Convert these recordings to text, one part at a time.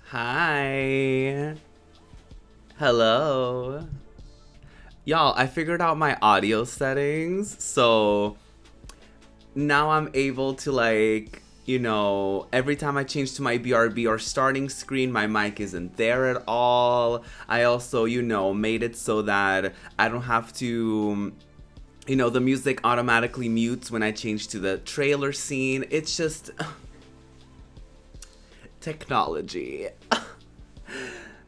Hi. Hello. Y'all, I figured out my audio settings. So now I'm able to every time I change to my BRB or starting screen, my mic isn't there at all. I also, made it so that I don't have to the music automatically mutes when I change to the trailer scene. It's just technology.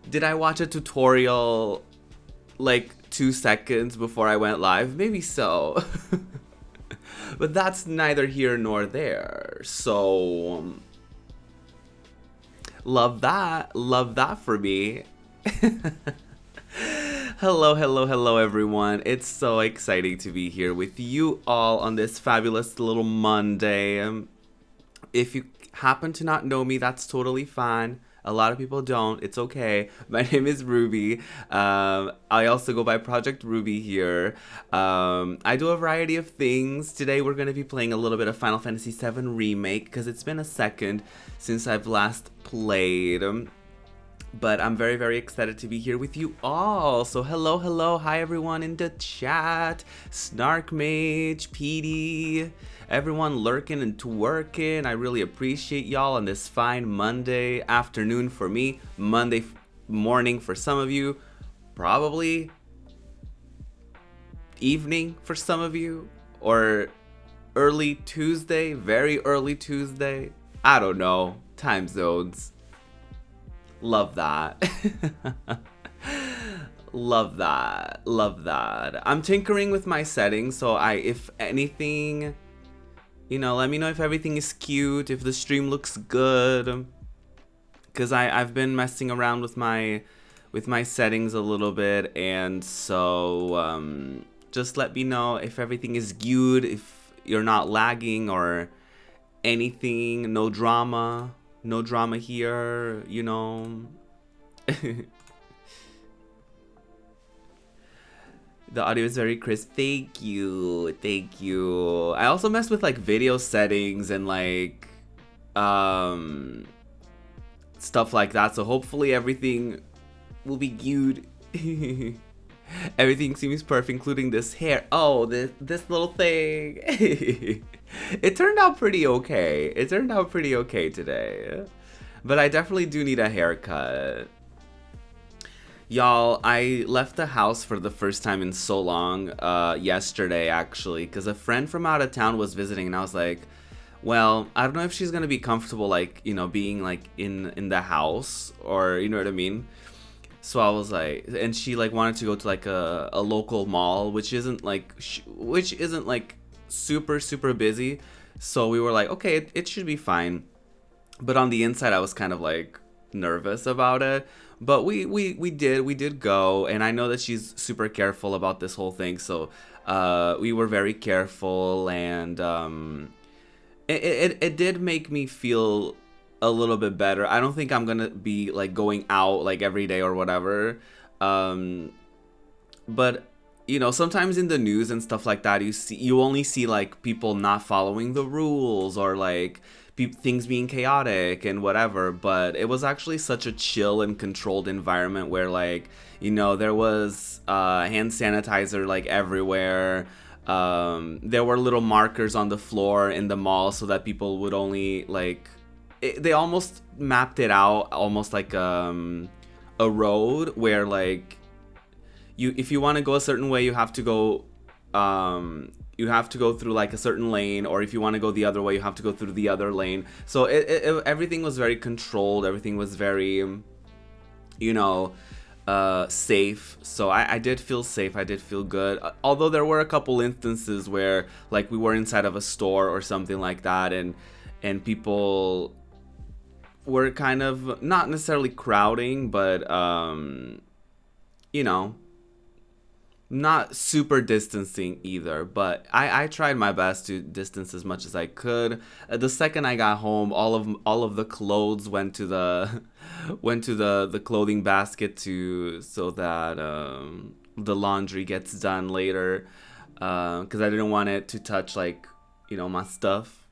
Did I watch a tutorial like 2 seconds before I went live? Maybe so. But that's neither here nor there. So, love that. Love that for me. Hello, hello, hello, everyone. It's so exciting to be here with you all on this fabulous little Monday. If you happen to not know me, that's totally fine. A lot of people don't. It's okay. My name is Ruby. I also go by Project Ruby here. I do a variety of things. Today we're going to be playing a little bit of Final Fantasy VII Remake because it's been a second since I've last played. But I'm very, very excited to be here with you all. So hello, hello. Hi, everyone in the chat. Snark Mage, PD, everyone lurking and twerking. I really appreciate y'all on this fine Monday afternoon for me. Monday morning for some of you. Probably evening for some of you. Or early Tuesday, very early Tuesday. I don't know. Time zones. Love that. Love that. Love that. I'm tinkering with my settings, so if anything, let me know if everything is cute, if the stream looks good. Because I've been messing around with my settings a little bit, and so just let me know if everything is good, if you're not lagging or anything. No drama. No drama here, The audio is very crisp. Thank you. Thank you. I also messed with video settings and stuff like that. So hopefully everything will be good. Everything seems perfect, including this hair. Oh, this little thing. It turned out pretty okay. It turned out pretty okay today. But I definitely do need a haircut. Y'all, I left the house for the first time in so long yesterday, actually, because a friend from out of town was visiting, and I was like, well, I don't know if she's going to be comfortable, being, in the house, or, you know what I mean? So I was like, and she wanted to go to a local mall, which isn't super super busy. So we were like, okay, it should be fine. But on the inside, I was kind of nervous about it. But we did go, and I know that she's super careful about this whole thing. So we were very careful, and it did make me feel a little bit better. I don't think I'm gonna be going out every day or whatever, but sometimes in the news and stuff like that, you only see people not following the rules, or things being chaotic and whatever. But it was actually such a chill and controlled environment where there was hand sanitizer everywhere. There were little markers on the floor in the mall so that people would only they almost mapped it out almost like a road where if you want to go a certain way, you have to go through a certain lane, or if you want to go the other way, you have to go through the other lane. So everything was very controlled, everything was very safe. So I did feel safe, I did feel good, although there were a couple instances where we were inside of a store or something like that, and people were kind of not necessarily crowding, but not super distancing either. But I tried my best to distance as much as I could. The second I got home, all of the clothes went to the the clothing basket so that the laundry gets done later, because I didn't want it to touch my stuff.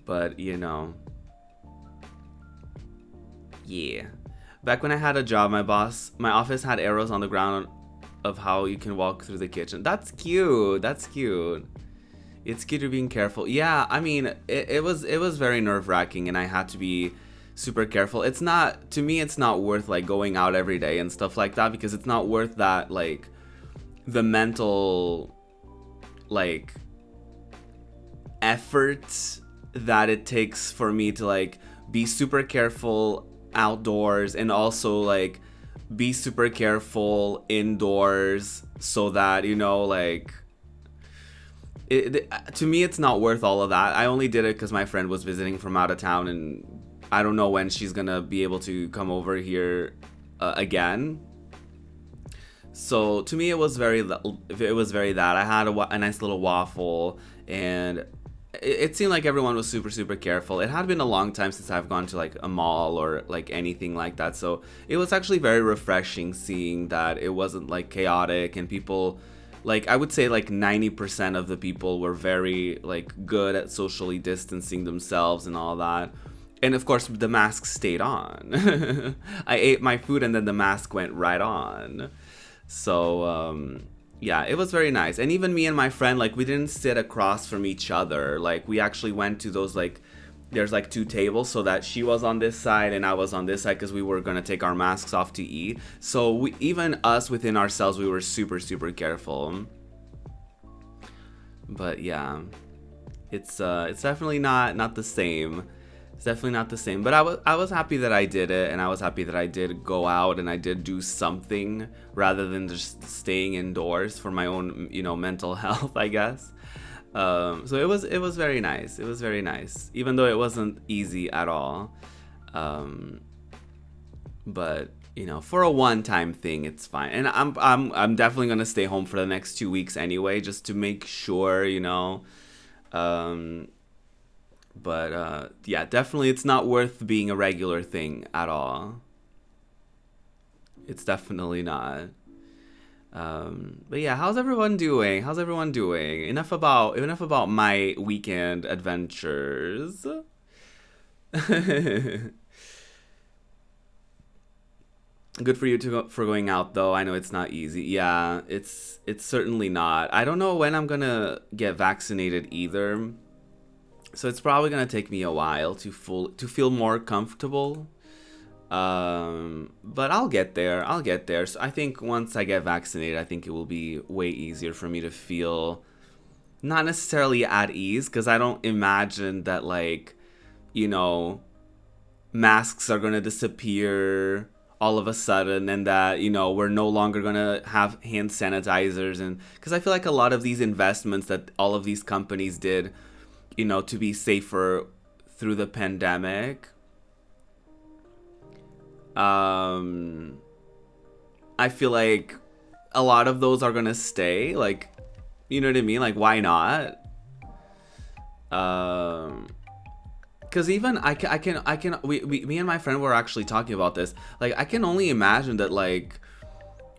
But Yeah. Back when I had a job, my office had arrows on the ground of how you can walk through the kitchen. That's cute. That's cute. It's cute, you're being careful. Yeah, I mean, it was very nerve-wracking, and I had to be super careful. It's not, to me, it's not worth like going out every day and stuff like that, because it's not worth that, like, the mental, like, effort that it takes for me to like be super careful outdoors and also like be super careful indoors, so that, you know, like, to me, it's not worth all of that. I only did it because my friend was visiting from out of town, and I don't know when she's gonna be able to come over here again. So to me, it was very that I had a nice little waffle, and it seemed like everyone was super super careful. It had been a long time since I've gone to like a mall or like anything like that, so it was actually very refreshing seeing that it wasn't like chaotic, and people, like, I would say like 90% of the people were very like good at socially distancing themselves and all that. And of course the mask stayed on. I ate my food and then the mask went right on. So yeah, it was very nice. And even me and my friend, like, we didn't sit across from each other. Like, we actually went to those, like, there's like two tables, so that she was on this side and I was on this side, because we were gonna take our masks off to eat. So even us within ourselves, we were super super careful. But yeah, it's definitely not the same. It's definitely not the same. But I was happy that I did it, and I was happy that I did go out and I did do something rather than just staying indoors for my own, you know, mental health, I guess. So it was very nice. It was very nice, even though it wasn't easy at all. But you know, for a one-time thing, it's fine. And I'm definitely gonna stay home for the next 2 weeks anyway, just to make sure, you know. But yeah, definitely, it's not worth being a regular thing at all. It's definitely not. But yeah, how's everyone doing? How's everyone doing? Enough about my weekend adventures. Good for you for going out though. I know it's not easy. Yeah, it's certainly not. I don't know when I'm gonna get vaccinated either. So it's probably gonna take me a while to feel more comfortable. But I'll get there. I'll get there. So I think once I get vaccinated, I think it will be way easier for me to feel not necessarily at ease, because I don't imagine that, like, you know, masks are gonna disappear all of a sudden, and that, you know, we're no longer gonna have hand sanitizers. And because I feel like a lot of these investments that all of these companies did, you know, to be safer through the pandemic, I feel like a lot of those are gonna stay. Like, you know what I mean? Like, why not? Because even me and my friend were actually talking about this. Like, I can only imagine that, like,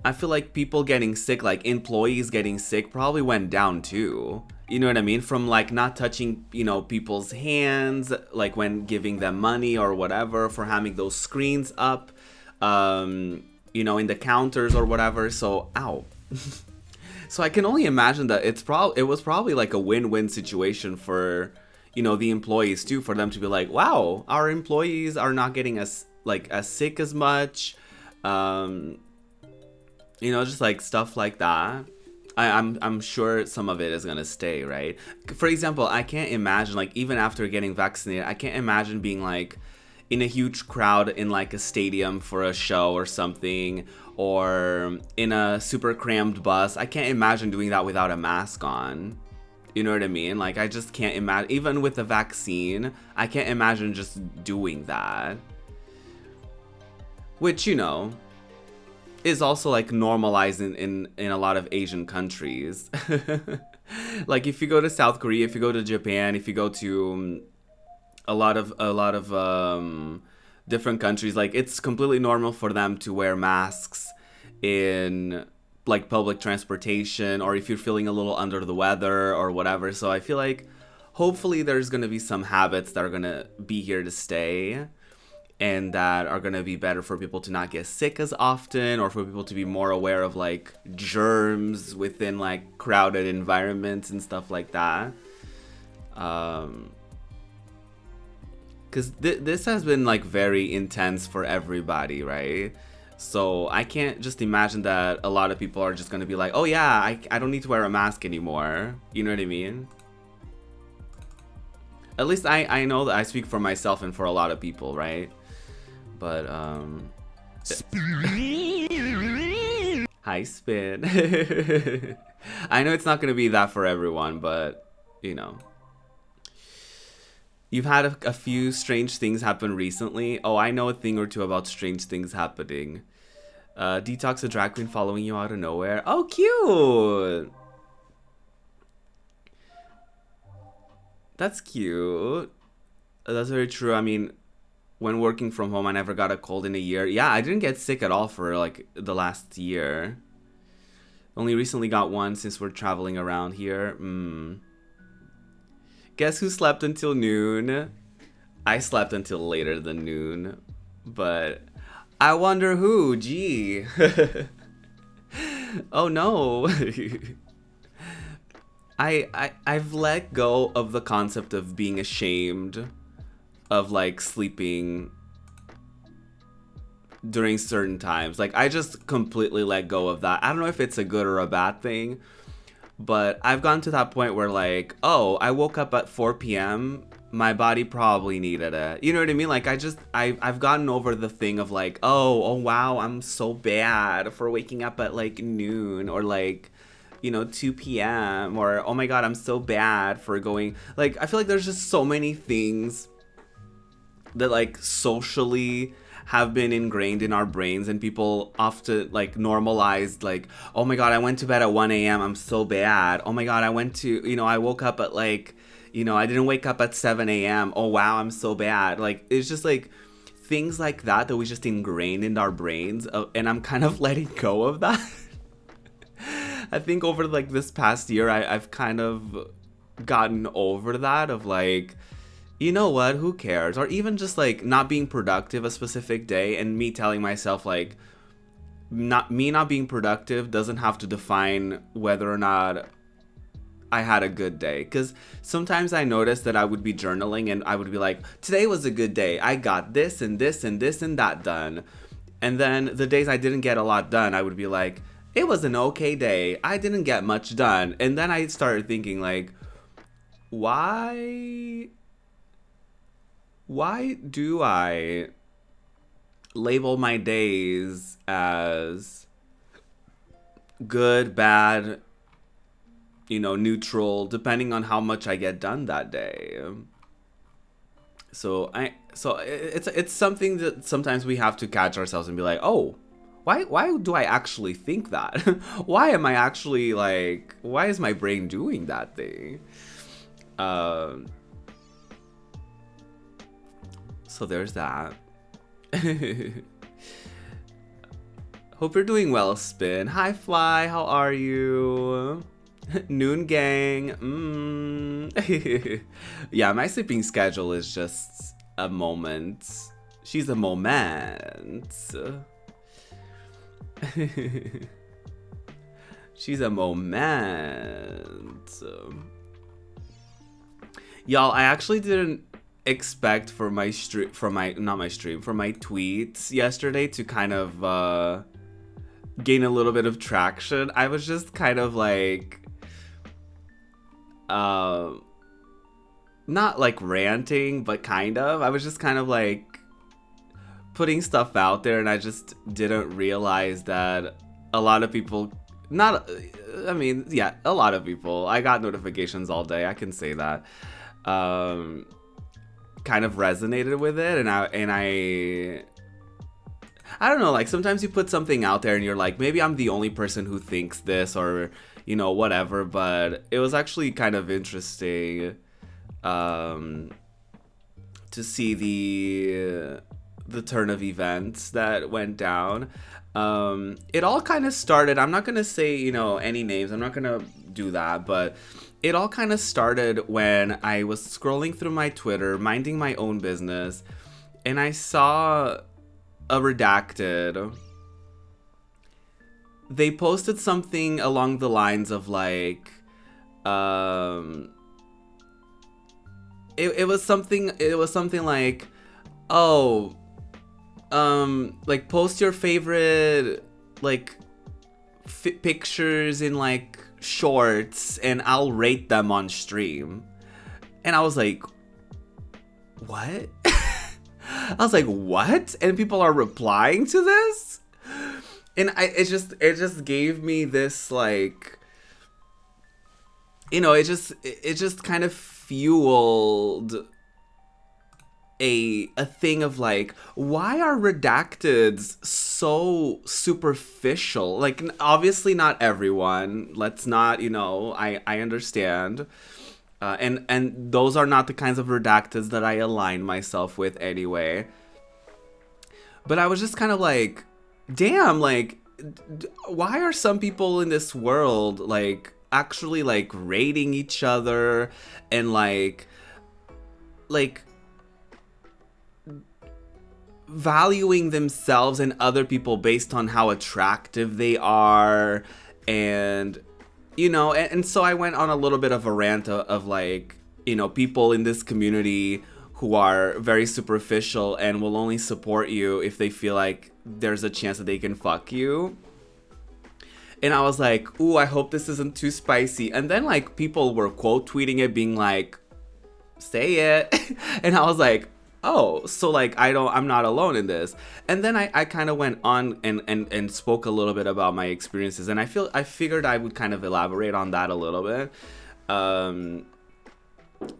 I feel like people getting sick, like employees getting sick, probably went down too. You know what I mean? From like not touching, you know, people's hands, like when giving them money or whatever, for having those screens up, you know, in the counters or whatever. So, ow. So I can only imagine that it was probably like a win-win situation for, you know, the employees too, for them to be like, wow, our employees are not getting as sick as much. You know, just like stuff like that. I'm sure some of it is gonna stay, right? For example, I can't imagine, like, even after getting vaccinated, I can't imagine being like in a huge crowd in like a stadium for a show or something, or in a super crammed bus. I can't imagine doing that without a mask on. You know what I mean? Like, I just can't imagine. Even with the vaccine, I can't imagine just doing that. Which, you know, is also like normalized in a lot of Asian countries. Like, if you go to South Korea, if you go to Japan, if you go to a lot of different countries, like, it's completely normal for them to wear masks in like public transportation, or if you're feeling a little under the weather or whatever. So I feel like hopefully there's gonna be some habits that are gonna be here to stay. and that are going to be better for people to not get sick as often, or for people to be more aware of like germs within like crowded environments and stuff like that. Because this has been like very intense for everybody, right? So I can't just imagine that a lot of people are just going to be like, oh yeah, I don't need to wear a mask anymore. You know what I mean? At least I know that I speak for myself and for a lot of people, right? But, hi, Spin. I know it's not going to be that for everyone, but, you know. You've had a few strange things happen recently. Oh, I know a thing or two about strange things happening. Detox a drag queen following you out of nowhere. Oh, cute! That's cute. That's very true. I mean, when working from home, I never got a cold in a year. Yeah, I didn't get sick at all for like the last year. Only recently got one since we're traveling around here. Guess who slept until noon? I slept until later than noon. But I wonder who. Gee. Oh no. I've let go of the concept of being ashamed of like sleeping during certain times. Like I just completely let go of that. I don't know if it's a good or a bad thing, but I've gotten to that point where like, oh, I woke up at 4 p.m. My body probably needed it. You know what I mean? Like I've gotten over the thing of like, oh wow, I'm so bad for waking up at like noon or like, you know, 2 p.m. or oh my god, I'm so bad for going. Like I feel like there's just so many things that like socially have been ingrained in our brains, and people often like normalized like, oh my god, I went to bed at 1 a.m. I'm so bad. Oh my god, I went to, you know, I woke up at like, you know, I didn't wake up at 7 a.m. Oh wow, I'm so bad. Like it's just like things like that we just ingrained in our brains, and I'm kind of letting go of that. I think over like this past year, I've kind of gotten over that of like, you know what, who cares? Or even just like not being productive a specific day, and me telling myself like, not being productive doesn't have to define whether or not I had a good day. Because sometimes I noticed that I would be journaling and I would be like, today was a good day. I got this and this and this and that done. And then the days I didn't get a lot done, I would be like, it was an okay day. I didn't get much done. And then I started thinking like, why do I label my days as good, bad, you know, neutral, depending on how much I get done that day? So it's something that sometimes we have to catch ourselves and be like, oh, why do I actually think that? Why am I actually like, why is my brain doing that thing? So there's that. Hope you're doing well, Spin. Hi, Fly. How are you? Noon gang. Yeah, my sleeping schedule is just a moment. She's a moment. She's a moment. Y'all, I actually didn't expect for my tweets yesterday to kind of gain a little bit of traction. I was just kind of like not like ranting, but kind of. I was just kind of like putting stuff out there, and I just didn't realize that a lot of people, a lot of people, I got notifications all day, I can say that, kind of resonated with it, and I don't know, like sometimes you put something out there and you're like, maybe I'm the only person who thinks this, or you know, whatever, but it was actually kind of interesting to see the turn of events that went down. It all kind of started, I'm not gonna say, you know, any names, I'm not gonna do that, but it all kind of started when I was scrolling through my Twitter, minding my own business, and I saw a redacted. They posted something along the lines of like, it was something like, oh, like post your favorite like pictures in like shorts and I'll rate them on stream. And I was like, what? I was like, what? And people are replying to this? And it just gave me this like, you know, it just kind of fueled a thing of like, why are redacteds so superficial? Like, obviously not everyone. Let's not, you know, I understand. And those are not the kinds of redacteds that I align myself with anyway. But I was just kind of like, damn, like, why are some people in this world like actually like rating each other and like valuing themselves and other people based on how attractive they are? And you know, and so I went on a little bit of a rant of like, you know, people in this community who are very superficial and will only support you if they feel like there's a chance that they can fuck you. And I was like, ooh, I hope this isn't too spicy. And then like people were quote tweeting it being like, say it. And I was like, oh, so like I'm not alone in this. And then I kind of went on and spoke a little bit about my experiences, and I figured I would kind of elaborate on that a little bit.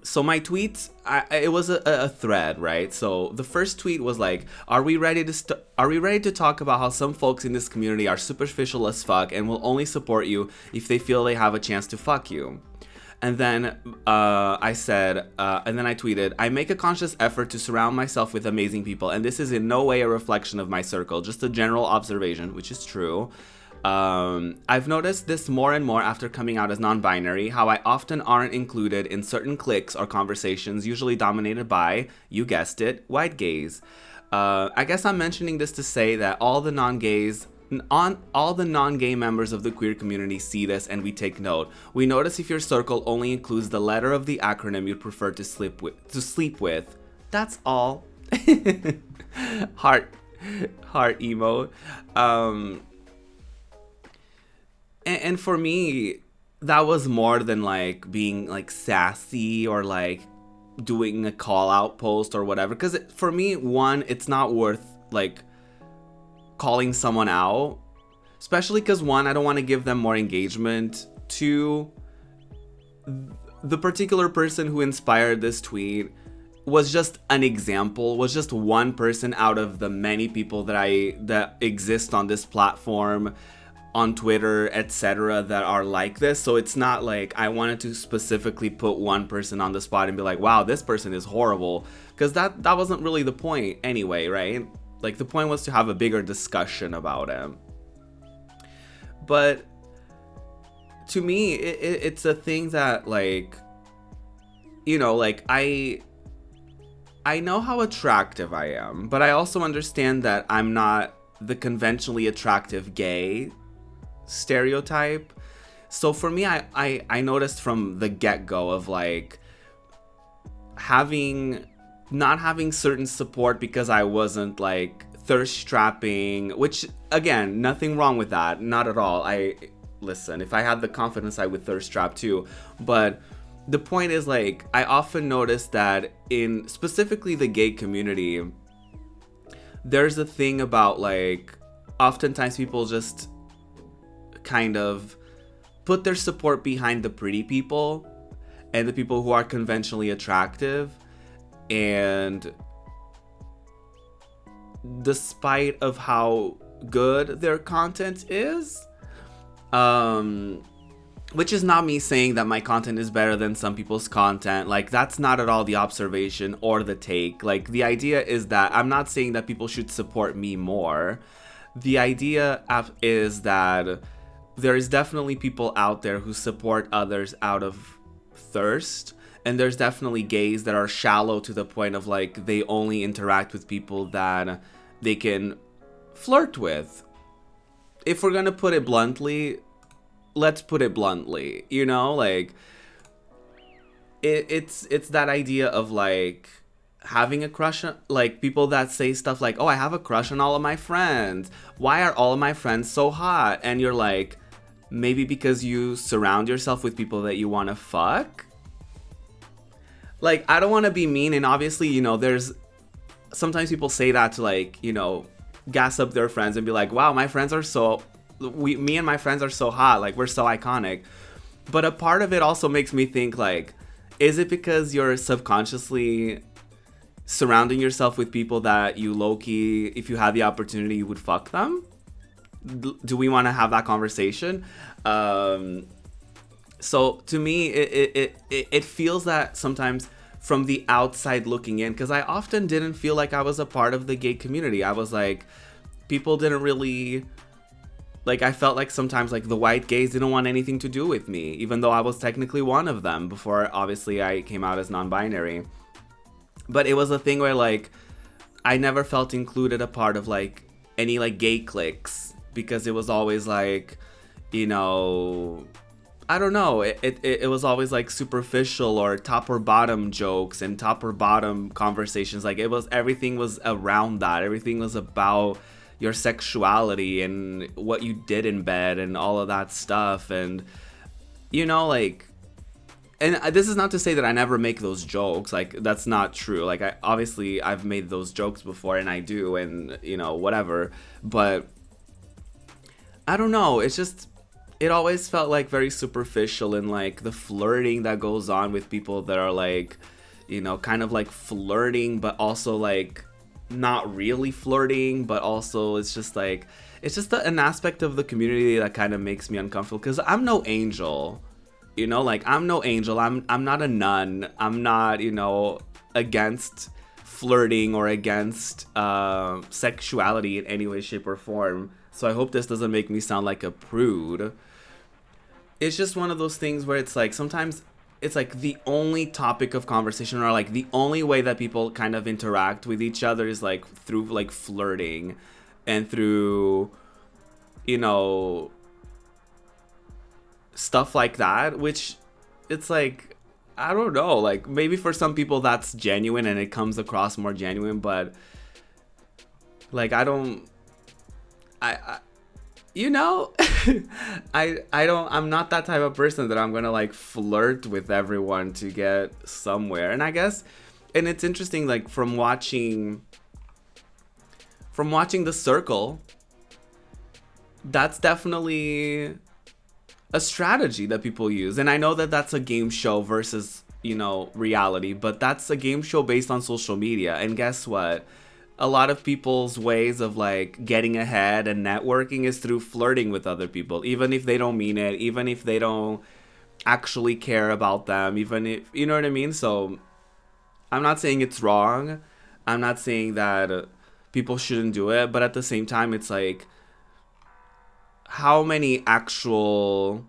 So my tweets, it was a thread, right? So the first tweet was like, are we ready to talk about how some folks in this community are superficial as fuck and will only support you if they feel they have a chance to fuck you? And then I said, and then I tweeted, I make a conscious effort to surround myself with amazing people, and this is in no way a reflection of my circle, just a general observation, which is true. I've noticed this more and more after coming out as non-binary, how I often aren't included in certain cliques or conversations, usually dominated by, you guessed it, white gays. I guess I'm mentioning this to say that all the non-gay members of the queer community see this, and we take note. We notice if your circle only includes the letter of the acronym you'd prefer to sleep with. That's all. Heart emote. And for me, that was more than like being like sassy or like doing a call out post or whatever. Because for me, one, it's not worth like calling someone out, especially because one, I don't want to give them more engagement. Two, the particular person who inspired this tweet was just an example, was just one person out of the many people that exist on this platform, on Twitter, etc., that are like this. So it's not like I wanted to specifically put one person on the spot and be like, wow, this person is horrible, because that wasn't really the point anyway, right? Like, the point was to have a bigger discussion about him. But to me, it's a thing that, like, you know, like, I know how attractive I am, but I also understand that I'm not the conventionally attractive gay stereotype. So for me, I noticed from the get-go of, like, not having certain support because I wasn't like thirst trapping, which again, nothing wrong with that, not at all. Listen, if I had the confidence, I would thirst trap too. But the point is, like, I often notice that in specifically the gay community, there's a thing about like, oftentimes people just kind of put their support behind the pretty people and the people who are conventionally attractive. And despite of how good their content is, which is not me saying that my content is better than some people's content, like, that's not at all the observation or the take. Like, the idea is that I'm not saying that people should support me more. The idea is that there is definitely people out there who support others out of thirst, And there's definitely gays that are shallow to the point of like they only interact with people that they can flirt with. If we're gonna put it bluntly, let's put it bluntly, you know, like it's that idea of like having a crush on, like, people that say stuff like, oh, I have a crush on all of my friends. Why are all of my friends so hot? And you're like, maybe because you surround yourself with people that you want to fuck. Like, I don't want to be mean, and obviously, you know, there's sometimes people say that to, like, you know, gas up their friends and be like, wow, my friends are so, me and my friends are so hot, like, we're so iconic. But a part of it also makes me think, like, is it because you're subconsciously surrounding yourself with people that you low-key, if you had the opportunity, you would fuck them? Do we want to have that conversation? So to me, it feels that sometimes from the outside looking in, because I often didn't feel like I was a part of the gay community. I was like, people didn't really, like, I felt like sometimes like the white gays didn't want anything to do with me, even though I was technically one of them before obviously I came out as non-binary. But it was a thing where like I never felt included a part of like any like gay cliques, because it was always like, you know, I don't know, it was always like superficial or top or bottom jokes and top or bottom conversations. Like, it was, everything was around that. Everything was about your sexuality and what you did in bed and all of that stuff. And, you know, like, and this is not to say that I never make those jokes. Like, that's not true. Like, I've made those jokes before, and I do, and, you know, whatever. But I don't know. It's just, it always felt like very superficial, and like the flirting that goes on with people that are like, you know, kind of like flirting, but also like not really flirting, but also it's just like, it's just an aspect of the community that kind of makes me uncomfortable, because I'm no angel, you know, like I'm no angel. I'm not a nun. I'm not, you know, against flirting or against sexuality in any way, shape, or form. So I hope this doesn't make me sound like a prude. It's just one of those things where it's like, sometimes it's like the only topic of conversation, or like the only way that people kind of interact with each other is like through like flirting and through, you know, stuff like that, which it's like, I don't know, like maybe for some people that's genuine and it comes across more genuine, but like I you know, I'm not that type of person that I'm gonna like flirt with everyone to get somewhere. And I guess, and it's interesting, like from watching The Circle, that's definitely a strategy that people use. And I know that that's a game show versus, you know, reality, but that's a game show based on social media. And guess what? A lot of people's ways of like getting ahead and networking is through flirting with other people, even if they don't mean it, even if they don't actually care about them, even if, you know what I mean? So I'm not saying it's wrong. I'm not saying that people shouldn't do it, but at the same time, it's like, how many actual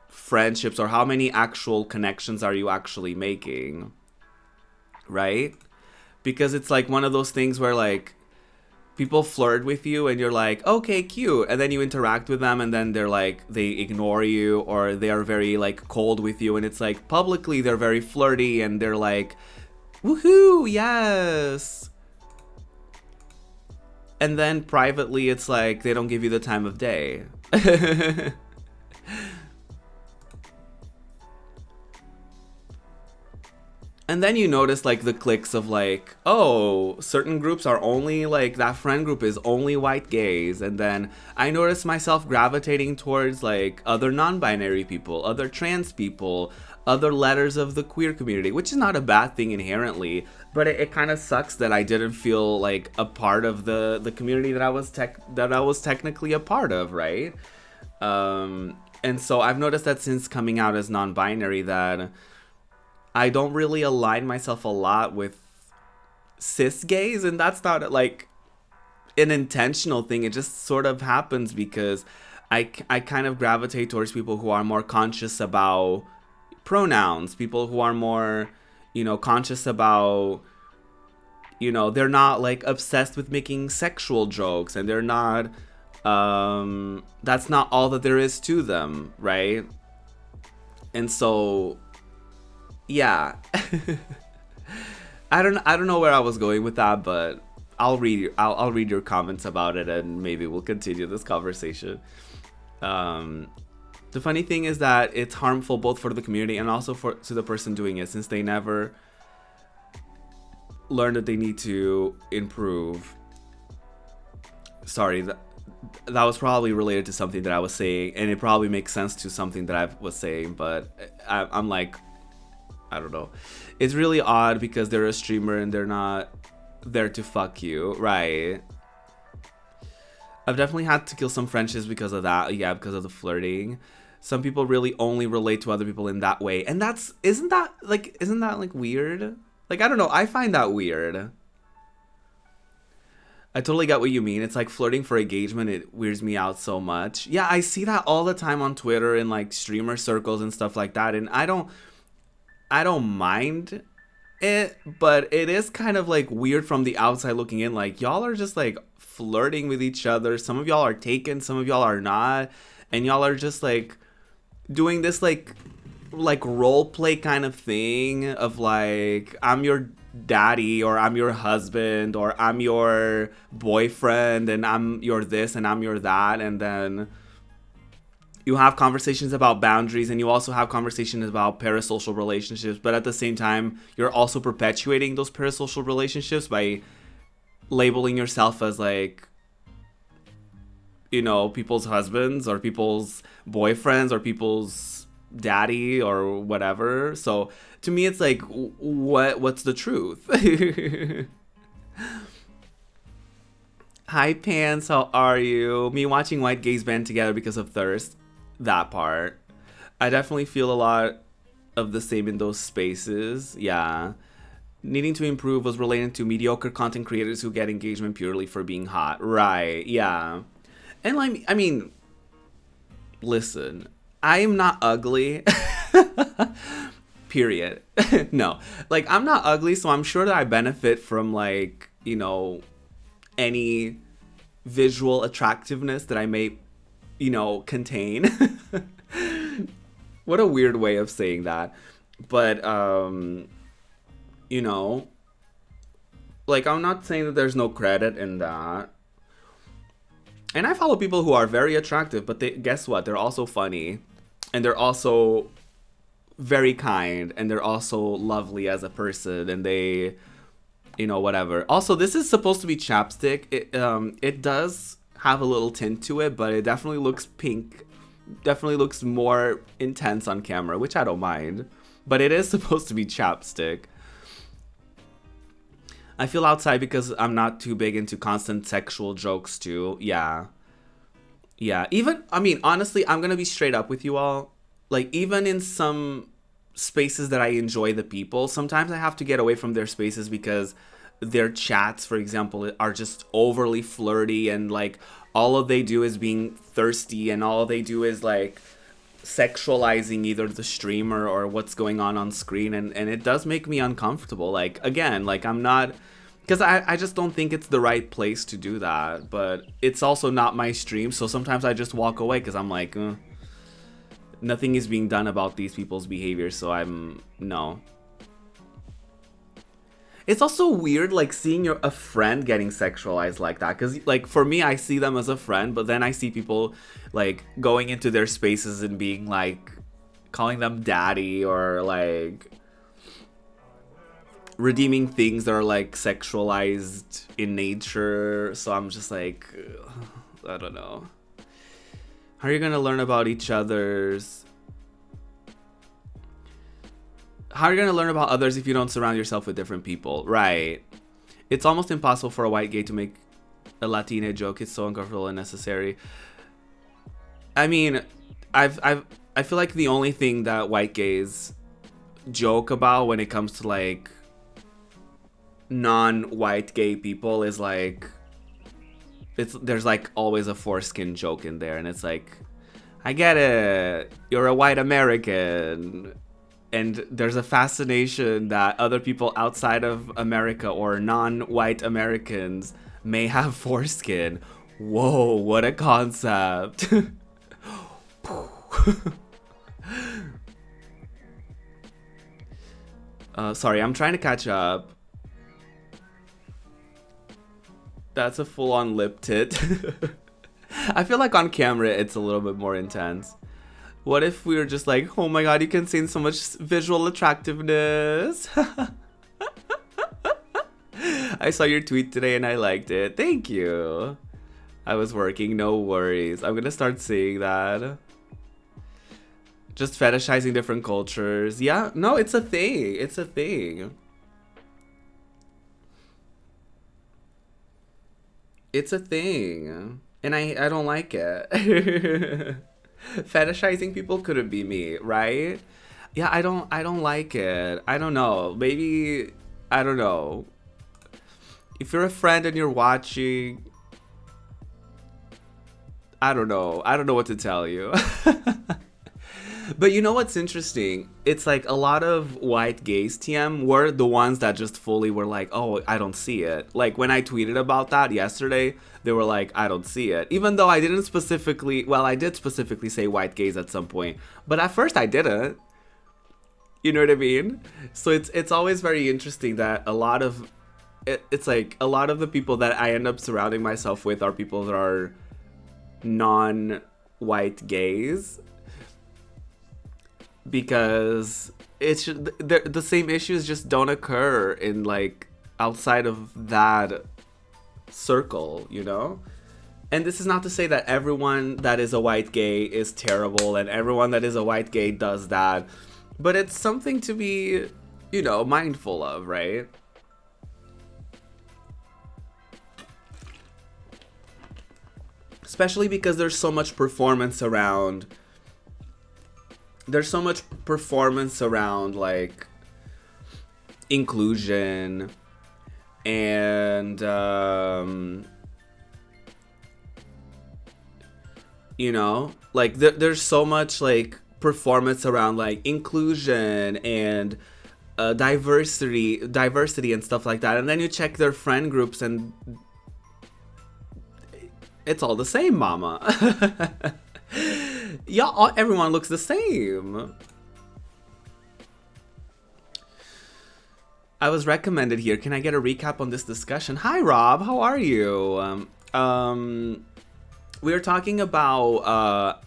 friendships or how many actual connections are you actually making? Right? Because it's like one of those things where like people flirt with you and you're like, okay, cute. And then you interact with them and then they're like, they ignore you, or they are very like cold with you. And it's like publicly they're very flirty and they're like, woohoo, yes. And then privately it's like they don't give you the time of day. And then you notice like the cliques of like, oh, certain groups are only like, that friend group is only white gays. And then I noticed myself gravitating towards like other non-binary people, other trans people, other letters of the queer community, which is not a bad thing inherently, but it kind of sucks that I didn't feel like a part of the community that I was technically a part of, right? And so I've noticed that since coming out as non-binary that I don't really align myself a lot with cis gays, and that's not like an intentional thing. It just sort of happens because I kind of gravitate towards people who are more conscious about pronouns, people who are more conscious about, they're not like obsessed with making sexual jokes, and they're not, that's not all that there is to them, right? And so, yeah. I don't know where I was going with that, but I'll read your comments about it, and maybe we'll continue this conversation. The funny thing is that it's harmful both for the community and also to the person doing it, since they never learn that they need to improve. Sorry, that was probably related to something that I was saying, and it probably makes sense to something that I was saying, but I'm like, I don't know. It's really odd because they're a streamer and they're not there to fuck you, right? I've definitely had to kill some friendships because of that. Yeah, because of the flirting. Some people really only relate to other people in that way, and isn't that like weird? Like, I don't know. I find that weird. I totally get what you mean. It's like flirting for engagement. It weirds me out so much. Yeah, I see that all the time on Twitter and like streamer circles and stuff like that, and I don't mind it, but it is kind of like weird from the outside looking in. Like, y'all are just like flirting with each other. Some of y'all are taken, some of y'all are not, and y'all are just like doing this like role play kind of thing of like, I'm your daddy, or I'm your husband, or I'm your boyfriend, and I'm your this and I'm your that, and then you have conversations about boundaries, and you also have conversations about parasocial relationships, but at the same time you're also perpetuating those parasocial relationships by labeling yourself as like, people's husbands or people's boyfriends or people's daddy or whatever. So to me, it's like, what's the truth? Hi Pants, how are you? Me watching white gays band together because of thirst. That part. I definitely feel a lot of the same in those spaces. Yeah. Needing to improve was related to mediocre content creators who get engagement purely for being hot. Right, yeah. And like, I mean, listen, I am not ugly. Period. No. Like, I'm not ugly, so I'm sure that I benefit from like, any visual attractiveness that I may, contain. What a weird way of saying that. But, like, I'm not saying that there's no credit in that. And I follow people who are very attractive, but guess what? They're also funny. And they're also very kind. And they're also lovely as a person. And they, whatever. Also, this is supposed to be chapstick. It does have a little tint to it, but it definitely looks pink. Definitely looks more intense on camera, which I don't mind. But it is supposed to be chapstick. I feel outside because I'm not too big into constant sexual jokes too. Yeah. Yeah. Even, I mean, honestly, I'm going to be straight up with you all. Like, even in some spaces that I enjoy the people, sometimes I have to get away from their spaces because their chats, for example, are just overly flirty, and like all they do is being thirsty, and all they do is like sexualizing either the streamer or what's going on screen, and it does make me uncomfortable. Like, again, like, I'm not, because I just don't think it's the right place to do that, but it's also not my stream, so sometimes I just walk away because I'm like, nothing is being done about these people's behavior, so no. It's also weird, like, seeing a friend getting sexualized like that. Because, like, for me, I see them as a friend. But then I see people, like, going into their spaces and being, like, calling them daddy. Or, like, redeeming things that are, like, sexualized in nature. So I'm just like, I don't know. How are you going to learn about each other's... How are you going to learn about others if you don't surround yourself with different people? Right. It's almost impossible for a white gay to make a Latina joke. It's so uncomfortable and necessary. I mean, I feel like the only thing that white gays joke about when it comes to like non-white gay people is like, there's like always a foreskin joke in there, and it's like, I get it. You're a white American. and there's a fascination that other people outside of America or non-white Americans may have foreskin. Whoa, what a concept. Sorry, I'm trying to catch up. That's a full-on lip tit. I feel like on camera it's a little bit more intense. What if we were just like, oh my god, you can see so much visual attractiveness. I saw your tweet today and I liked it. Thank you. I was working, no worries. I'm gonna start seeing that. Just fetishizing different cultures. Yeah, no, it's a thing. It's a thing. It's a thing. And I don't like it. Fetishizing people couldn't be me, right? Yeah, I don't like it. I don't know. Maybe I don't know. If you're a friend and you're watching, I don't know. I don't know what to tell you. But you know what's interesting? It's like a lot of white gays TM were the ones that just fully were like, oh, I don't see it. Like when I tweeted about that yesterday, they were like, I don't see it. Even though I didn't specifically, well, I did specifically say white gays at some point, but at first I didn't. You know what I mean? So it's always very interesting that a lot of, it's like a lot of the people that I end up surrounding myself with are people that are non-white gays. Because it's the same issues just don't occur in like outside of that circle, you know? And this is not to say that everyone that is a white gay is terrible and everyone that is a white gay does that, but it's something to be, you know, mindful of, right? Especially because there's so much performance around like inclusion and you know, like there's so much like performance around like inclusion and diversity and stuff like that, and then you check their friend groups and it's all the same, mama. Yeah, everyone looks the same. I was recommended here. Can I get a recap on this discussion? Hi, Rob. How are you? We were talking about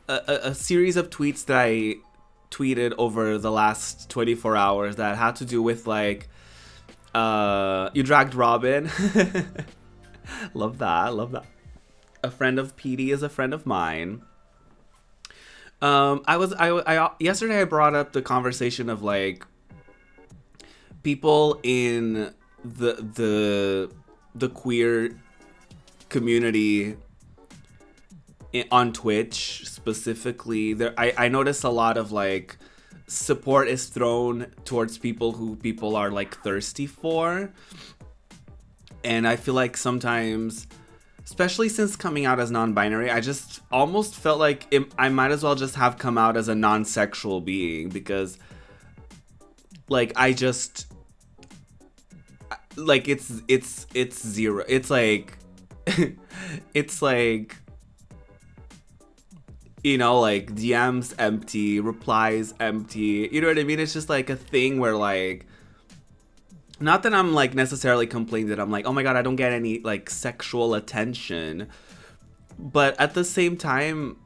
a series of tweets that I tweeted over the last 24 hours that had to do with like you dragged Robin. Love that. Love that. A friend of PD is a friend of mine. Yesterday I brought up the conversation of like people in the queer community on Twitch specifically. I noticed a lot of like support is thrown towards people who people are like thirsty for, and I feel like sometimes, especially since coming out as non-binary, I just almost felt like I might as well just have come out as a non-sexual being, because like I just like it's zero. It's like it's like, you know, like DMs empty, replies empty. You know what I mean? It's just like a thing where like, not that I'm like necessarily complaining that I'm like, oh my god, I don't get any like sexual attention, but at the same time,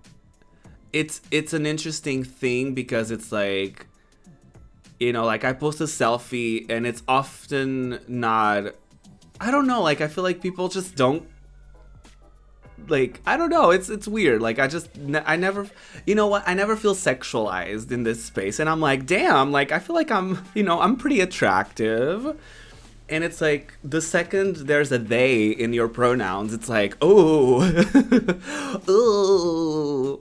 it's an interesting thing because it's like, you know, like I post a selfie and it's often not, I don't know, like I feel like people just don't, like, I don't know, it's weird. Like I never, you know what, I never feel sexualized in this space, and I'm like, damn, like I feel like I'm, you know, I'm pretty attractive. And it's like the second there's a they in your pronouns, it's like, oh, oh,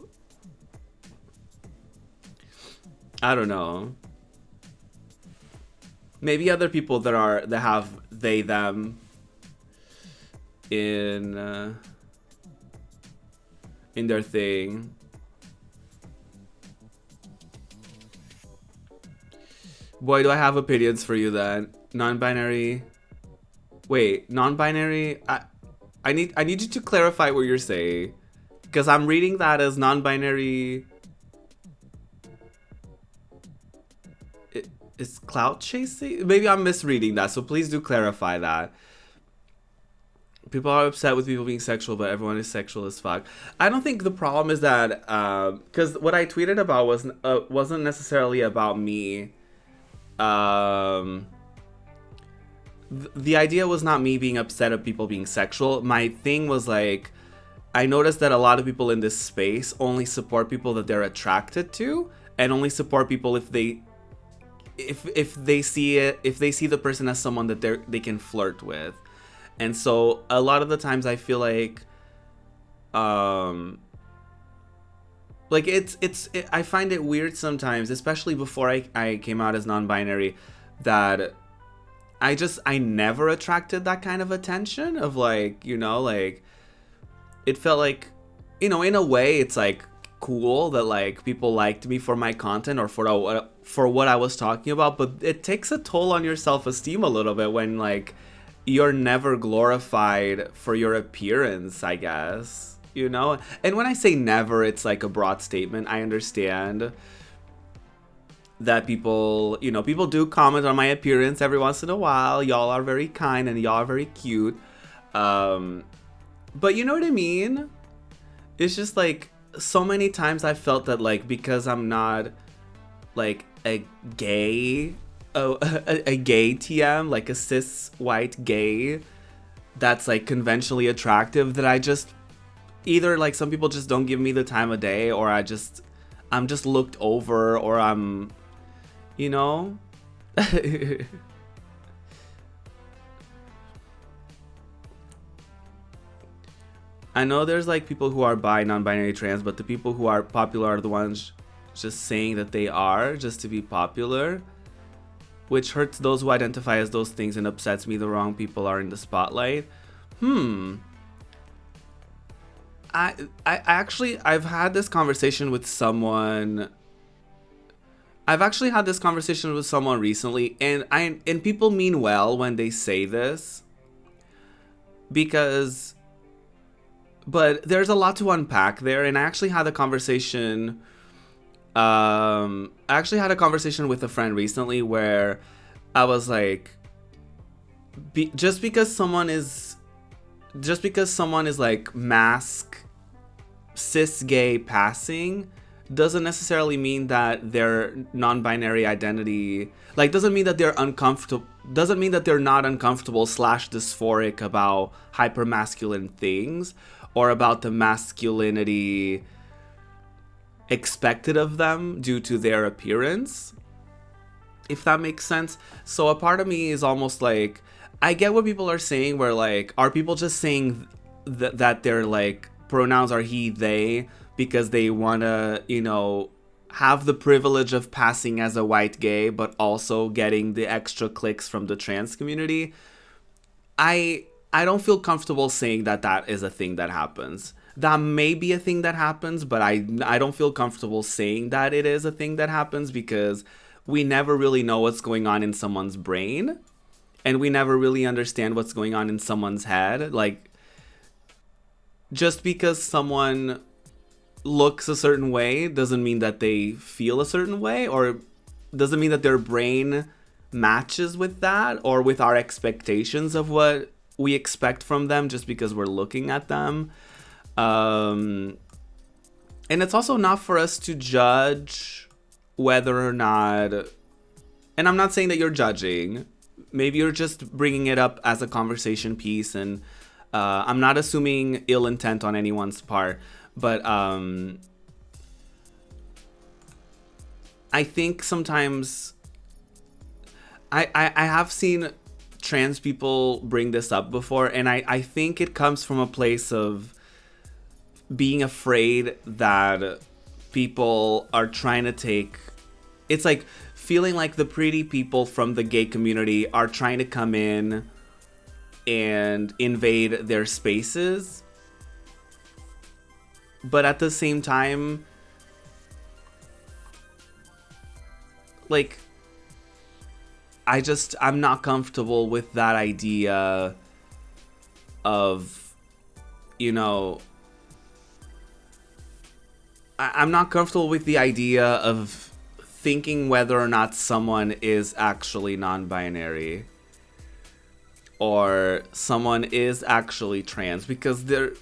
I don't know. Maybe other people that have they them in their thing. Boy, do I have opinions for you then. Non-binary. Wait, non-binary. I need you to clarify what you're saying, because I'm reading that as non-binary. Is clout chasing? Maybe I'm misreading that, so please do clarify that. People are upset with people being sexual, but everyone is sexual as fuck. I don't think the problem is that, because what I tweeted about wasn't necessarily about me. The idea was not me being upset at people being sexual. My thing was like, I noticed that a lot of people in this space only support people that they're attracted to, and only support people if they see it, if they see the person as someone that they can flirt with. And so a lot of the times I feel like I find it weird sometimes, especially before I came out as non-binary, that I never attracted that kind of attention of like, like, it felt like, in a way it's like cool that like people liked me for my content or for what I was talking about, but it takes a toll on your self-esteem a little bit when like you're never glorified for your appearance, I guess, And when I say never, it's like a broad statement. I understand that people do comment on my appearance every once in a while. Y'all are very kind and y'all are very cute. But you know what I mean? It's just like so many times I felt that like because I'm not like a gay a gay TM, like a cis white gay that's like conventionally attractive, that I just either like some people just don't give me the time of day, or I'm just looked over, or I'm I know there's like people who are bi, non-binary, trans, but the people who are popular are the ones just saying that they are just to be popular, which hurts those who identify as those things and upsets me. The wrong people are in the spotlight. I've had this conversation with someone. I've actually had this conversation with someone recently, and people mean well when they say this, but there's a lot to unpack there. And I actually had a conversation. With a friend recently where I was like, just because someone is like mask cis gay passing doesn't necessarily mean that their non-binary identity, like, doesn't mean that they're uncomfortable, doesn't mean that they're not uncomfortable / dysphoric about hypermasculine things or about the masculinity expected of them due to their appearance, if that makes sense. So a part of me is almost like, I get what people are saying, where like, are people just saying that their like pronouns are he, they, because they want to, have the privilege of passing as a white gay, but also getting the extra clicks from the trans community? I don't feel comfortable saying that is a thing that happens. That may be a thing that happens, but I don't feel comfortable saying that it is a thing that happens, because we never really know what's going on in someone's brain, and we never really understand what's going on in someone's head. Like, just because someone looks a certain way doesn't mean that they feel a certain way, or doesn't mean that their brain matches with that or with our expectations of what we expect from them just because we're looking at them. And it's also not for us to judge whether or not, and I'm not saying that you're judging, maybe you're just bringing it up as a conversation piece, and I'm not assuming ill intent on anyone's part, but I think sometimes I have seen trans people bring this up before, and I think it comes from a place of being afraid that people are trying to take, it's like feeling like the pretty people from the gay community are trying to come in and invade their spaces, but at the same time, like, I'm not comfortable with that idea of, you know, I'm not comfortable with the idea of thinking whether or not someone is actually non-binary or someone is actually trans, because they're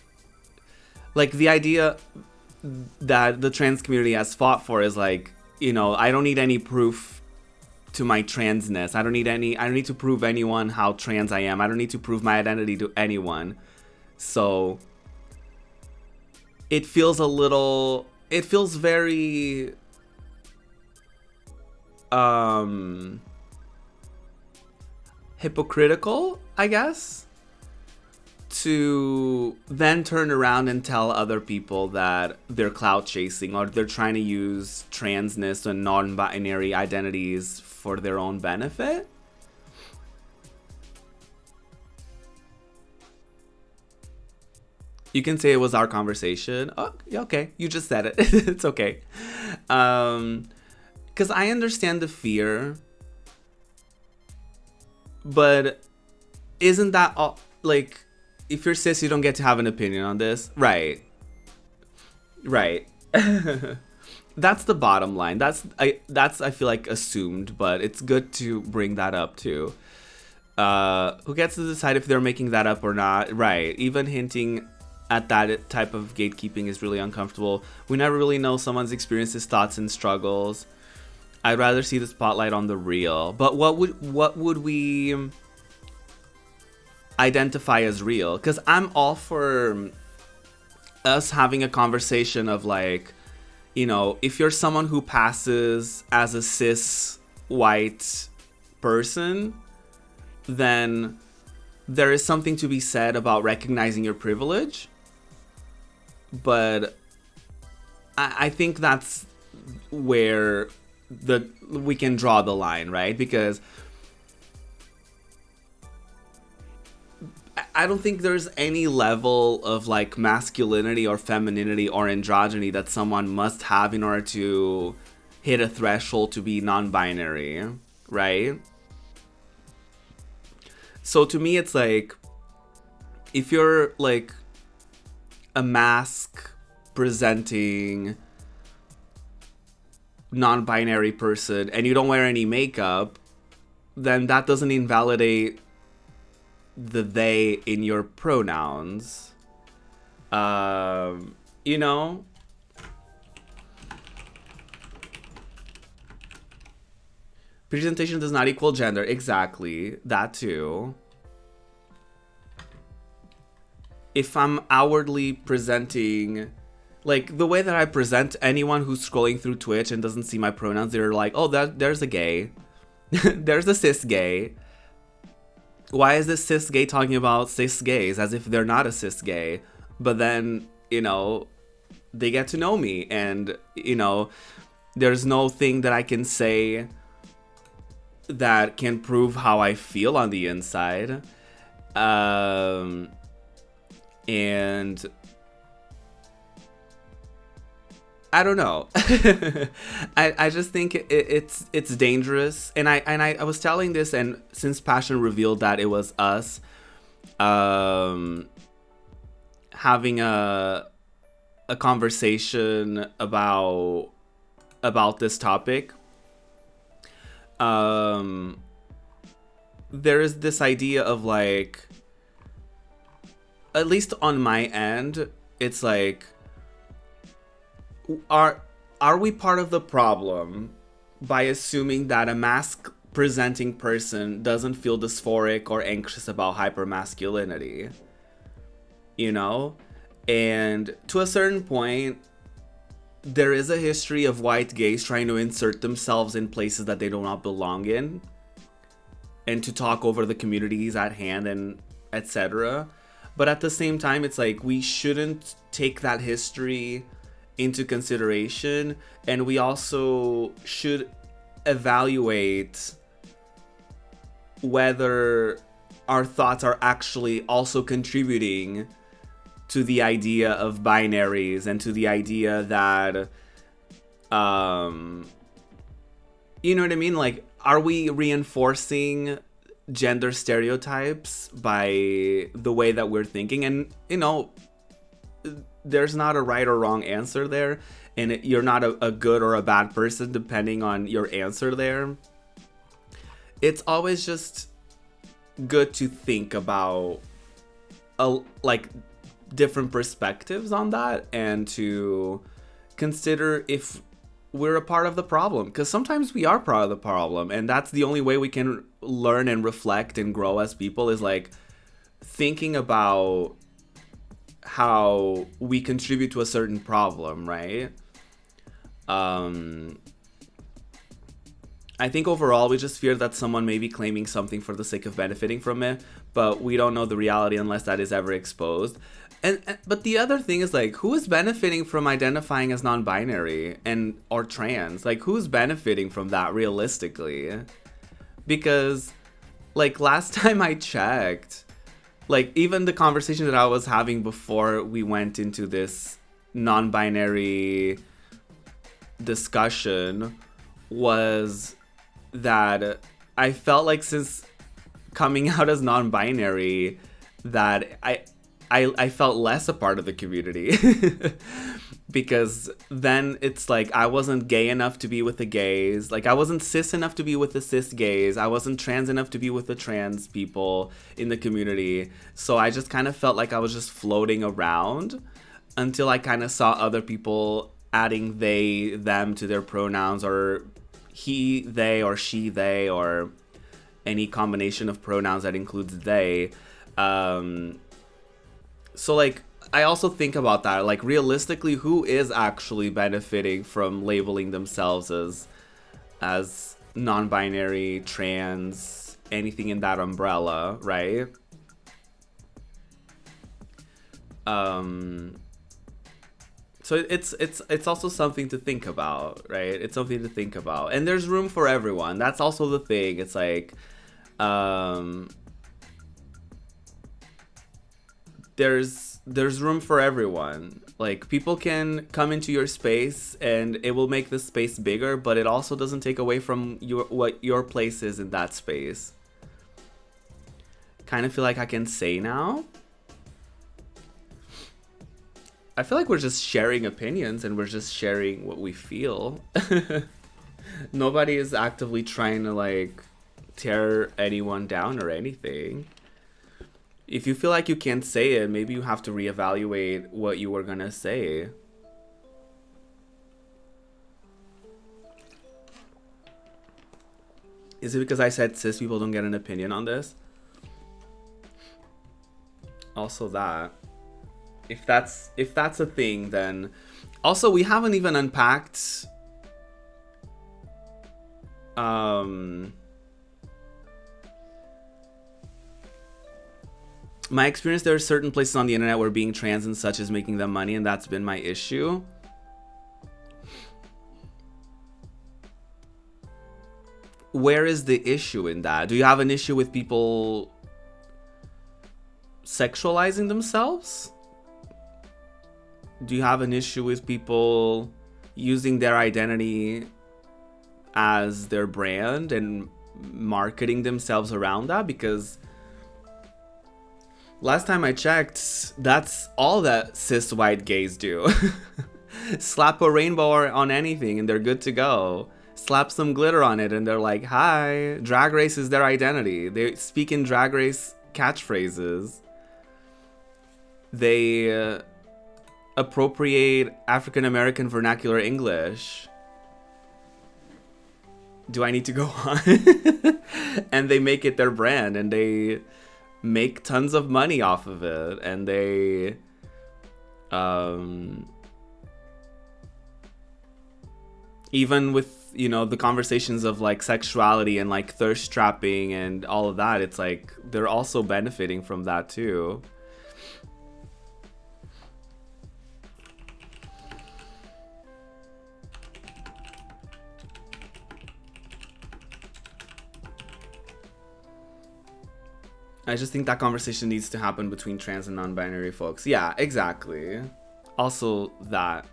like, the idea that the trans community has fought for is like, you know, I don't need any proof to my transness. I don't need to prove anyone how trans I am. I don't need to prove my identity to anyone. So it feels very hypocritical, I guess, to then turn around and tell other people that they're clout chasing or they're trying to use transness and non-binary identities for their own benefit. You can say it was our conversation. Oh, okay, you just said it. It's okay. Because I understand the fear, but isn't that all, like, if you're cis, you don't get to have an opinion on this, right? Right. That's the bottom line. That's I feel like assumed, but it's good to bring that up too. Who gets to decide if they're making that up or not? Right. Even hinting at that type of gatekeeping is really uncomfortable. We never really know someone's experiences, thoughts, and struggles. I'd rather see the spotlight on the real. But what would we identify as real? Because I'm all for us having a conversation of like, you know, if you're someone who passes as a cis white person, then there is something to be said about recognizing your privilege. But I think that's where we can draw the line, right? Because I don't think there's any level of like masculinity or femininity or androgyny that someone must have in order to hit a threshold to be non-binary, right? So to me, it's like, if you're like a mask presenting non-binary person and you don't wear any makeup, then that doesn't invalidate the they in your pronouns. You know? Presentation does not equal gender. Exactly. That too. If I'm outwardly presenting, like the way that I present, anyone who's scrolling through Twitch and doesn't see my pronouns, they're like, oh, there's a gay. There's a cis gay. Why is this cis gay talking about cis gays as if they're not a cis gay? But then, you know, they get to know me, and, you know, there's no thing that I can say that can prove how I feel on the inside. And I don't know. I just think it's dangerous. And I was telling this, and since Passion revealed that it was us having a conversation about this topic, there is this idea of like, at least on my end, it's like, are we part of the problem by assuming that a mask presenting person doesn't feel dysphoric or anxious about hypermasculinity? You know? And to a certain point, there is a history of white gays trying to insert themselves in places that they do not belong in, and to talk over the communities at hand, and etc. But at the same time, it's like, we shouldn't take that history into consideration, and we also should evaluate whether our thoughts are actually also contributing to the idea of binaries and to the idea that, you know what I mean? Like, are we reinforcing gender stereotypes by the way that we're thinking? And, you know, there's not a right or wrong answer there. And you're not a good or a bad person depending on your answer there. It's always just good to think about like different perspectives on that, and to consider if we're a part of the problem, because sometimes we are part of the problem, and that's the only way we can learn and reflect and grow as people, is like thinking about how we contribute to a certain problem, right? I think overall we just fear that someone may be claiming something for the sake of benefiting from it, but we don't know the reality unless that is ever exposed. But the other thing is, like, who is benefiting from identifying as non-binary and or trans? Like, who's benefiting from that realistically? Because, like, last time I checked, like, even the conversation that I was having before we went into this non-binary discussion was that I felt like, since coming out as non-binary, that I felt less a part of the community. Because then it's like I wasn't gay enough to be with the gays, like I wasn't cis enough to be with the cis gays, I wasn't trans enough to be with the trans people in the community. So I just kind of felt like I was just floating around until I kind of saw other people adding they, them to their pronouns, or he, they, or she, they, or any combination of pronouns that includes they. So, like, I also think about that, like, realistically, who is actually benefiting from labeling themselves as non-binary, trans, anything in that umbrella, right? So it's also something to think about, right? It's something to think about. And there's room for everyone. That's also the thing. It's like, there's room for everyone. Like, people can come into your space and it will make the space bigger, but it also doesn't take away from what your place is in that space. Kind of feel like I can say now. I feel like we're just sharing opinions and we're just sharing what we feel. Nobody is actively trying to, like, tear anyone down or anything. If you feel like you can't say it, maybe you have to reevaluate what you were gonna say. Is it because I said cis people don't get an opinion on this? Also that. If that's a thing, then also we haven't even unpacked my experience. There are certain places on the internet where being trans and such is making them money, and that's been my issue. Where is the issue in that? Do you have an issue with people sexualizing themselves? Do you have an issue with people using their identity as their brand and marketing themselves around that? Because last time I checked, that's all that cis white gays do. Slap a rainbow on anything and they're good to go. Slap some glitter on it and they're like, hi. Drag race is their identity. They speak in drag race catchphrases. They appropriate African American vernacular English. Do I need to go on? And they make it their brand and they make tons of money off of it, and they even with, you know, the conversations of like sexuality and like thirst trapping and all of that, it's like they're also benefiting from that too. I just think that conversation needs to happen between trans and non-binary folks. Yeah, exactly. Also that.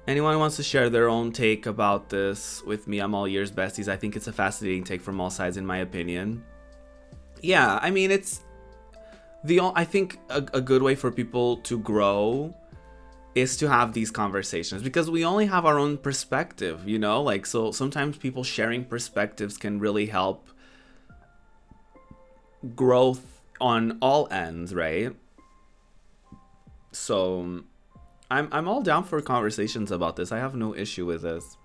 Anyone wants to share their own take about this with me, I'm all ears, besties. I think it's a fascinating take from all sides, in my opinion. Yeah, I mean, it's I think a good way for people to grow is to have these conversations, because we only have our own perspective, you know? Like, so sometimes people sharing perspectives can really help growth on all ends, right? So I'm all down for conversations about this. I have no issue with this.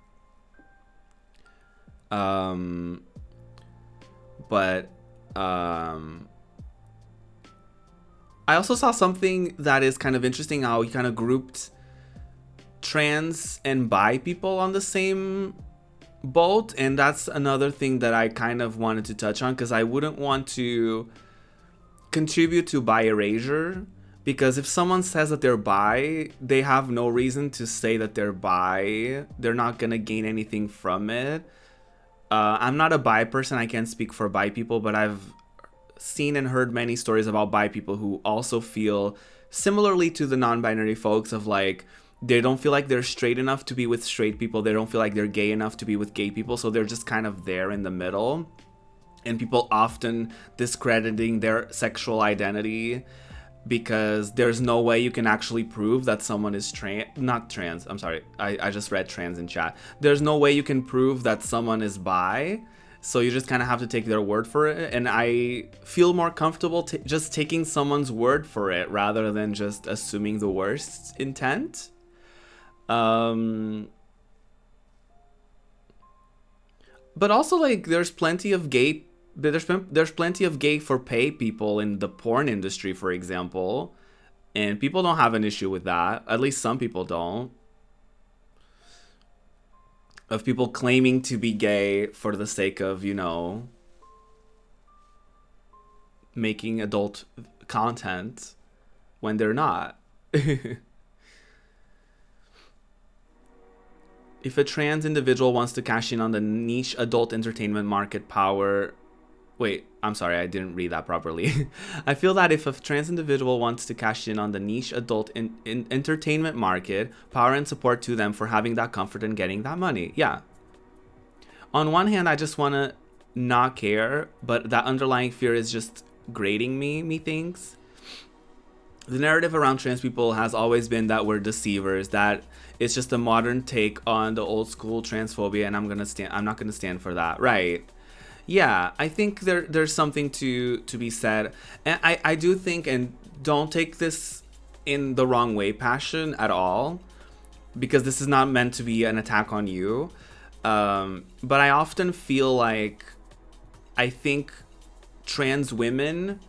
Um but I also saw something that is kind of interesting, how he kind of grouped trans and bi people on the same boat, and that's another thing that I kind of wanted to touch on, because I wouldn't want to contribute to bi erasure, because if someone says that they're bi, they have no reason to say that they're bi. They're not gonna gain anything from it. I'm not a bi person, I can't speak for bi people, but I've seen and heard many stories about bi people who also feel similarly to the non-binary folks, of like, they don't feel like they're straight enough to be with straight people, they don't feel like they're gay enough to be with gay people, so they're just kind of there in the middle, and people often discrediting their sexual identity because there's no way you can actually prove that someone is not trans, I'm sorry, I just read trans in chat. There's no way you can prove that someone is bi, so you just kind of have to take their word for it, and I feel more comfortable just taking someone's word for it rather than just assuming the worst intent. But also, like, there's plenty of gay for pay people in the porn industry, for example, and people don't have an issue with that. At least some people don't. Of people claiming to be gay for the sake of, you know, making adult content when they're not. If a trans individual wants to cash in on the niche adult entertainment market power... Wait, I'm sorry, I didn't read that properly. I feel that if a trans individual wants to cash in on the niche adult entertainment market, power and support to them for having that comfort and getting that money. Yeah. On one hand, I just want to not care, but that underlying fear is just grating me, methinks. The narrative around trans people has always been that we're deceivers, that it's just a modern take on the old school transphobia, and I'm not gonna stand for that, right? Yeah, I think there's something to be said, and I do think, and don't take this in the wrong way, Passion, at all, because this is not meant to be an attack on you, but I often feel like, I think trans women,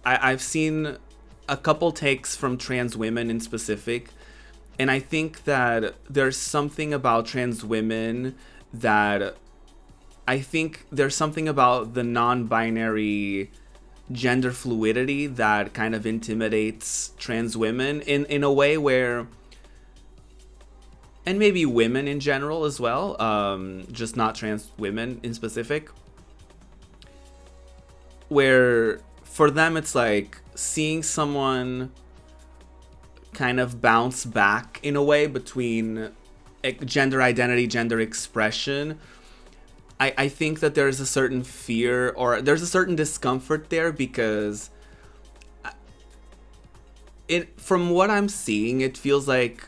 I've seen a couple takes from trans women in specific, and I think that there's something about trans women that I think there's something about the non-binary gender fluidity that kind of intimidates trans women in a way where, and maybe women in general as well, just not trans women in specific, where for them it's like seeing someone kind of bounce back in a way between gender identity, gender expression. I think that there's a certain fear, or there's a certain discomfort there, because from what I'm seeing, it feels like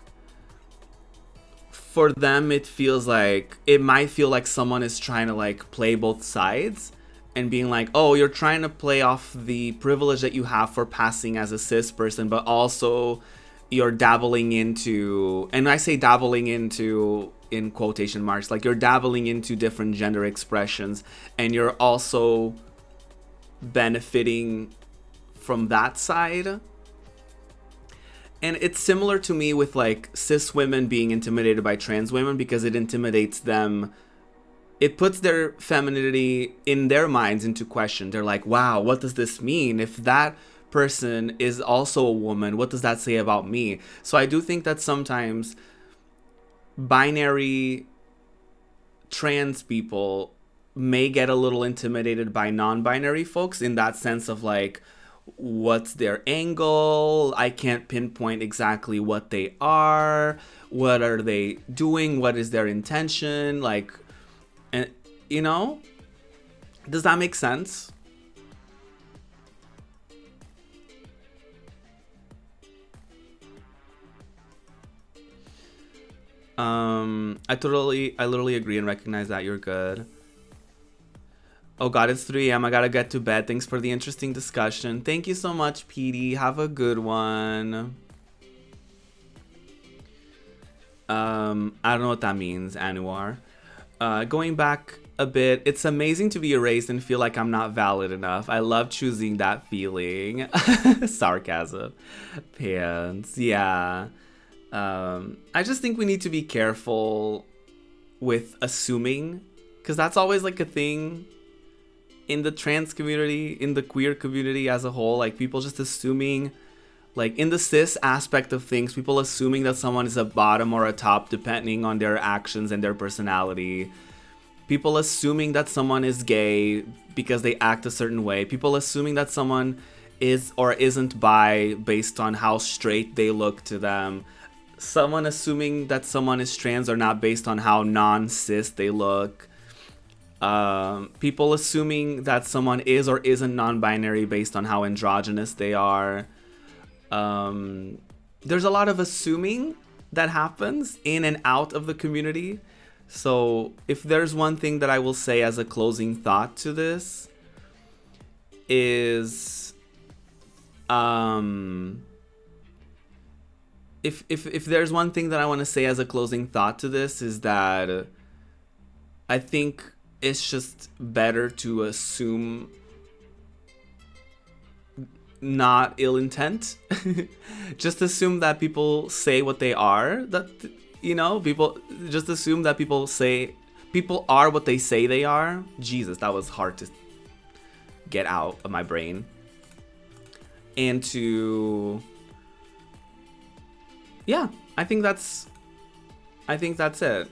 for them, it feels like it might feel like someone is trying to like play both sides and being like, oh, you're trying to play off the privilege that you have for passing as a cis person, but also you're dabbling into, and I say dabbling into in quotation marks, like you're dabbling into different gender expressions, and you're also benefiting from that side. And it's similar to me with like cis women being intimidated by trans women, because it intimidates them. It puts their femininity in their minds into question. They're like, wow, what does this mean? If that person is also a woman, what does that say about me? So I do think that sometimes binary trans people may get a little intimidated by non-binary folks, in that sense of like, what's their angle. I can't pinpoint exactly what they are. What are they doing? What is their intention? Like, and you know, does that make sense? I literally agree and recognize that. You're good. Oh god, it's 3 a.m. I gotta get to bed. Thanks for the interesting discussion. Thank you so much, PD. Have a good one. I don't know what that means, Anwar. Going back a bit, it's amazing to be erased and feel like I'm not valid enough. I love choosing that feeling. Sarcasm. Pants. Yeah. I just think we need to be careful with assuming, because that's always like a thing in the trans community, in the queer community as a whole. Like, people just assuming, like in the cis aspect of things, people assuming that someone is a bottom or a top depending on their actions and their personality. People assuming that someone is gay because they act a certain way. People assuming that someone is or isn't bi based on how straight they look to them. Someone assuming that someone is trans or not based on how non-cis they look. People assuming that someone is or isn't non-binary based on how androgynous they are. There's a lot of assuming that happens in and out of the community. So if there's one thing that I will say as a closing thought to this is, if there's one thing that I want to say as a closing thought to this is that I think it's just better to assume not ill intent. Just assume that people say what they are. That, you know, people just assume that people are what they say they are. Jesus, that was hard to get out of my brain. And to, yeah, I think that's it.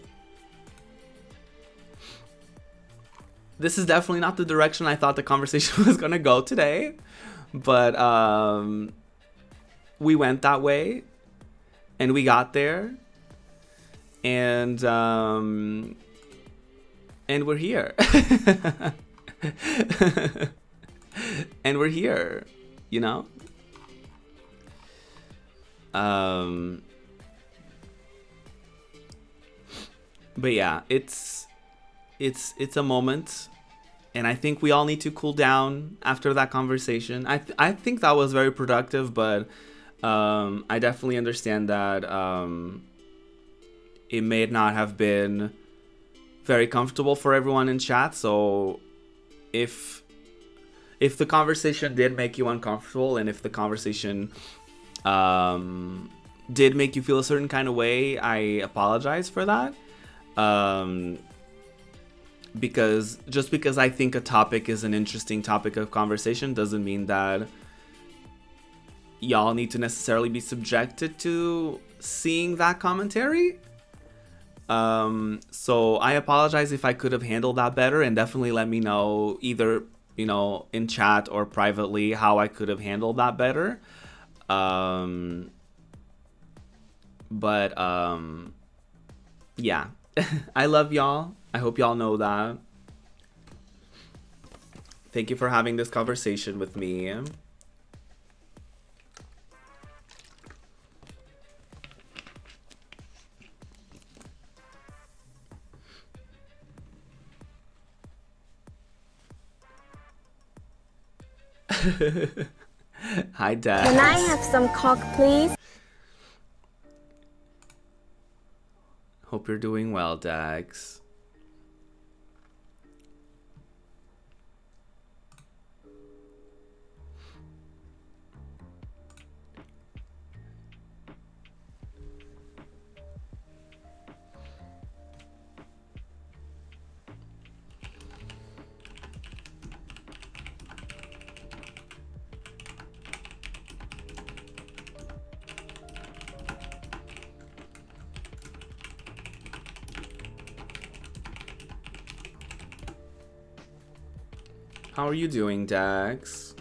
This is definitely not the direction I thought the conversation was gonna go today, but we went that way, and we got there, and we're here. And we're here, you know. But yeah, it's a moment, and I think we all need to cool down after that conversation. I think that was very productive, but I definitely understand that it may not have been very comfortable for everyone in chat. So if the conversation did make you uncomfortable, and if the conversation did make you feel a certain kind of way, I apologize for that. Because just because I think a topic is an interesting topic of conversation doesn't mean that y'all need to necessarily be subjected to seeing that commentary. So I apologize if I could have handled that better, and definitely let me know either, you know, in chat or privately how I could have handled that better. But yeah. I love y'all. I hope y'all know that. Thank you for having this conversation with me. Hi, Dad. Can I have some coke, please? Hope you're doing well, Dax. How are you doing, Dax?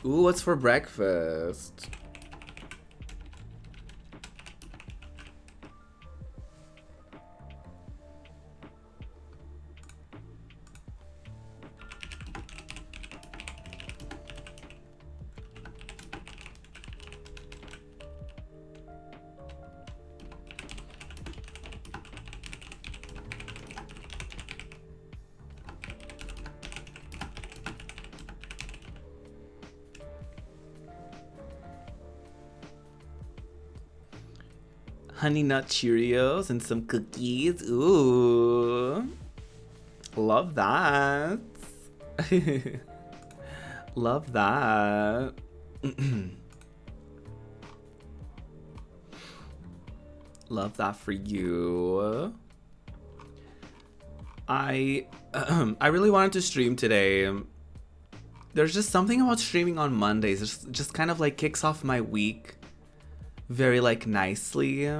Ooh, what's for breakfast? Honey Nut Cheerios and some cookies. Ooh. Love that. Love that. Love that for you. I really wanted to stream today. There's just something about streaming on Mondays. It just kind of like kicks off my week very like nicely.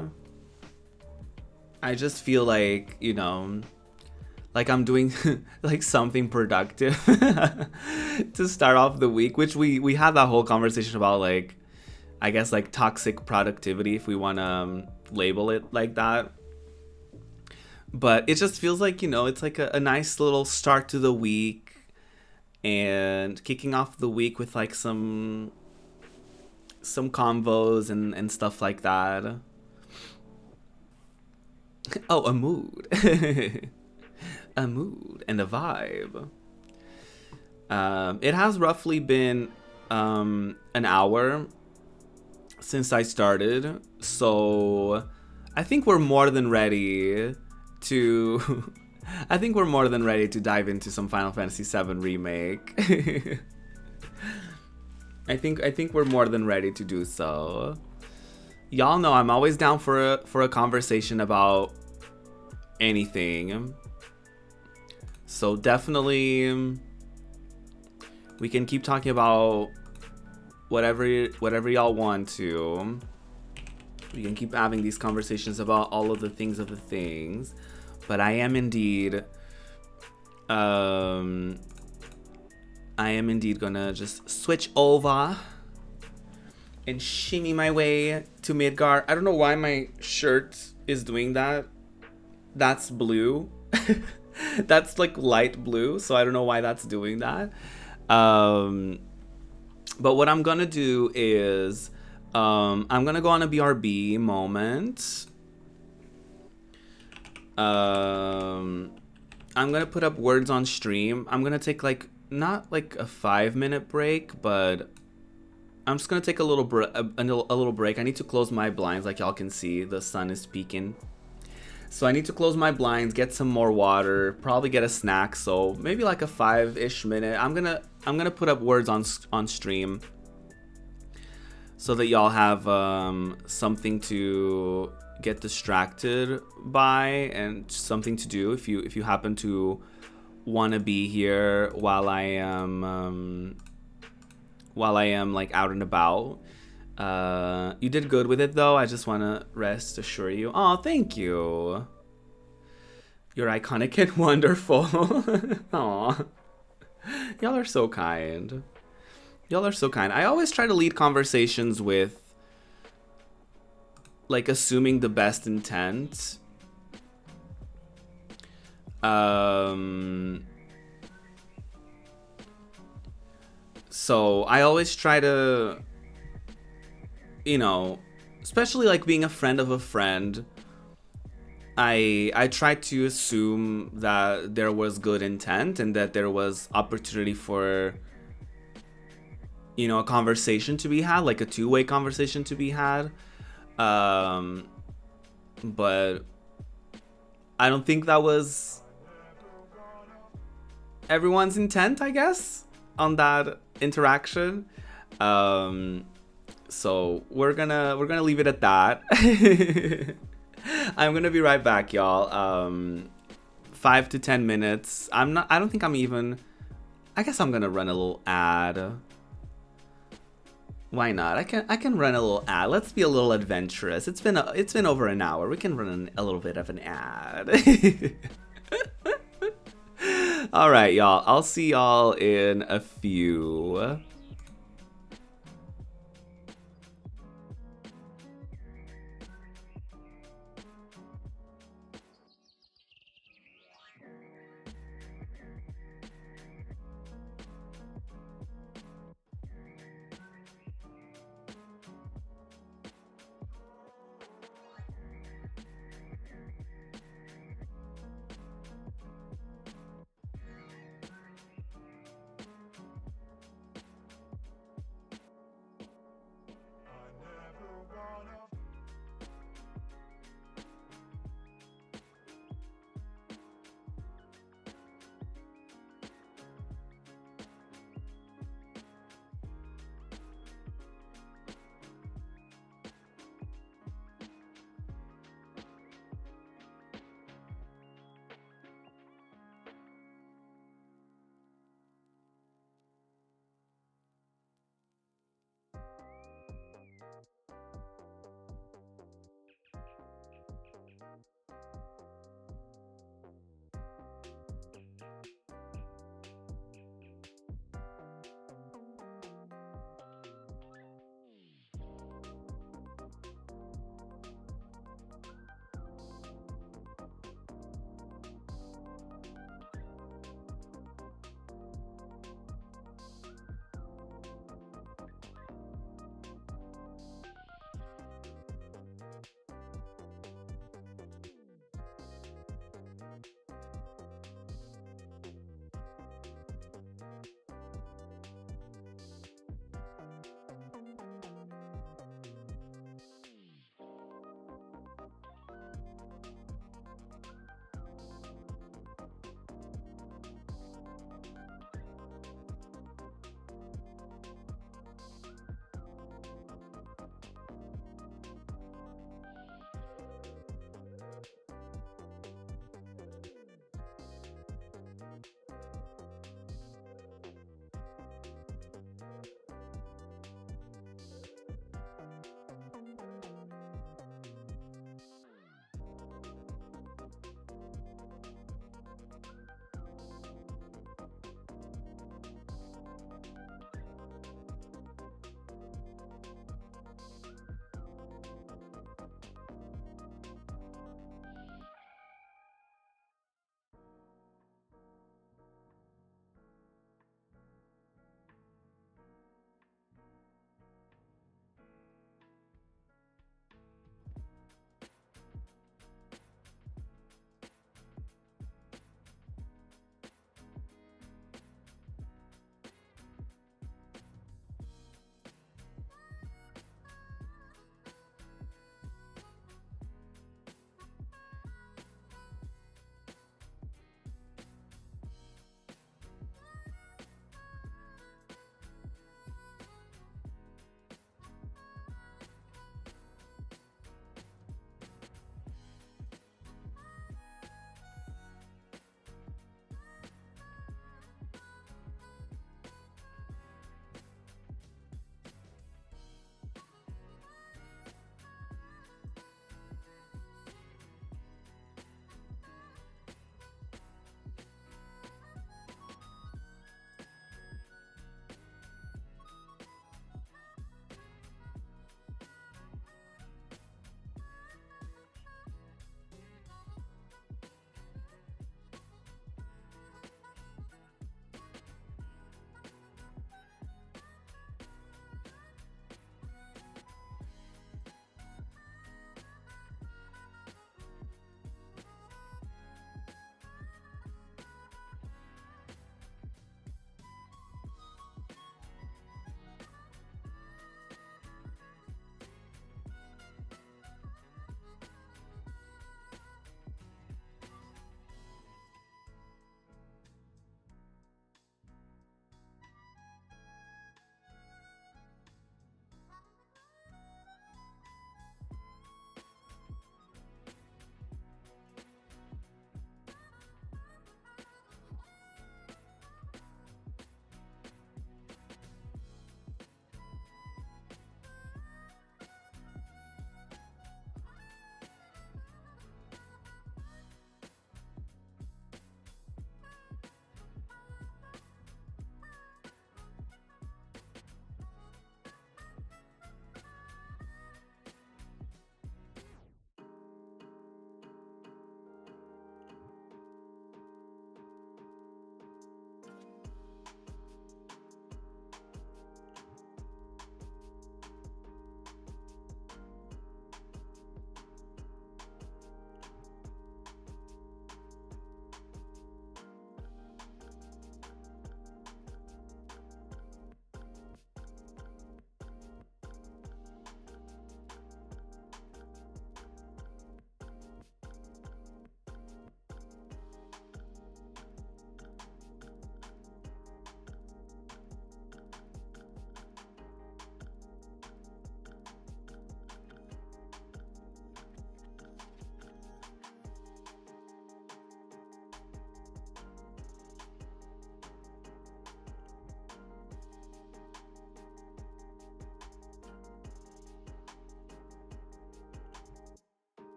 I just feel like, you know, like I'm doing like something productive to start off the week, which we had that whole conversation about, like, I guess like toxic productivity, if we want to label it like that. But it just feels like, you know, it's like a nice little start to the week, and kicking off the week with like some convos and stuff like that. Oh, a mood. A mood and a vibe. It has roughly been an hour since I started, so I think we're more than ready to I think we're more than ready to dive into some Final Fantasy VII Remake. I think we're more than ready to do so. Y'all know I'm always down for a conversation about anything. So definitely we can keep talking about whatever y'all want to. We can keep having these conversations about all of the things. But I am indeed gonna just switch over and shimmy my way to Midgar. I don't know why my shirt is doing that. That's blue. That's like light blue, so I don't know why that's doing that. But what I'm gonna do is I'm gonna go on a BRB moment. I'm gonna put up words on stream. I'm gonna take like not like a 5-minute break, but I'm just gonna take a little break. I need to close my blinds. Like y'all can see, the sun is peeking, so I need to close my blinds, get some more water, probably get a snack. So maybe like a 5-ish minute. I'm gonna put up words on stream so that y'all have something to get distracted by and something to do if you happen to want to be here while I am like out and about. You did good with it though. I just want to rest assure you. Oh, thank you. You're iconic and wonderful. Aw. Y'all are so kind. Y'all are so kind. I always try to lead conversations with like assuming the best intent. So I always try to, you know, especially like being a friend of a friend, I try to assume that there was good intent and that there was opportunity for, you know, a conversation to be had, like a two-way conversation to be had. But I don't think that was everyone's intent, I guess, on that interaction. So we're gonna leave it at that. I'm gonna be right back, y'all. 5 to 10 minutes. I don't think I'm even. I guess I'm gonna run a little ad. Why not? I can run a little ad. Let's be a little adventurous. It's been over an hour. We can run a little bit of an ad. All right, y'all. I'll see y'all in a few.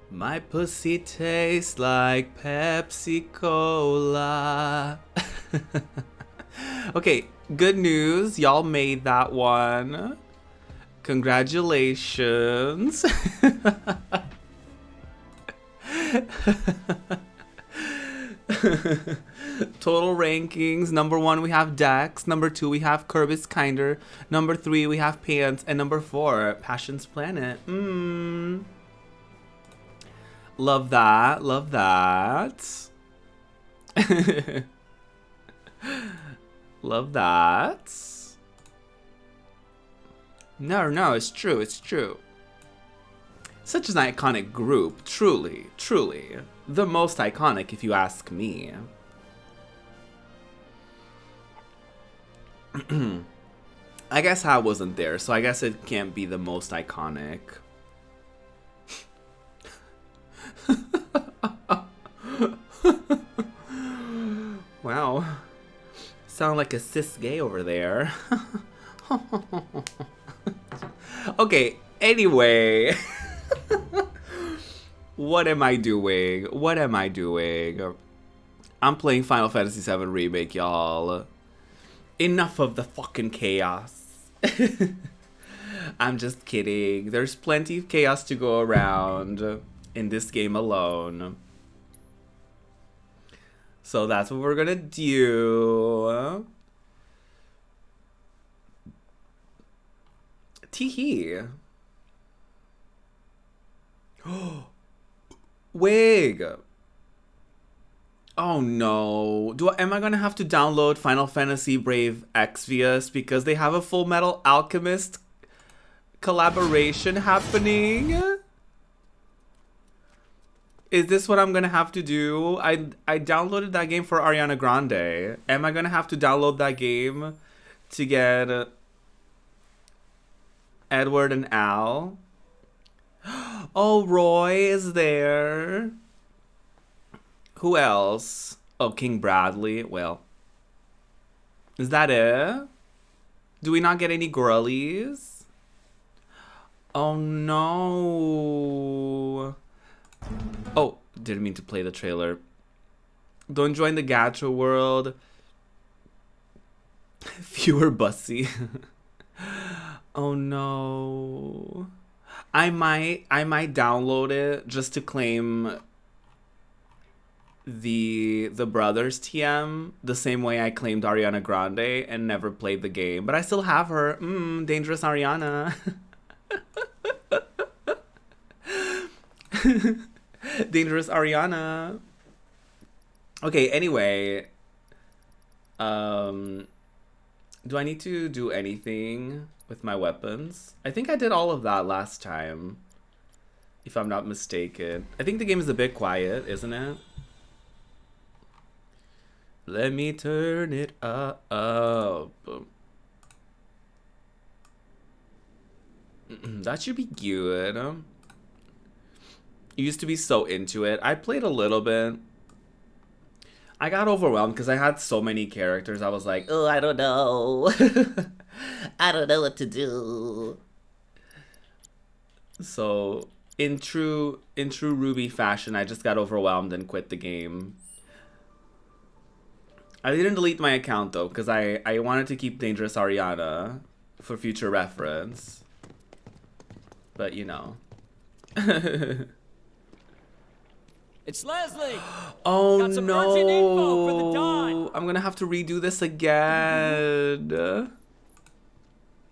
My pussy tastes like Pepsi Cola. Okay, good news. Y'all made that one. Congratulations. Total rankings. Number 1 we have Dex. Number 2 we have Kirby's Kinder. Number 3 we have Pants. And number 4, Passion's Planet. Love that. Love that. Love that. No, it's true. It's true. Such an iconic group. Truly, truly. The most iconic, if you ask me. I guess I wasn't there, so I guess it can't be the most iconic. Wow. Sound like a cis gay over there. Okay, anyway. What am I doing? What am I doing? I'm playing Final Fantasy VII Remake, y'all. Enough of the fucking chaos. I'm just kidding. There's plenty of chaos to go around in this game alone. So that's what we're gonna do. Teehee. Wig. Oh no. Am I gonna have to download Final Fantasy Brave Exvius because they have a Full Metal Alchemist collaboration happening? Is this what I'm gonna have to do? I downloaded that game for Ariana Grande. Am I gonna have to download that game to get Edward and Al? Oh, Roy is there. Who else? Oh, King Bradley. Well, is that it? Do we not get any girlies? Oh no. Oh, didn't mean to play the trailer. Don't join the gacha world. Fewer bussy. Oh no. I might download it just to claim the brothers TM the same way I claimed Ariana Grande and never played the game. But I still have her. Dangerous Ariana. Dangerous Ariana. Okay, anyway. Do I need to do anything with my weapons? I think I did all of that last time, if I'm not mistaken. I think the game is a bit quiet, isn't it? Let me turn it up. That should be good. You used to be so into it. I played a little bit. I got overwhelmed because I had so many characters. I was like, oh, I don't know. I don't know what to do. So, in true Ruby fashion, I just got overwhelmed and quit the game. I didn't delete my account though, because I wanted to keep Dangerous Ariana for future reference. But you know. It's Leslie. Oh got some urgent info for the Dawn. no! I'm gonna have to redo this again.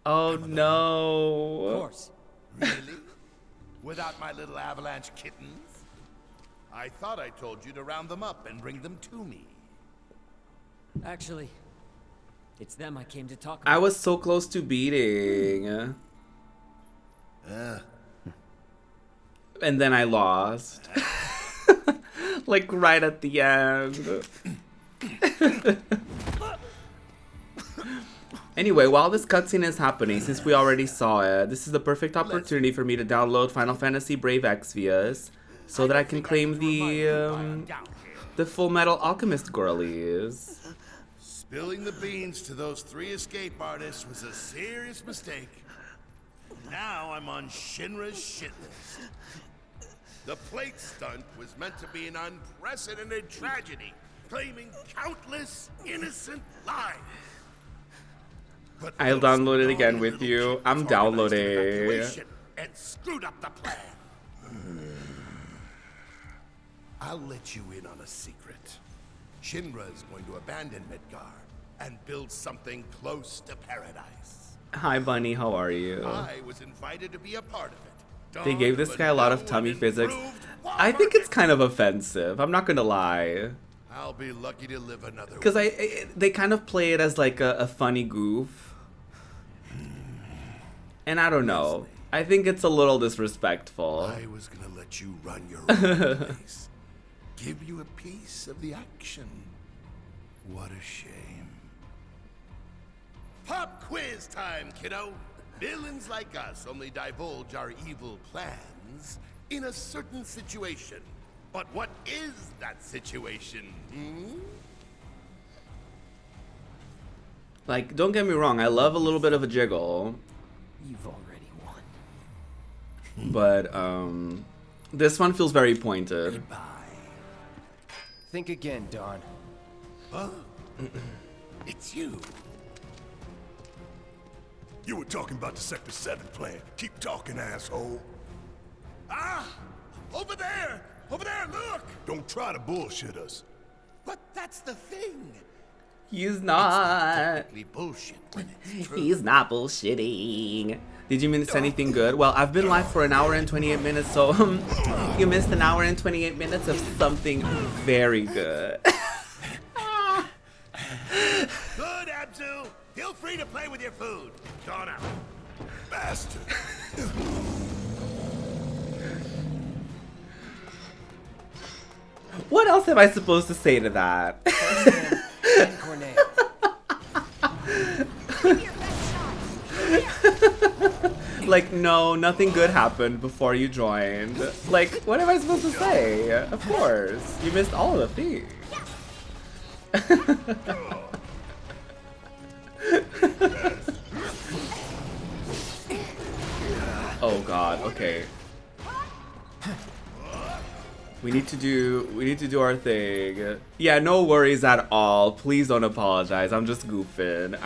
Oh no! Of course. Really? Without my little avalanche kittens? I thought I told you to round them up and bring them to me. Actually, it's them I came to talk about. I was so close to beating. And then I lost. Like right at the end. Anyway, while this cutscene is happening, since we already saw it, this is the perfect opportunity for me to download Final Fantasy Brave Exvius so that I can claim the Full Metal Alchemist girlies. Spilling the beans to those 3 escape artists was a serious mistake. Now I'm on Shinra's shit list. The plate stunt was meant to be an unprecedented tragedy, claiming countless innocent lives. But I'll those download it again naughty with little you. kittens I'm organized an downloading. evacuation and screwed up the plan. I'll let you in on a secret. Shinra is going to abandon Midgar and build something close to paradise. Hi, Bunny. How are you? I was invited to be a part of it. They gave this guy a lot of tummy physics. I think it's kind of offensive. I'm not gonna lie. I'll be lucky to live another. Because they kind of play it as like a funny goof. And I don't know. I think it's a little disrespectful. I was gonna let you run your own place. Give you a piece of the action. What a shame. Pop quiz time, kiddo. Villains like us only divulge our evil plans in a certain situation. But what is that situation? Like, don't get me wrong. I love a little bit of a jiggle. You've already won. But, this one feels very pointed. Goodbye. Think again, Dawn. Huh? It's you. You were talking about the Sector 7 plan. Keep talking, asshole. Ah! Over there! Over there, look! Don't try to bullshit us. But that's the thing. He's not. Technically bullshit when it's true. He's not bullshitting. Did you miss anything good? Well, I've been live for an hour and 28 minutes, so you missed an hour and 28 minutes of something very good. Good, Abzu. Feel free to play with your food. Gone out. Bastard. What else am I supposed to say to that? Cornet. Like, no, nothing good happened before you joined. Like, what am I supposed to say? Of course. You missed all the things. Oh god, okay. We need to do our thing. Yeah, no worries at all. Please don't apologize. I'm just goofing.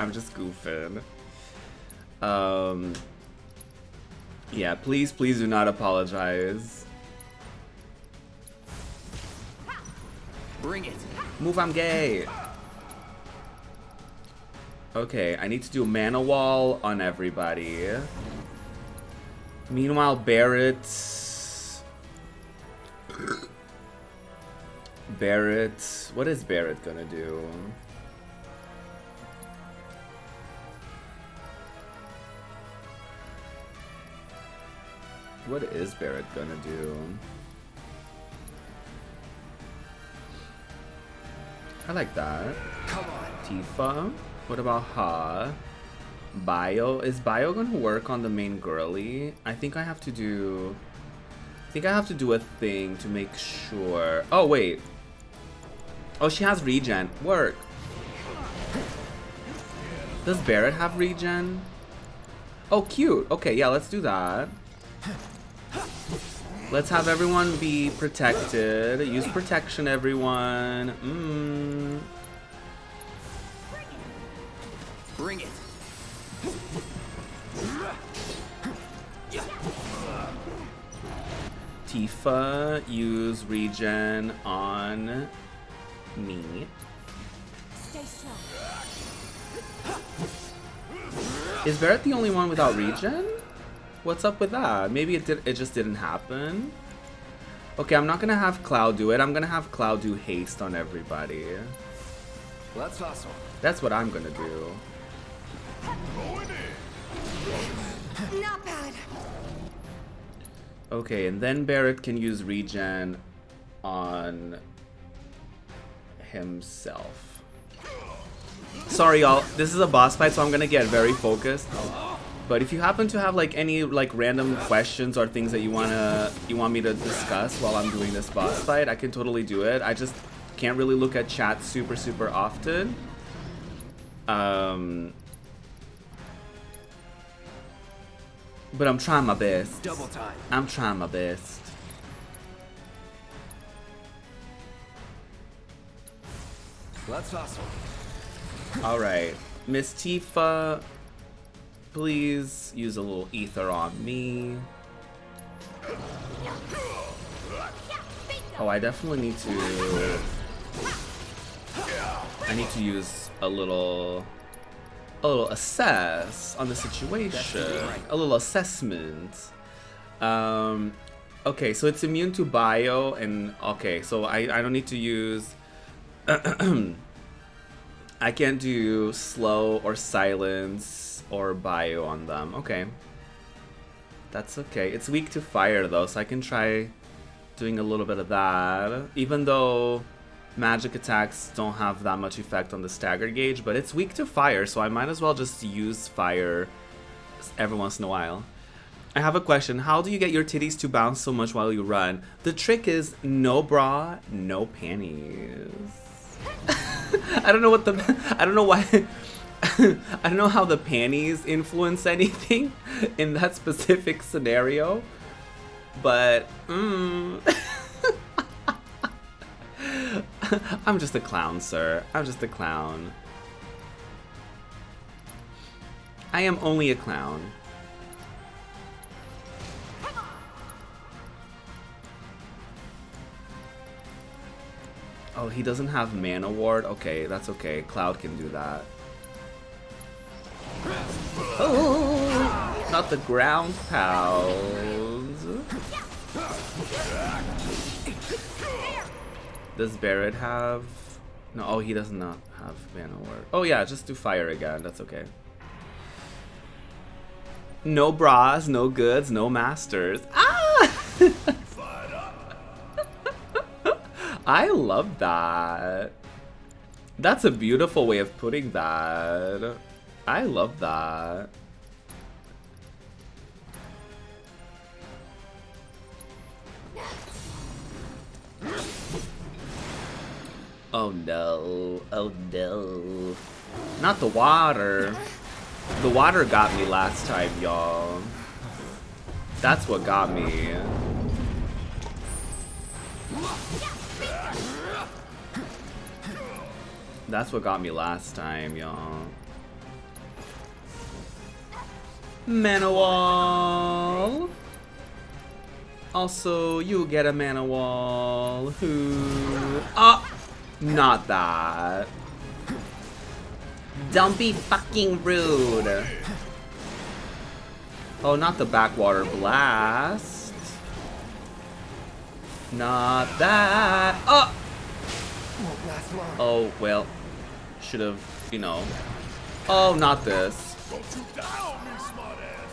Yeah, please do not apologize. Bring it. Move, I'm gay. Okay, I need to do mana wall on everybody. Meanwhile, Barrett, what is Barrett gonna do? What is Barrett gonna do? I like that. Come on. Tifa. What about Ha? Bio. Is Bio gonna work on the main girly? I think I have to do a thing to make sure. Oh wait. Oh, she has regen. Work. Does Barrett have regen? Oh, cute. Okay, yeah, let's do that. Let's have everyone be protected. Use protection, everyone. Bring it. Tifa, use regen on me. Stay strong. Is Barrett the only one without regen? What's up with that? Maybe it just didn't happen. Okay, I'm not gonna have Cloud do it. I'm gonna have Cloud do haste on everybody. Let's hustle. That's what I'm gonna do. Not bad. Okay, and then Barrett can use regen on himself. Sorry, y'all. This is a boss fight, so I'm gonna get very focused. But if you happen to have like any like random questions or things that you want me to discuss while I'm doing this boss fight, I can totally do it. I just can't really look at chat super often. But I'm trying my best. Double time. I'm trying my best. That's awesome. Alright. Miss Tifa, please use a little ether on me. Oh, I definitely need to... I need to use a little assess on the situation. A little assessment. Okay, so it's immune to bio, and okay, so I don't need to use... I can't do slow or silence or bio on them. Okay. That's okay. It's weak to fire though, so I can try doing a little bit of that. Even though magic attacks don't have that much effect on the stagger gauge, but it's weak to fire, so I might as well just use fire every once in a while. I have a question. How do you get your titties to bounce so much while you run? The trick is no bra, no panties. I don't know what the... I don't know why... I don't know how the panties influence anything in that specific scenario. But... I'm just a clown, sir. I'm just a clown. I am only a clown. Oh, he doesn't have mana ward? Okay, that's okay. Cloud can do that. Oh, not the ground pounds. Does Barrett have... No, oh, he does not have mana ward. Oh yeah, just do fire again. That's okay. No bras, no goods, no masters. Ah! I love that. That's a beautiful way of putting that. I love that. Oh no. Oh no. Not the water. The water got me last time, y'all. That's what got me. That's what got me last time, y'all. Mana wall. Also, you get a mana wall. Who? Oh, not that. Don't be fucking rude. Oh, not the backwater blast. Not that. Oh. Oh, well. Should have, you know. Oh, not this.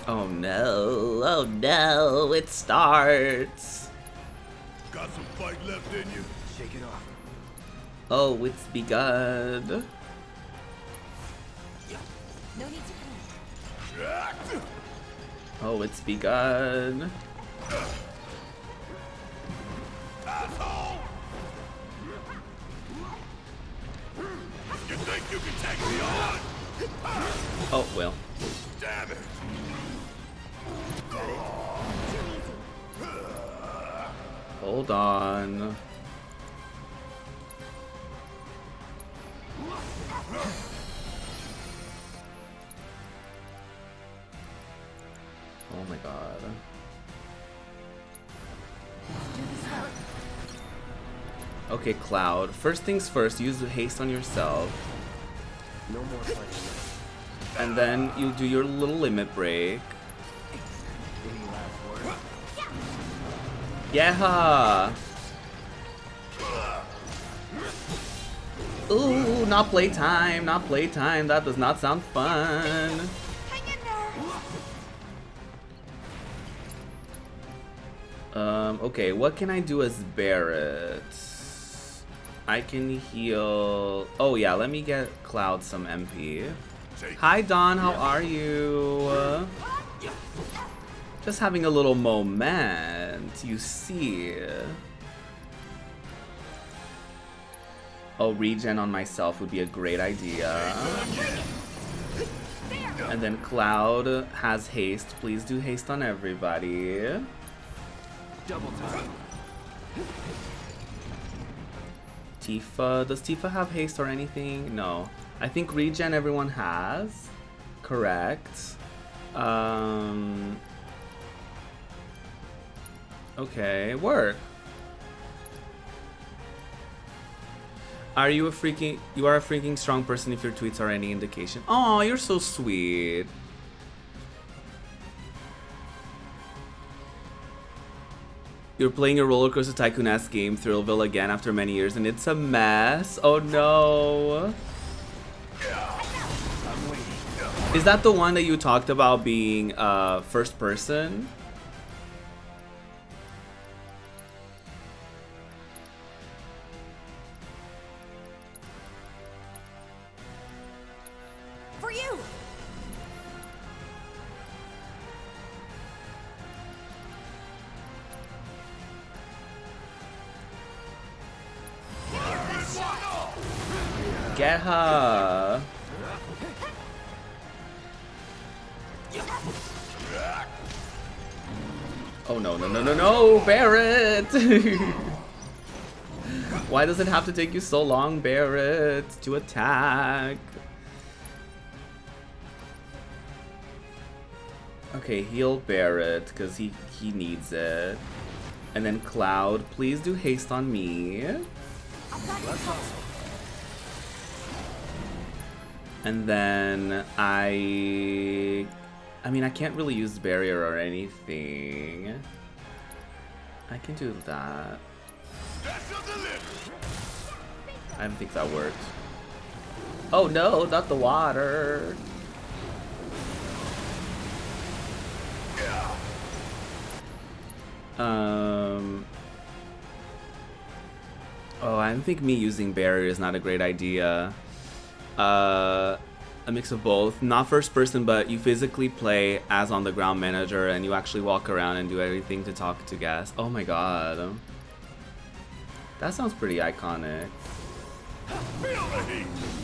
Oh no. Oh no. It starts. Got some fight left in you? Shake it off. Oh, it's begun. No need to panic. Oh, it's begun. Asshole! You think you can take me on? Oh, well. Damn it! Hold on. Oh my god. Okay, Cloud. First things first, use the haste on yourself. No more fighting. And then you'll do your little limit break. Any last word? Yeah! Ooh, not playtime, not playtime. That does not sound fun. Hang in there. Okay, what can I do as Barrett? I can heal... Oh yeah, let me get Cloud some MP. Hi Dawn, how are you? Just having a little moment, you see. Oh, regen on myself would be a great idea. And then Cloud has haste. Please do haste on everybody. Double time. Tifa. Does Tifa have haste or anything? No. I think regen everyone has. Correct. Okay, work. You are a freaking strong person if your tweets are any indication. Oh, you're so sweet. You're playing a Roller Coaster Tycoon-esque game, Thrillville, again after many years, and it's a mess. Oh no. Is that the one that you talked about being first person? For you. Get her. Oh no, no, no, no, no, Barrett! Why does it have to take you so long, Barrett, to attack? Okay, heal Barrett, because he needs it. And then Cloud, please do haste on me. And then I mean, I can't really use barrier or anything. I can do that. I don't think that worked. Oh no, not the water. Oh, I think me using barrier is not a great idea. A mix of both. Not first person, but you physically play as on the ground manager and you actually walk around and do everything to talk to guests. Oh my god. That sounds pretty iconic.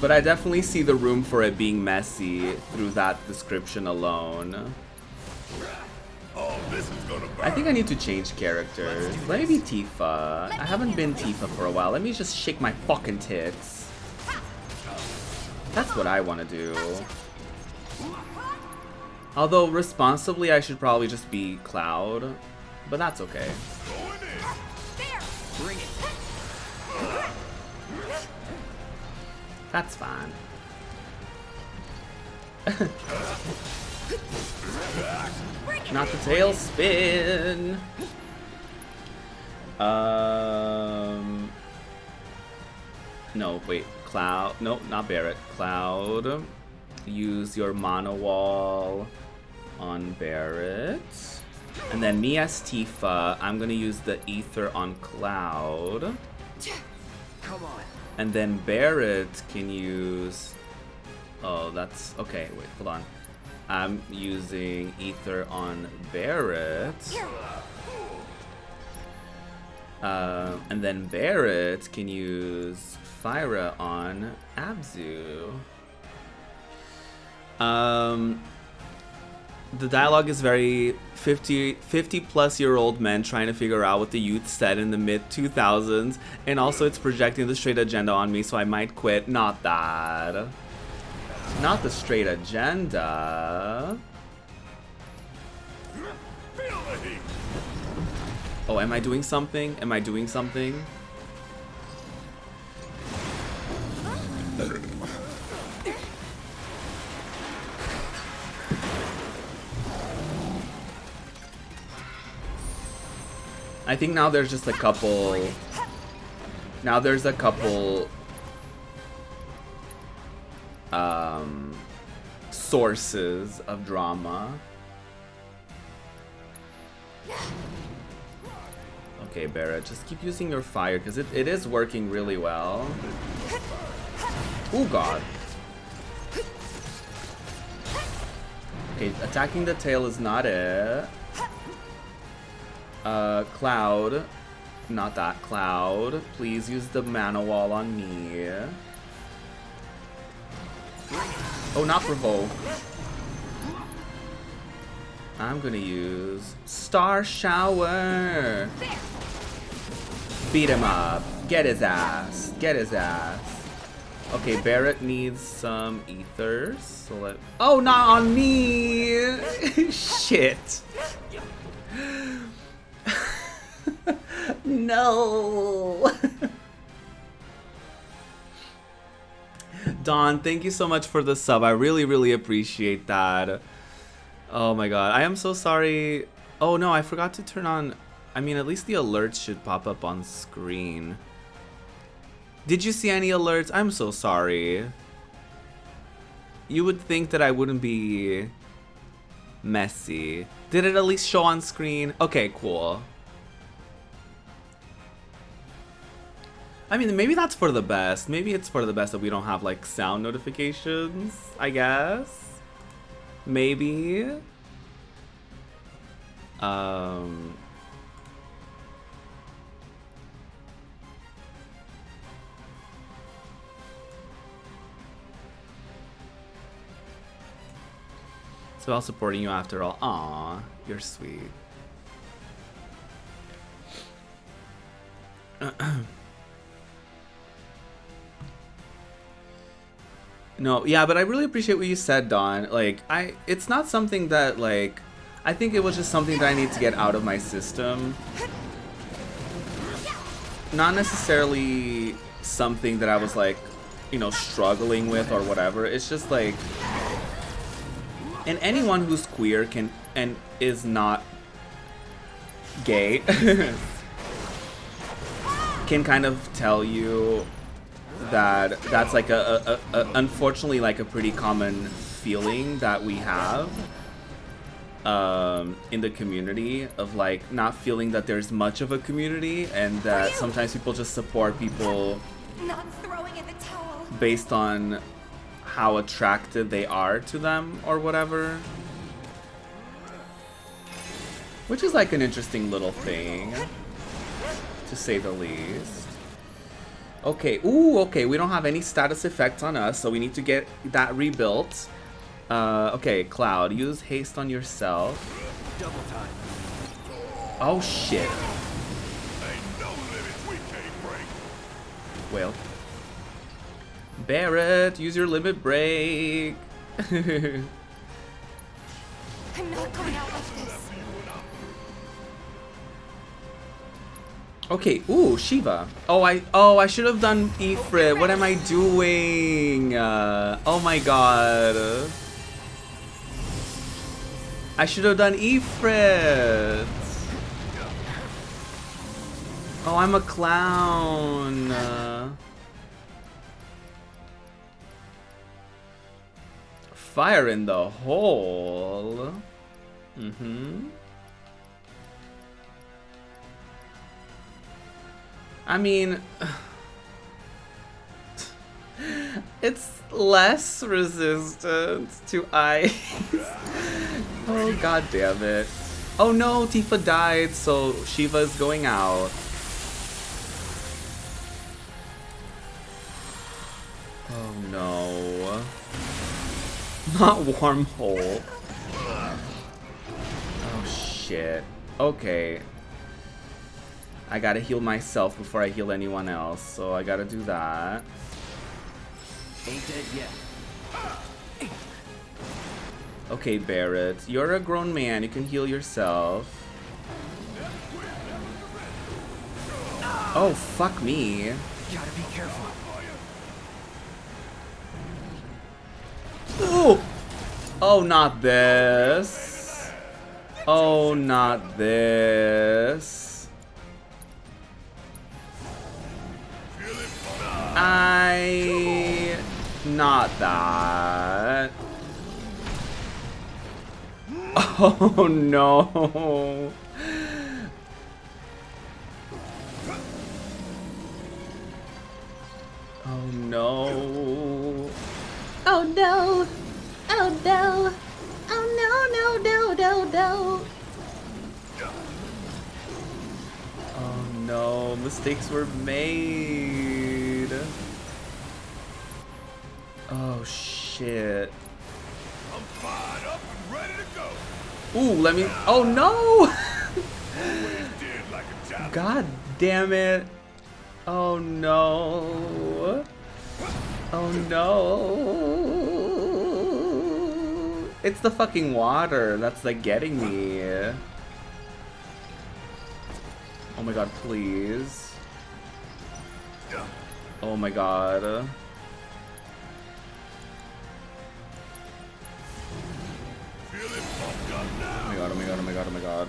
But I definitely see the room for it being messy through that description alone. I think I need to change characters. Let me be Tifa. I haven't been Tifa for a while. Let me just shake my fucking tits. That's what I want to do. Although responsibly I should probably just be Cloud, but that's okay. Bring it. That's fine. Not the tailspin. No, wait. Cloud. No, not Barrett. Cloud. Use your mono wall on Barrett. And then me as Tifa, I'm gonna use the ether on Cloud. Come on. And then Barrett can use... Oh, that's... Okay, wait, hold on. I'm using ether on Barrett. And then Barrett can use Fyra on Abzu. The dialogue is very 50 plus year old men trying to figure out what the youth said in the mid 2000s, and also it's projecting the straight agenda on me, so I might quit. Not that. Not the straight agenda. Oh, am I doing something? Am I doing something? I think now there's just a couple... Now there's a couple... sources of drama. Okay, Barrett, just keep using your fire, because it is working really well. Oh god. Okay, attacking the tail is not it. Cloud. Not that. Cloud. Please use the mana wall on me. Oh, not provoke. I'm gonna use Star Shower. Beat him up. Get his ass. Get his ass. Okay, Barrett needs some ethers. So let. Oh, not on me! Shit. No. Dawn, thank you so much for the sub. I really, really appreciate that. Oh my god. I am so sorry. Oh no, I forgot to turn on. I mean, at least the alerts should pop up on screen. Did you see any alerts? I'm so sorry. You would think that I wouldn't be messy. Did it at least show on screen? Okay, cool. I mean, maybe that's for the best. Maybe it's for the best that we don't have like sound notifications, I guess. Maybe. It's about supporting you after all. Aw, you're sweet. No, yeah, but I really appreciate what you said, Dawn. Like, it's not something that, like, I think it was just something that I need to get out of my system. Not necessarily something that I was, like, you know, struggling with or whatever. It's just, like, and anyone who's queer can, and is not gay, can kind of tell you that that's like a unfortunately like a pretty common feeling that we have in the community of like not feeling that there's much of a community, and that sometimes people just support people Not throwing in the towel. based on how attracted they are to them or whatever, which is like an interesting little thing to say the least. Okay, ooh, okay, we don't have any status effects on us, so we need to get that rebuilt. Okay, Cloud, use haste on yourself. Double time. Oh, shit. Ain't no limits we can't break. Well. Barrett, use your limit break. I'm not going out like this. Okay, ooh, Shiva. Oh, I should have done Ifrit. What am I doing? Oh my god. I should have done Ifrit. Oh, I'm a clown. Fire in the hole. Mm-hmm. I mean, it's less resistant to ice. Oh, god damn it. Oh no, Tifa died, so Shiva is going out. Oh no. Not wormhole. Oh shit. Okay. I gotta heal myself before I heal anyone else, so I gotta do that. Ain't dead yet. Okay, Barrett, you're a grown man, you can heal yourself. Oh, fuck me. Gotta be careful. Ooh! Oh, not this. Oh, not this. Not that. Oh no. Oh no. Oh no! Oh no! Oh no, no, no, no, no! Oh no, mistakes were made. Oh shit. I'm fired up and ready to go. Ooh, let me. Oh no! Always did like a job. God damn it. Oh no. Oh no. It's the fucking water that's like getting me. Oh my god, please. Oh my god. Oh my god, oh my god, oh my god, oh my god.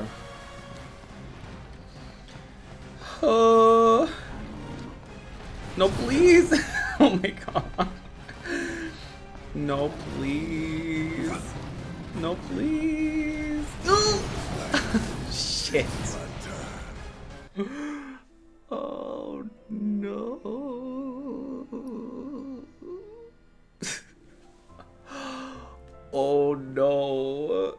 Oh. No, please. Oh my god. No, please. No, please. Shit. Oh no. Oh no.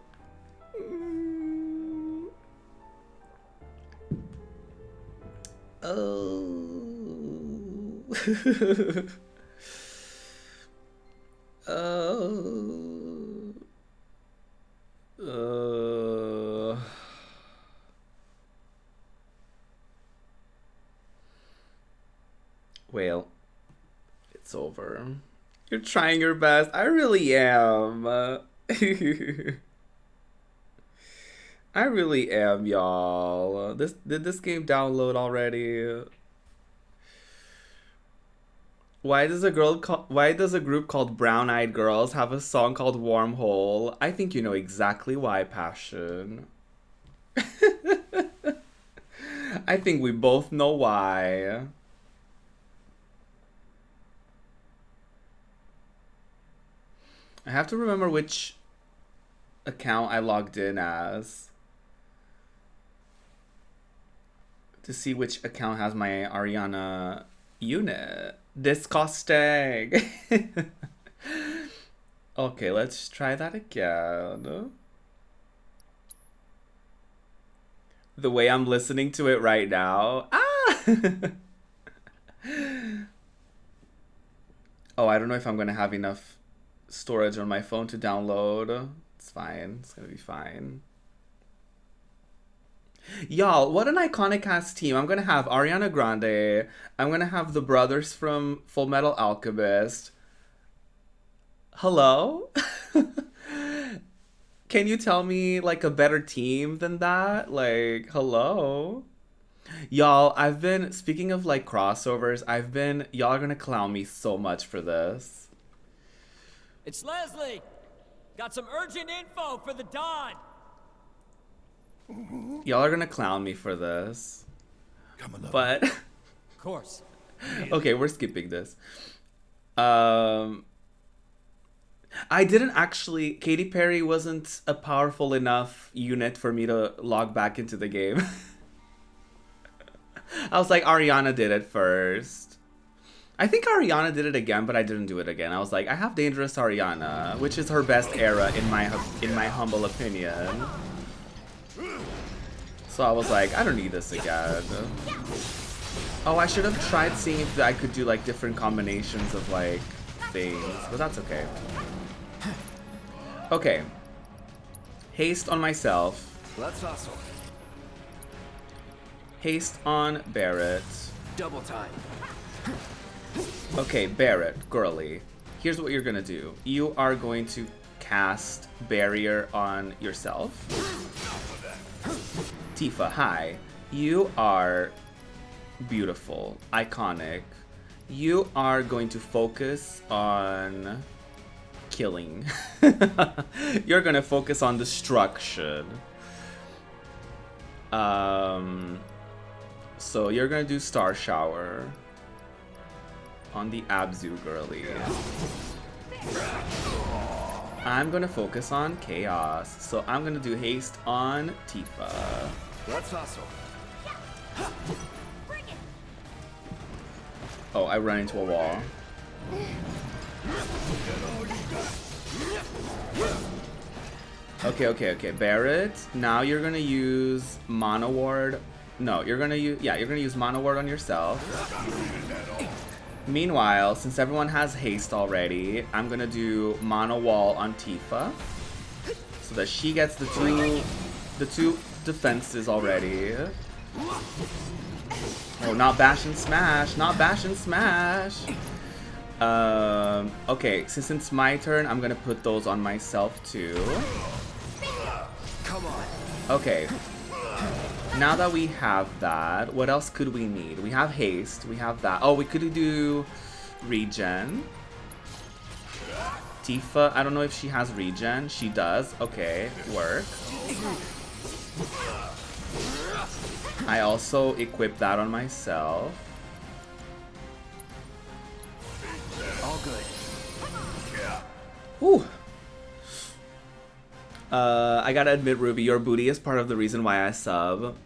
Oh. Oh. Well, it's over. You're trying your best. I really am. I really am, y'all. Did this game download already? Why does a group called Brown Eyed Girls have a song called Wormhole? I think you know exactly why, Passion. I think we both know why. I have to remember which account I logged in as to see which account has my Ariana unit. Disgusting. Okay, let's try that again. The way I'm listening to it right now. Ah! Oh, I don't know if I'm gonna have enough storage on my phone to download. It's fine. It's gonna be fine. Y'all, what an iconic ass team. I'm gonna have Ariana Grande. I'm gonna have the brothers from Full Metal Alchemist. Hello? Can you tell me like a better team than that? Like, hello? Y'all, I've been, speaking of like crossovers, y'all are gonna clown me so much for this. It's Leslie! Got some urgent info for the Don! Y'all are gonna clown me for this. Come on, But, Of course. okay, we're skipping this. I didn't actually, Katy Perry wasn't a powerful enough unit for me to log back into the game. I was like, Ariana did it first. I think Ariana did it again, but I didn't do it again. I was like, I have Dangerous Ariana, which is her best era in my humble opinion. So I was like, I don't need this again. Oh, I should have tried seeing if I could do like different combinations of like things, but that's okay. Okay. Haste on myself. Let's hustle. Haste on Barrett. Double time. Okay, Barrett, girly. Here's what you're gonna do. You are going to cast Barrier on yourself. Tifa, hi. You are beautiful, iconic. You are going to focus on killing. You're gonna focus on destruction. So you're gonna do Star Shower on the Abzu girly. I'm gonna focus on Chaos. So I'm gonna do Haste on Tifa. Let's hustle. Oh, I ran into a wall. Okay. Barrett, now you're gonna use Mono Ward. No, you're gonna use Mono Ward on yourself. Meanwhile, since everyone has haste already, I'm gonna do Mono Wall on Tifa, so that she gets the two defenses already. Oh, not bash and smash. Not bash and smash. Okay, since it's my turn, I'm gonna put those on myself too. Come on. Okay. Now that we have that, what else could we need? We have haste. We have that. Oh, we could do regen. Tifa, I don't know if she has regen. She does. Okay, work. I also equip that on myself. All good. Whew. I gotta admit, Ruby, your booty is part of the reason why I sub.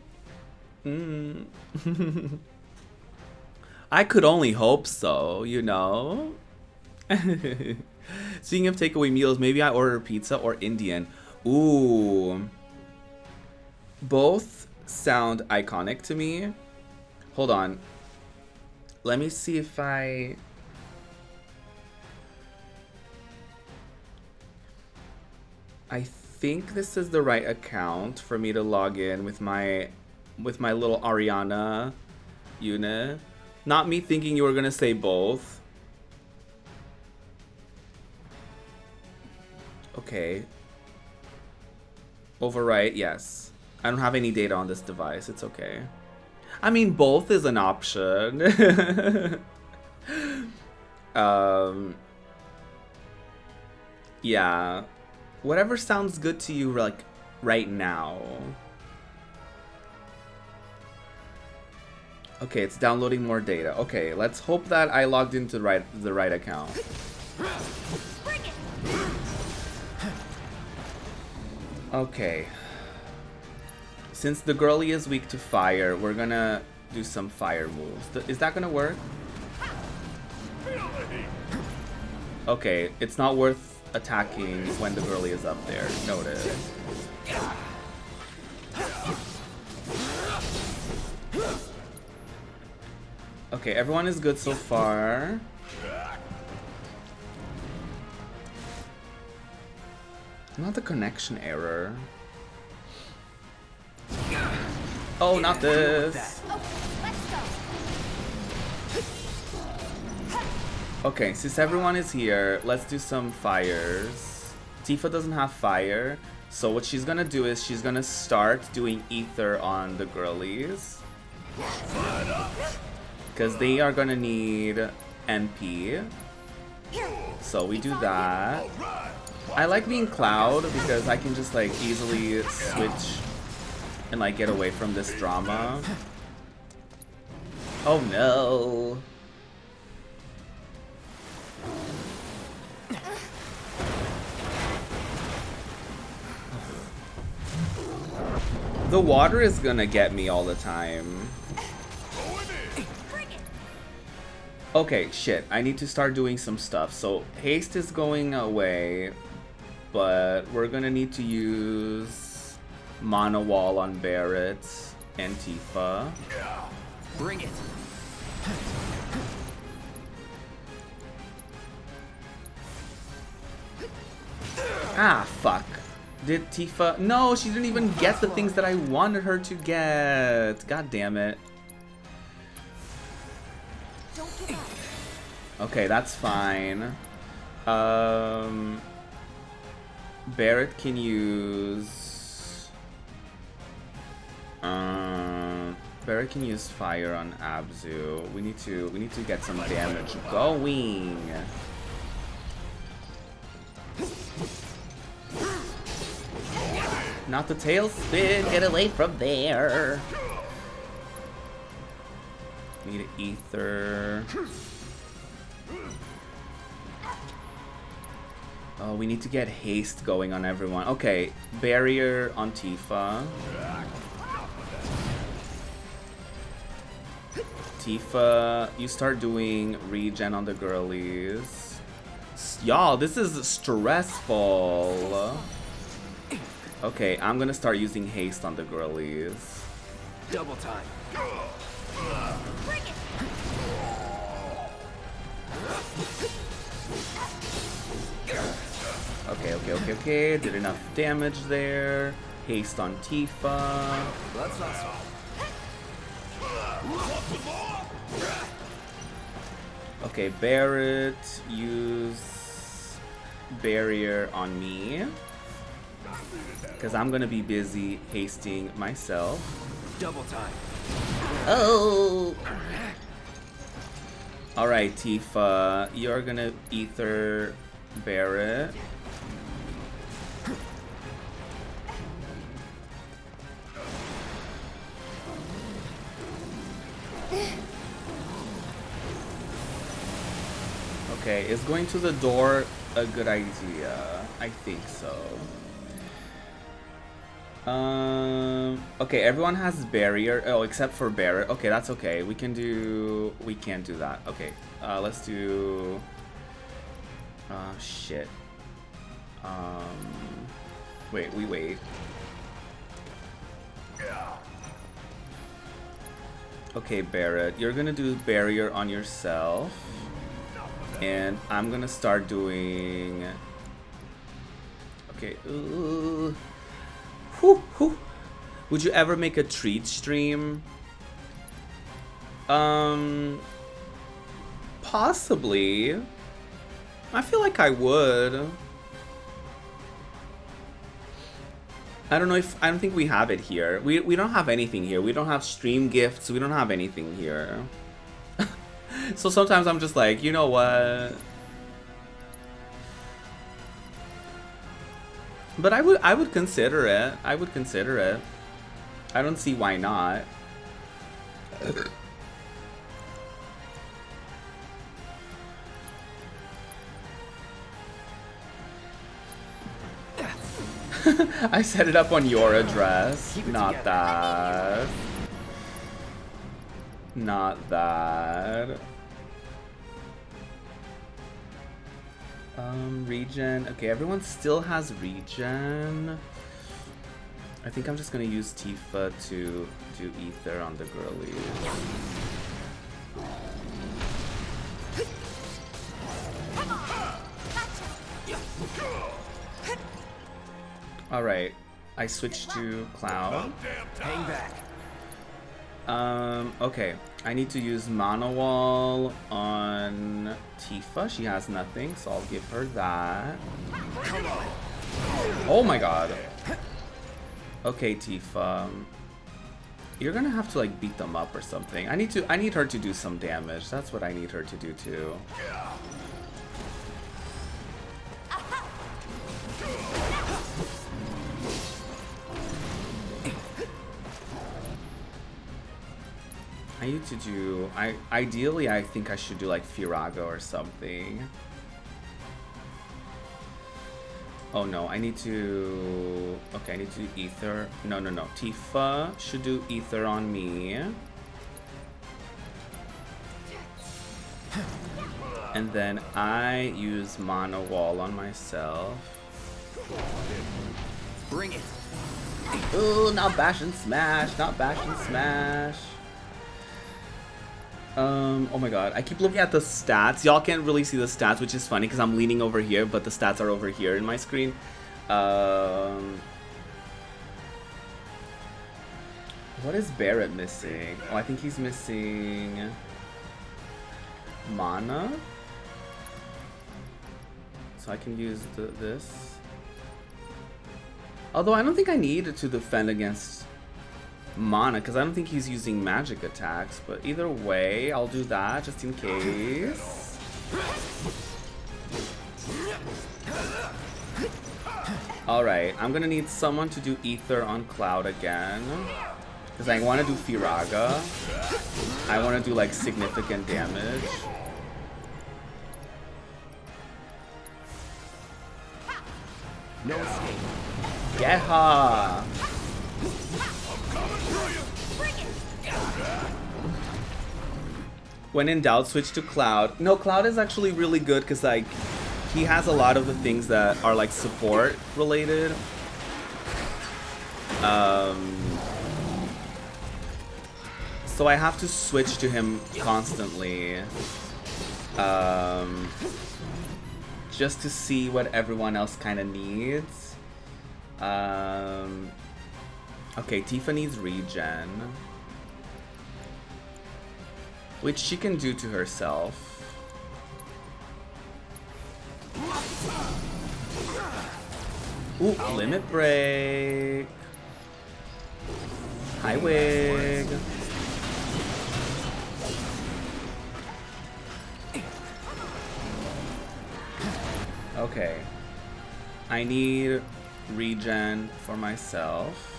I could only hope so, you know? Speaking of takeaway meals, maybe I order pizza or Indian. Ooh. Both sound iconic to me. Hold on. Let me see if I think this is the right account for me to log in with my little Ariana unit. Not me thinking you were gonna say both. Okay. Overwrite, yes. I don't have any data on this device, it's okay. I mean, both is an option. Yeah. Whatever sounds good to you, like, right now. Okay, it's downloading more data. Okay, let's hope that I logged into the right account. Okay. Since the girly is weak to fire, we're gonna do some fire moves. Is that gonna work? Okay, it's not worth attacking when the girly is up there. Noted. Okay, everyone is good so far. Not the connection error. Oh, not this. Okay, since everyone is here, let's do some fires. Tifa doesn't have fire, so what she's gonna do is she's gonna start doing ether on the girlies. Because they are gonna need MP. So we do that. I like being Cloud because I can just like easily switch and like get away from this drama. Oh no. The water is gonna get me all the time. Okay, shit. I need to start doing some stuff. So haste is going away, but we're gonna need to use Mana Wall on Barret and Tifa. Bring it. Ah, fuck. Did Tifa... No, she didn't even get the things that I wanted her to get. God damn it. Okay, that's fine. Barret can use... Barret can use fire on Abzu. We need to get some damage going. Not the tailspin, get away from there. Need ether. Oh, we need to get haste going on everyone. Okay, barrier on Tifa. Tifa, you start doing regen on the girlies. Y'all, this is stressful. Okay, I'm gonna start using haste on the girlies. Double time. Okay. Did enough damage there. Haste on Tifa. Let's hustle. Okay, Barrett, use barrier on me. Because I'm gonna be busy hasting myself. Double time. Oh. Alright, Tifa, you're gonna ether Barrett. Okay, is going to the door a good idea? I think so. Okay, everyone has barrier. Oh, except for Barrett. Okay, that's okay. We can't do that. Okay, let's do... shit. Wait. Okay, Barrett, you're gonna do barrier on yourself. And I'm gonna start doing... Okay, ooh. Whew. Would you ever make a treat stream? Possibly. I feel like I would. I don't think we have it here. We don't have anything here. We don't have stream gifts. We don't have anything here. So sometimes I'm just like, you know what? But I would consider it. I would consider it. I don't see why not. I set it up on your address. Not that. Not that. Regen. Okay, everyone still has regen. I think I'm just gonna use Tifa to do ether on the girlies. Alright, I switched to Cloud. Hang back. Okay. I need to use Mana Wall on Tifa. She has nothing, so I'll give her that. Oh my god. Okay, Tifa. You're gonna have to like beat them up or something. I need her to do some damage. That's what I need her to do too. I need to do... Ideally, I think I should do, like, Firago or something. Oh, no. I need to... Okay, I need to do Ether. No. Tifa should do Ether on me. And then I use Mana Wall on myself. Bring it. Ooh, not bash and smash. Not bash and smash. Oh my god, I keep looking at the stats. Y'all can't really see the stats, which is funny because I'm leaning over here, but the stats are over here in my screen. What is Barrett missing? Oh, I think he's missing mana. So I can use this. Although I don't think I need to defend against mana, because I don't think he's using magic attacks, but either way, I'll do that just in case. Alright, I'm gonna need someone to do Ether on Cloud again, because I want to do Firaga. I want to do like significant damage. No escape. Get her! When in doubt, switch to Cloud. No, Cloud is actually really good because like he has a lot of the things that are like support related. So I have to switch to him constantly. Just to see what everyone else kind of needs. Okay, Tifa needs regen. which she can do to herself. Ooh, limit break. Hi, Wig. Okay. I need regen for myself.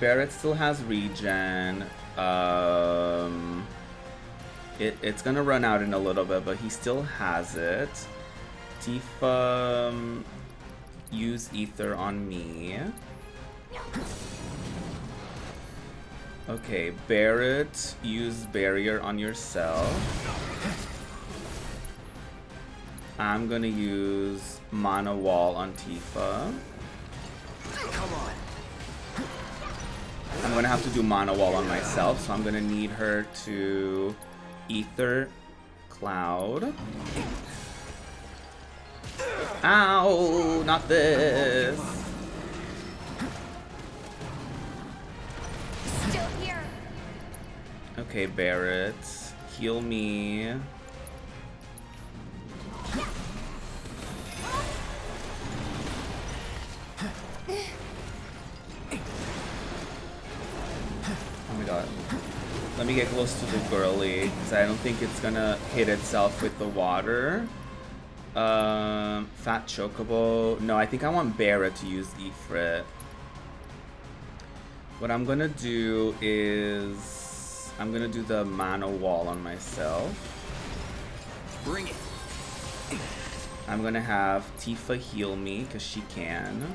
Barrett still has regen. It's gonna run out in a little bit, but he still has it. Tifa, use ether on me. Okay, Barrett, use barrier on yourself. I'm gonna use mana wall on Tifa. Come on. I'm gonna have to do mana wall on myself, so I'm gonna need her to ether Cloud. Ow, not this. Still here. Okay, Barrett, heal me. Oh my god. Let me get close to the girly, because I don't think it's gonna hit itself with the water. Fat Chocobo. No, I think I want Barrett to use Ifrit. What I'm gonna do is I'm gonna do the mana wall on myself. Bring it. I'm gonna have Tifa heal me, because she can.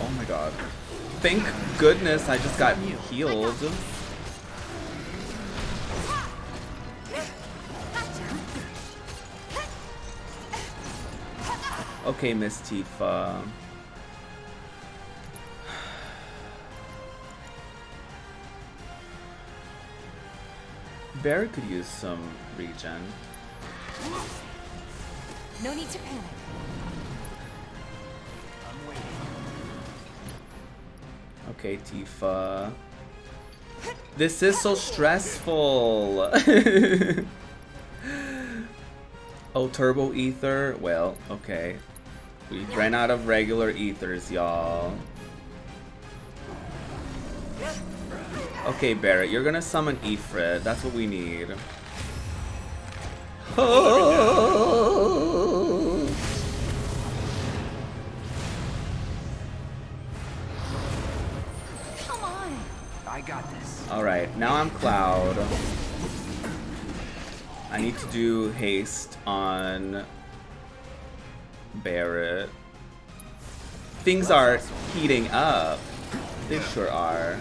Oh my god. Thank goodness I just got healed. Okay, Miss Tifa. Barrett could use some regen. No need to panic. I'm waiting. Okay, Tifa. This is so stressful. Oh, turbo ether? Well, okay. We ran out of regular ethers, y'all. Okay, Barrett, you're gonna summon Ifrit. That's what we need. Oh. Come on. I got this. Alright, now I'm Cloud. I need to do haste on Barrett. Things are heating up. They sure are.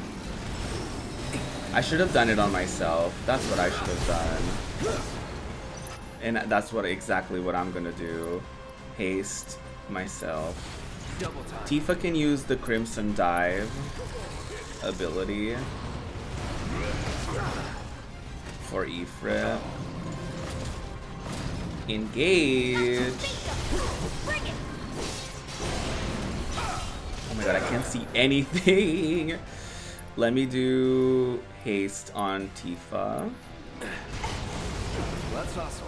I should have done it on myself. That's what I should have done. And that's exactly what I'm gonna do. Haste myself. Double time. Tifa can use the Crimson Dive ability for Ifrit. Engage. Oh my god, I can't see anything. Let me do haste on Tifa. Let's hustle.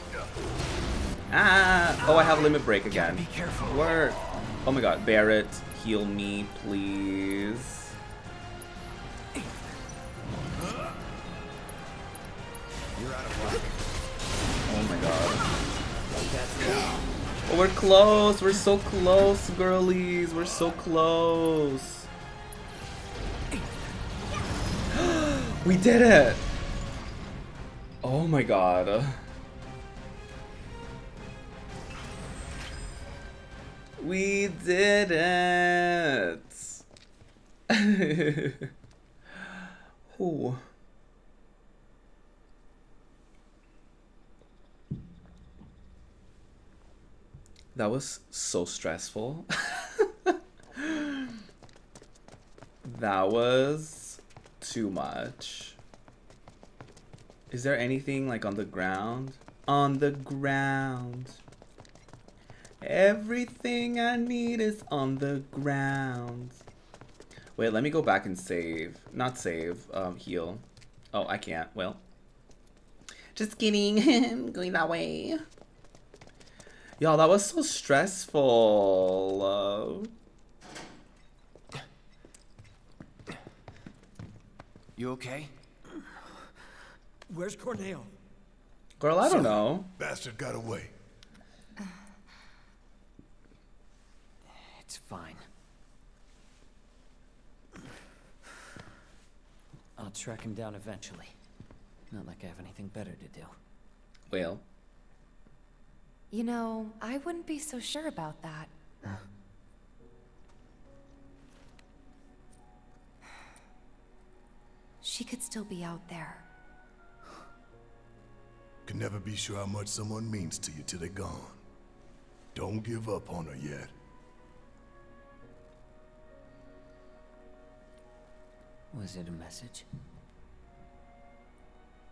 Ah! Oh, I have limit break again. Be careful. Work. Oh my god, Barrett, heal me, please. You're out of luck. Oh my god. That's it. Oh, we're close. We're so close, girlies. We're so close. We did it. Oh my god. We did it. Ooh. That was so stressful. That was too much. Is there anything like on the ground? On the ground. Everything I need is on the ground. Wait, let me go back and save. Not save, heal. Oh, I can't. Well. Just kidding. Going that way. Y'all, that was so stressful. You okay? Where's Corneo? Girl, I don't know. Bastard got away. It's fine. I'll track him down eventually. Not like I have anything better to do. Well. You know, I wouldn't be so sure about that. She could still be out there. Can never be sure how much someone means to you till they're gone. Don't give up on her yet. Was it a message?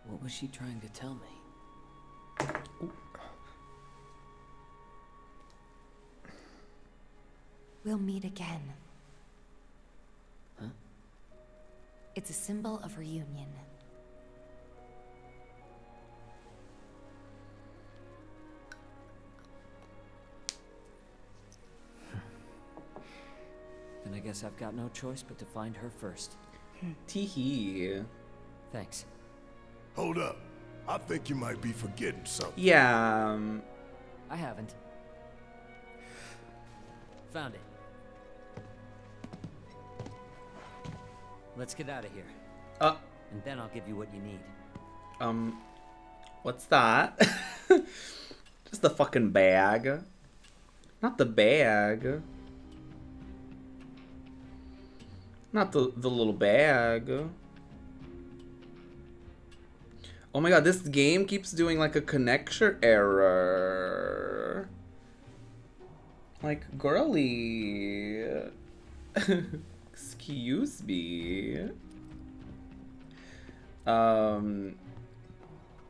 What was she trying to tell me? We'll meet again. Huh? It's a symbol of reunion. Then I guess I've got no choice but to find her first. Teehee. Thanks. Hold up. I think you might be forgetting something. Yeah. I haven't. Found it. Let's get out of here. And then I'll give you what you need. What's that? Just the fucking bag. Not the bag. Not the little bag. Oh my god, this game keeps doing like a connection error. Like, girly. Excuse me.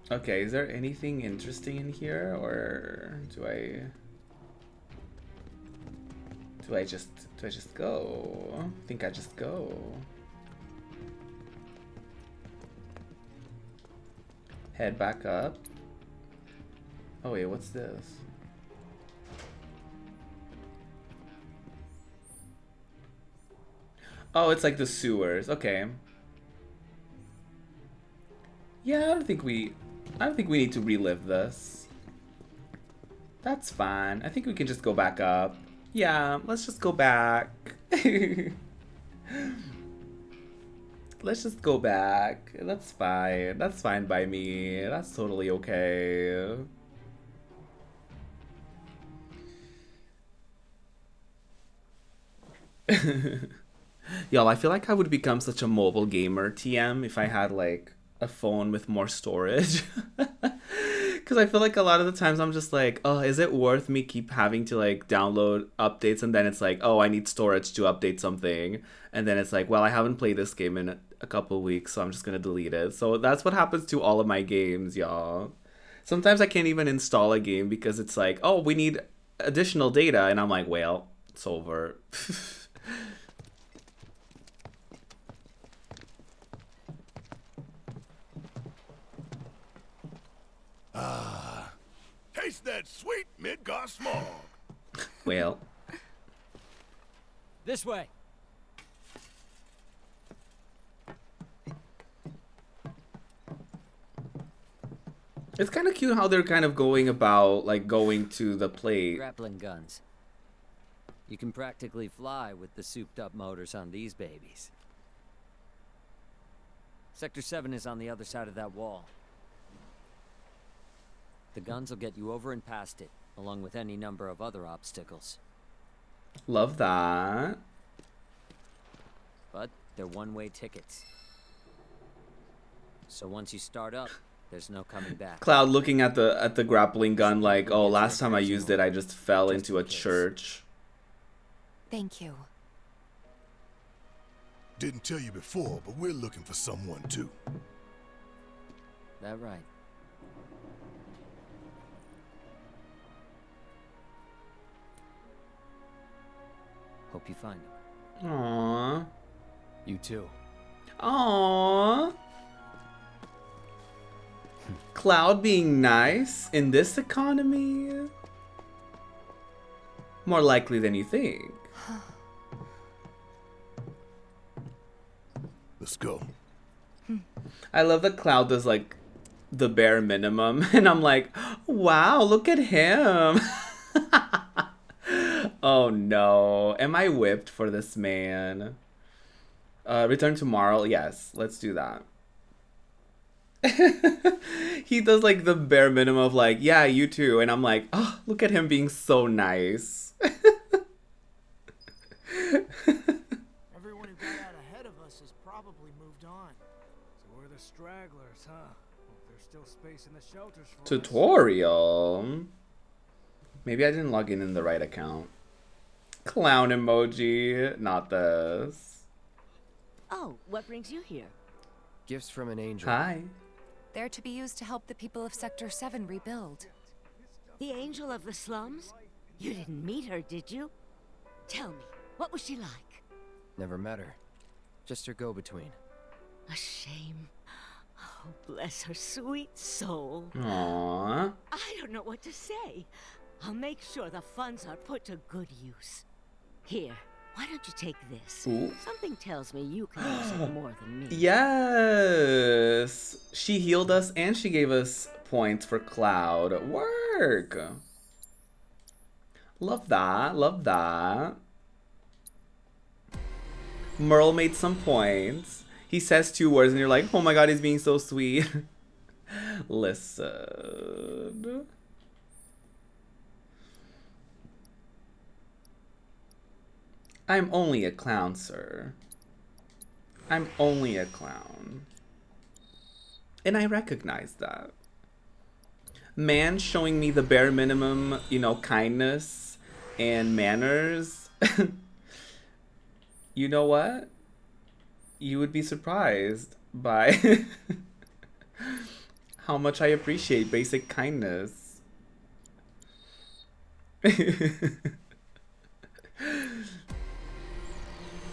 Okay, is there anything interesting in here, or do I just go? I think I just go. Head back up. Oh wait, what's this? Oh, it's like the sewers. Okay. Yeah, I don't think we need to relive this. That's fine. I think we can just go back up. Yeah, let's just go back. Let's just go back. That's fine. That's fine by me. That's totally okay. Y'all, I feel like I would become such a mobile gamer TM if I had like a phone with more storage. Because I feel like a lot of the times I'm just like, oh, is it worth me keep having to like download updates, and then it's like, oh, I need storage to update something, and then it's like, well, I haven't played this game in a couple weeks, so I'm just gonna delete it. So that's what happens to all of my games, y'all. Sometimes I can't even install a game because it's like, oh, we need additional data, and I'm like, well, it's over. Taste that sweet Midgar smog. Well. This way. It's kind of cute how they're kind of going about, like, going to the plate. Grappling guns. You can practically fly with the souped-up motors on these babies. Sector 7 is on the other side of that wall. The guns will get you over and past it, along with any number of other obstacles. Love that. But they're one-way tickets. So once you start up, there's no coming back. Cloud looking at the grappling gun like, oh, last time I used it, I just fell into a church. Thank you. Didn't tell you before, but we're looking for someone too. That right. Hope you find him. Aww. You too. Aww. Cloud being nice in this economy? More likely than you think. Let's go. I love that Cloud does like the bare minimum, and I'm like, wow, look at him. Oh no, am I whipped for this man? Return tomorrow? Yes, let's do that. He does like the bare minimum of like, yeah, you too, and I'm like, oh, look at him being so nice. Everyone who got out ahead of us has probably moved on. So we're the stragglers, huh? Well, there's still space in the shelters for us. Tutorial. Maybe I didn't log in the right account. Clown emoji, not this. Oh, what brings you here? Gifts from an angel. Hi. They're to be used to help the people of Sector 7 rebuild. The angel of the slums? You didn't meet her, did you? Tell me, what was she like? Never met her. Just her go-between. A shame. Oh, bless her sweet soul. Aww. I don't know what to say. I'll make sure the funds are put to good use. Here, why don't you take this? Ooh. Something tells me you can use it more than me. Yes. She healed us and she gave us points for Cloud. Work. Love that. Love that. Merle made some points. He says 2 words and you're like, oh my god, he's being so sweet. Listen. I'm only a clown, sir. I'm only a clown. And I recognize that. Man showing me the bare minimum, you know, kindness and manners. You know what? You would be surprised by how much I appreciate basic kindness.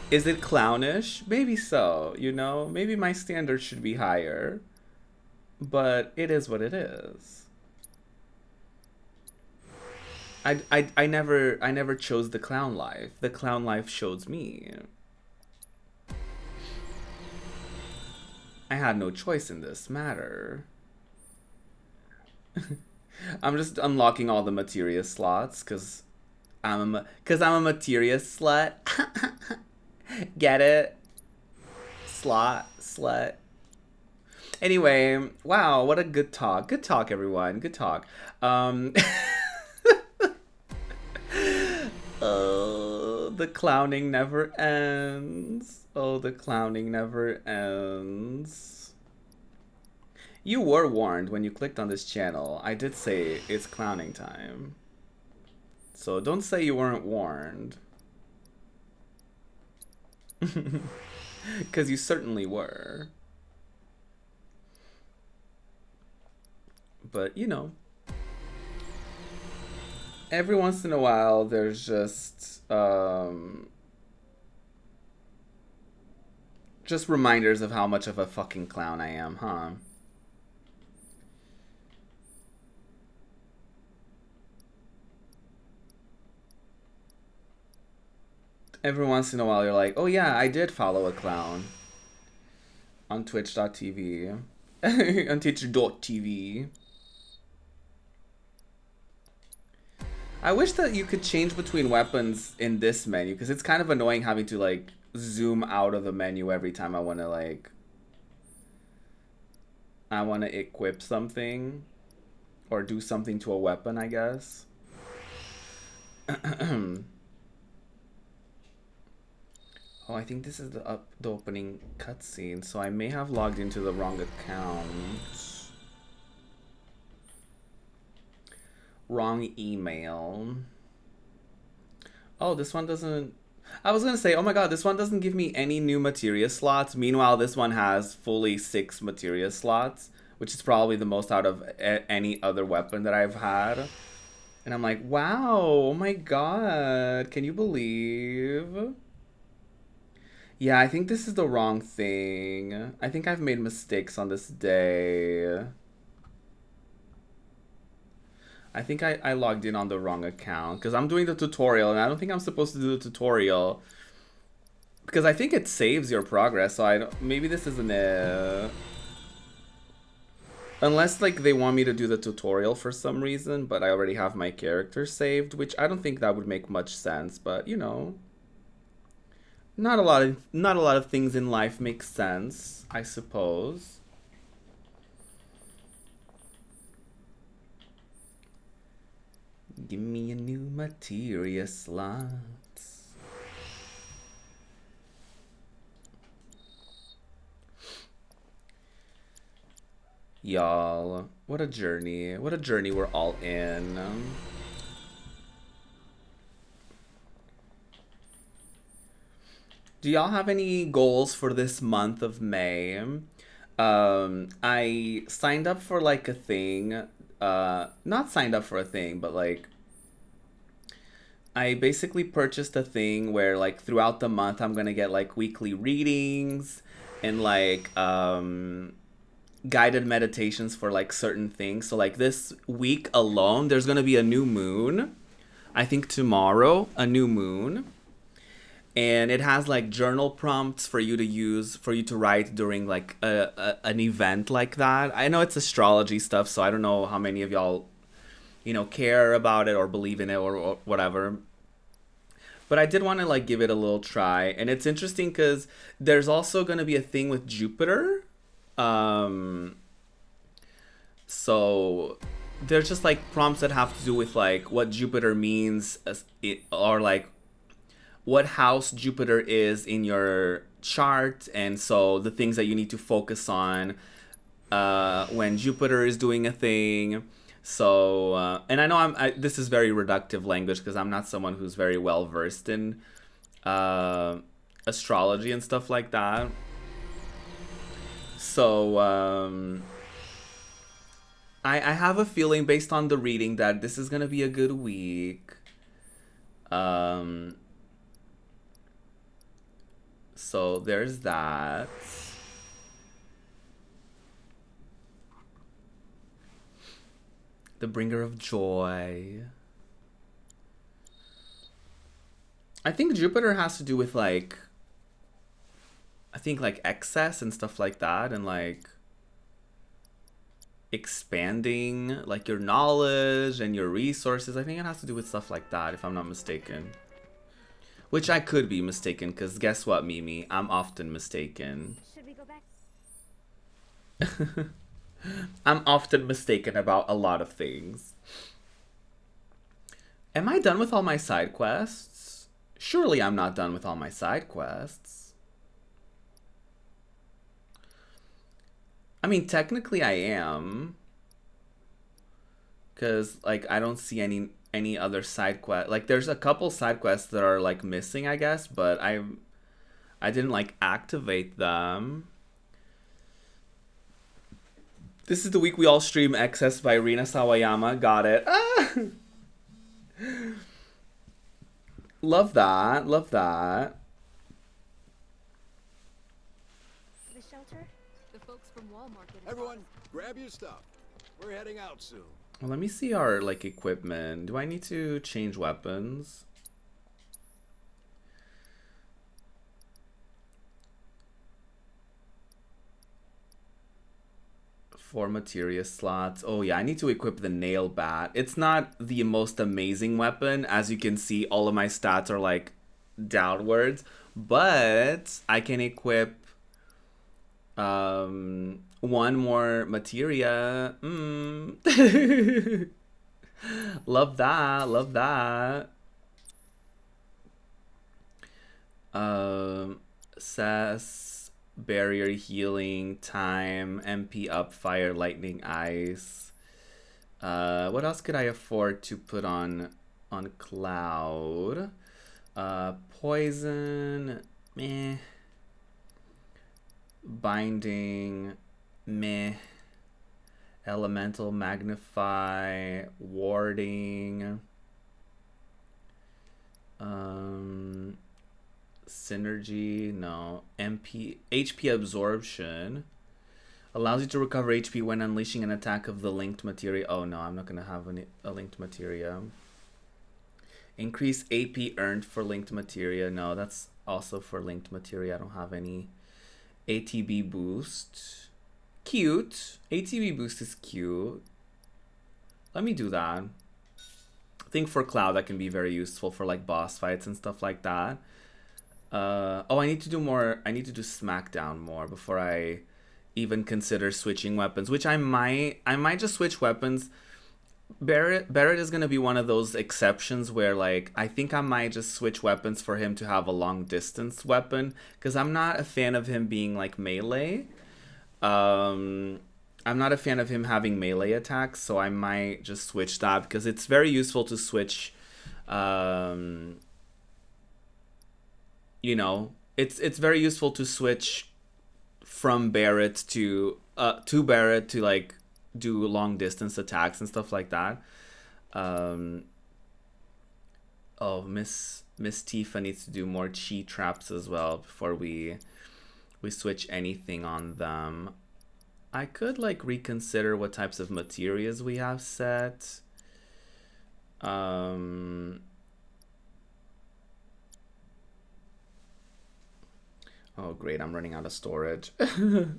Is it clownish? Maybe so, you know? Maybe my standards should be higher. But it is what it is. I never chose the clown life. The clown life chose me. I had no choice in this matter. I'm just unlocking all the materia slots because I'm a materia slut. Get it? Slut. Anyway, wow, what a good talk. Good talk, everyone. Good talk. Oh, the clowning never ends. Oh, the clowning never ends. You were warned when you clicked on this channel. I did say it's clowning time. So don't say you weren't warned. Because you certainly were. But, you know, every once in a while, there's just reminders of how much of a fucking clown I am, huh? Every once in a while, you're like, oh yeah, I did follow a clown on twitch.tv, on twitch.tv. I wish that you could change between weapons in this menu, because it's kind of annoying having to, like, zoom out of the menu every time I want to, like, I want to equip something or do something to a weapon, I guess. Oh, I think this is the opening cutscene, so I may have logged into the wrong account. Wrong email. Oh, this one doesn't... I was gonna say, oh my god, this one doesn't give me any new materia slots. Meanwhile, this one has fully 6 materia slots, which is probably the most out of any other weapon that I've had. And I'm like, wow, oh my god, can you believe? Yeah, I think this is the wrong thing. I think I've made mistakes on this day. I think I logged in on the wrong account because I'm doing the tutorial and I don't think I'm supposed to do the tutorial because I think it saves your progress. So I don't, maybe this isn't it. Unless like they want me to do the tutorial for some reason, but I already have my character saved, which I don't think that would make much sense, but you know. Not a lot of things in life make sense, I suppose. Give me a new materia slots. Y'all, what a journey. What a journey we're all in. Do y'all have any goals for this month of May? I signed up for like a thing. Not signed up for a thing, but like I basically purchased a thing where like throughout the month I'm gonna get like weekly readings and like guided meditations for like certain things. So like this week alone, there's gonna be a new moon. I think tomorrow, a new moon. And it has like journal prompts for you to use, for you to write during like an event like that. I know it's astrology stuff, so I don't know how many of y'all, you know, care about it or believe in it or whatever. But I did want to like give it a little try. And it's interesting because there's also going to be a thing with Jupiter. So there's just like prompts that have to do with like what Jupiter means or like what house Jupiter is in your chart, and so the things that you need to focus on when Jupiter is doing a thing. So, and I know this is very reductive language because I'm not someone who's very well versed in astrology and stuff like that. So, I have a feeling based on the reading that this is gonna be a good week. So there's that. The bringer of joy. I think Jupiter has to do with like, I think like excess and stuff like that, and like expanding like your knowledge and your resources. I think it has to do with stuff like that, if I'm not mistaken. Which I could be mistaken, because guess what, Mimi? I'm often mistaken. Should we go back? I'm often mistaken about a lot of things. Am I done with all my side quests? Surely I'm not done with all my side quests. I mean, technically I am. Because, like, I don't see any other side quest. Like, there's a couple side quests that are, like, missing, I guess. But I didn't, like, activate them. This is the week we all stream Excess by Rina Sawayama. Got it. Ah! Love that. Love that. The shelter? The folks from Walmart. Everyone, grab your stuff. We're heading out soon. Well, let me see our, like, equipment. Do I need to change weapons? Four materia slots. Oh yeah, I need to equip the nail bat. It's not the most amazing weapon. As you can see, all of my stats are like downwards. But I can equip one more materia. Love that. Love that. Sass. Barrier healing, time, MP up, fire, lightning, ice. What else could I afford to put on Cloud? Poison, meh. Binding, meh. Elemental, magnify, warding. Synergy, no. HP absorption. Allows you to recover HP when unleashing an attack of the linked materia. Oh no, I'm not gonna have a linked materia. Increase AP earned for linked materia. No, that's also for linked materia. I don't have any. ATB boost. Cute. ATB boost is cute. Let me do that. I think for Cloud that can be very useful for like boss fights and stuff like that. Oh, I need to do more. I need to do Smackdown more before I even consider switching weapons, which I might just switch weapons. Barrett is going to be one of those exceptions where like I think I might just switch weapons for him to have a long distance weapon, because I'm not a fan of him being like melee. I'm not a fan of him having melee attacks, so I might just switch that, because it's very useful to switch. You know, it's very useful to switch from Barrett to Barrett to like do long distance attacks and stuff like that. Oh, Miss Tifa needs to do more chi traps as well before we switch anything on them. I could like reconsider what types of materials we have set. Oh great, I'm running out of storage.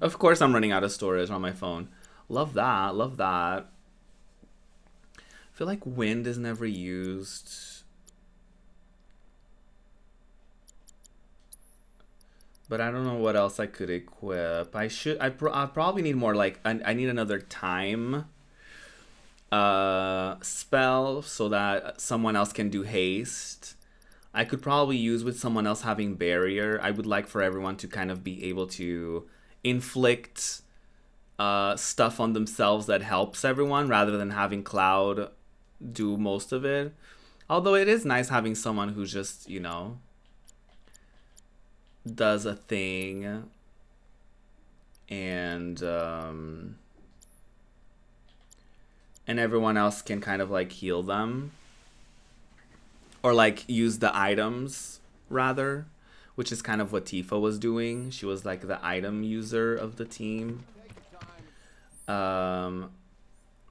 Of course I'm running out of storage on my phone. Love that, love that. I feel like wind is never used. But I don't know what else I could equip. I probably need more, like, I need another time spell so that someone else can do haste. I could probably use with someone else having barrier. I would like for everyone to kind of be able to inflict stuff on themselves that helps everyone, rather than having Cloud do most of it. Although it is nice having someone who just, you know, does a thing and everyone else can kind of like heal them, or like use the items rather, which is kind of what Tifa was doing. She was like the item user of the team.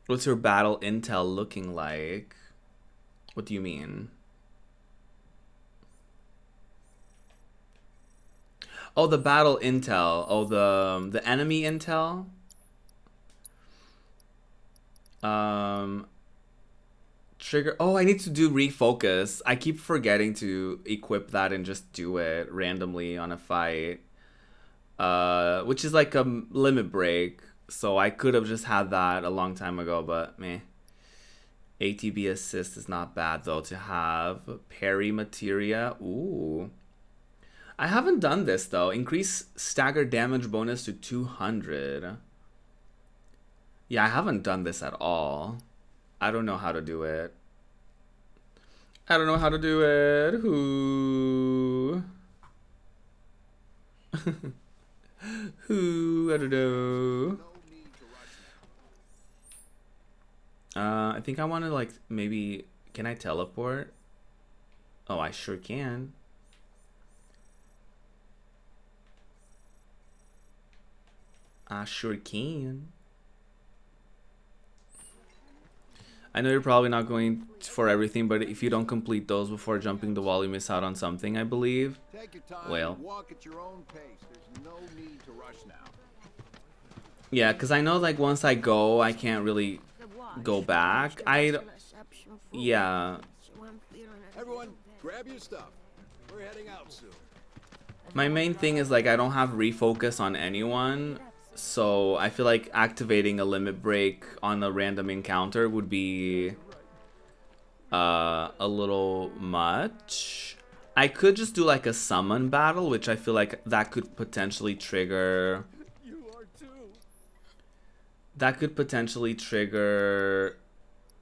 What's your battle intel looking like? What do you mean? Oh, the battle intel. Oh, the enemy intel. Trigger. Oh, I need to do refocus. I keep forgetting to equip that and just do it randomly on a fight. Which is like a limit break. So I could have just had that a long time ago, but meh. ATB assist is not bad though to have. Parry materia. Ooh. I haven't done this though. Increase stagger damage bonus to 200. Yeah, I haven't done this at all. I don't know how to do it. I don't know how to do it. Who? Who? I don't know. I think I want to like maybe. Can I teleport? Oh, I sure can. I sure can. I know you're probably not going for everything, but if you don't complete those before jumping the wall, you miss out on something, I believe. Take your time. Well. Walk at your own pace. There's no need to rush now. Yeah, because I know like once I go, I can't really go back. Yeah. Everyone, grab your stuff. We're heading out soon. My main thing is like I don't have refocus on anyone. So I feel like activating a limit break on a random encounter would be a little much. I could just do like a summon battle, which I feel like that could potentially trigger. That could potentially trigger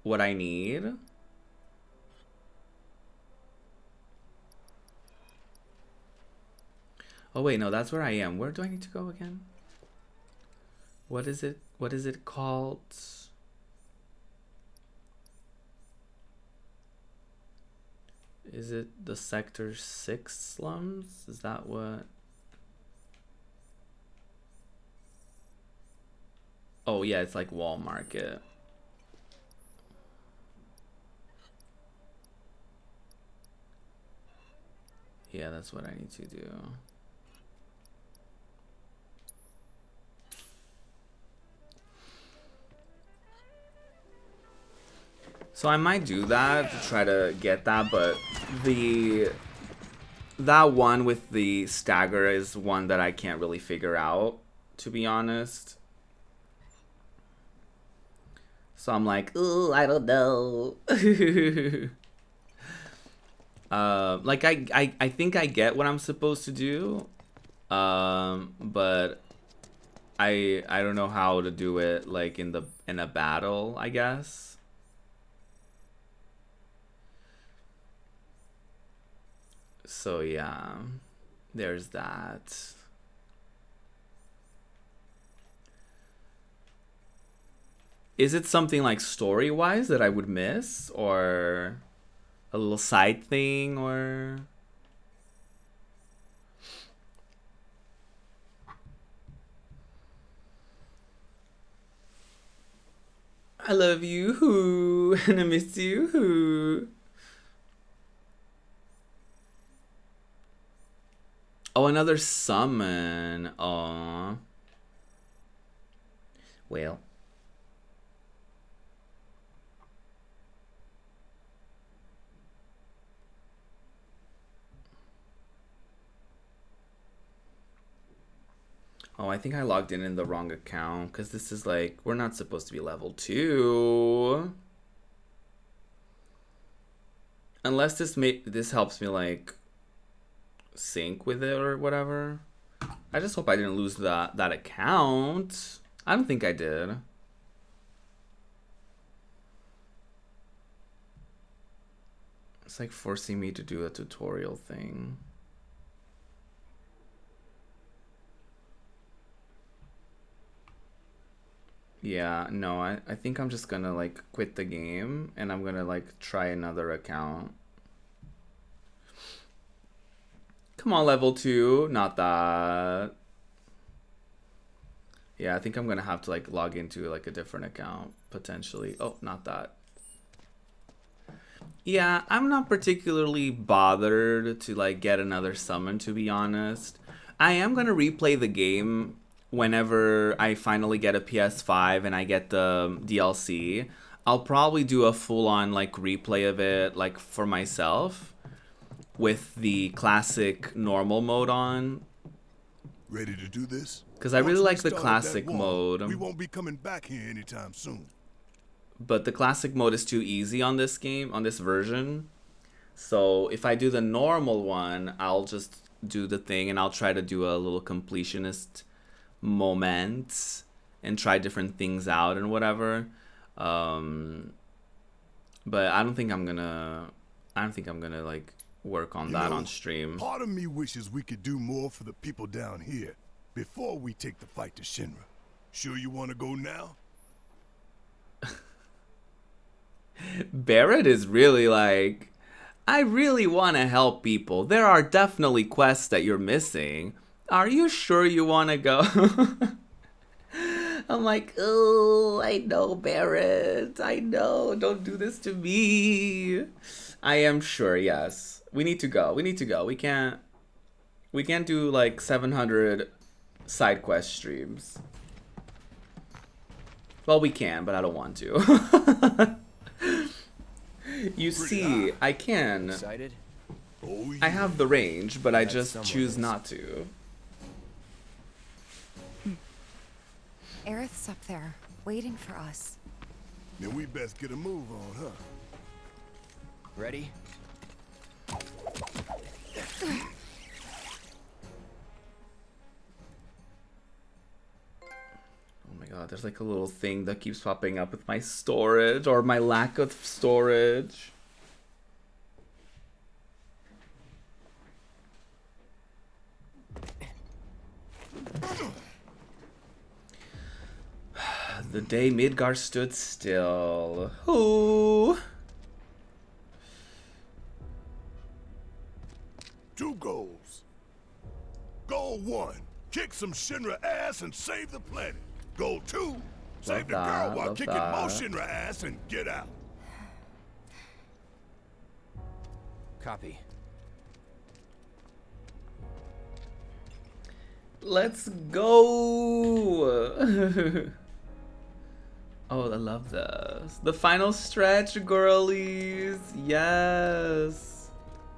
what I need. Oh wait, no, that's where I am. Where do I need to go again? What is it? What is it called? Is it the Sector 6 slums? Is that what? Oh yeah, it's like Wall Market. Yeah, that's what I need to do. So I might do that to try to get that, but that one with the stagger is one that I can't really figure out, to be honest. So I'm like, ooh, I don't know. Like I think I get what I'm supposed to do, but I don't know how to do it like in a battle, I guess. So yeah, there's that. Is it something like story-wise that I would miss, or a little side thing, or? I love you, and I miss you. Oh, another summon. Aww. Well. Oh, I think I logged in the wrong account, because this is like, we're not supposed to be level 2. Unless this helps me like sync with it or whatever. I just hope I didn't lose that account. I don't think I did. It's like forcing me to do a tutorial thing. Yeah, no, I think I'm just gonna like quit the game and I'm gonna like try another account. Come on, level 2, not that. Yeah, I think I'm gonna have to like log into like a different account potentially. Oh, not that. Yeah, I'm not particularly bothered to like get another summon, to be honest. I am gonna replay the game whenever I finally get a PS5 and I get the DLC. I'll probably do a full-on like replay of it like for myself with the classic normal mode on. Ready to do this? Because I really like the classic mode. We won't be coming back here anytime soon. But the classic mode is too easy on this game, on this version. So if I do the normal one, I'll just do the thing and I'll try to do a little completionist moment and try different things out and whatever. But I don't think I'm gonna like work on that on stream. Part of me wishes we could do more for the people down here before we take the fight to Shinra. Sure you want to go now? Barrett is really like, I really want to help people. There are definitely quests that you're missing. Are you sure you want to go? I'm like, oh, I know, Barrett. I know. Don't do this to me. I am sure, yes. We need to go. We need to go. We can't do like 700 side quest streams. Well, we can, but I don't want to. You see, I can. Excited? Oh, yeah. I have the range, but I just choose not to. Aerith's up there, waiting for us. Then we best get a move on, huh? Ready? Oh my god, there's like a little thing that keeps popping up with my storage or my lack of storage. The day Midgar stood still. Ooh. 2 goals. Goal 1, kick some Shinra ass and save the planet. Goal 2, save the girl while love kicking that. more Shinra ass and get out. Copy. Let's go! Oh, I love this. The final stretch, girlies. Yes.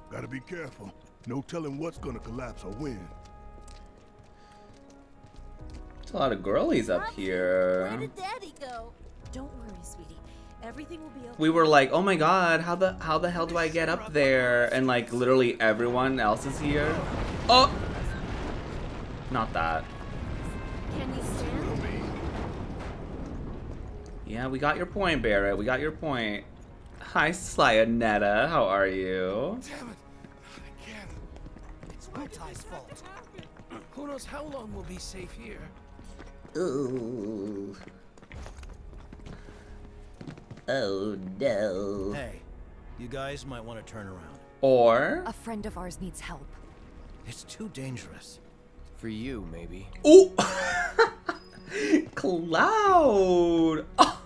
Gotta be careful. No telling what's gonna collapse or when. There's a lot of girlies up here. Where did Daddy go? Don't worry, sweetie. Everything will be okay. We were like, oh my god, how the hell do I get up there? And like literally everyone else is here. Oh! Not that. Can you stand? Yeah, we got your point, Barrett. We got your point. Hi, Slyanetta. How are you? Damn it! Not again. It's my Ty's fault. Who knows how long we'll be safe here? Ooh. Oh no. Hey, you guys might want to turn around. Or A friend of ours needs help. It's too dangerous. For you, maybe. ooh. Cloud. Oh.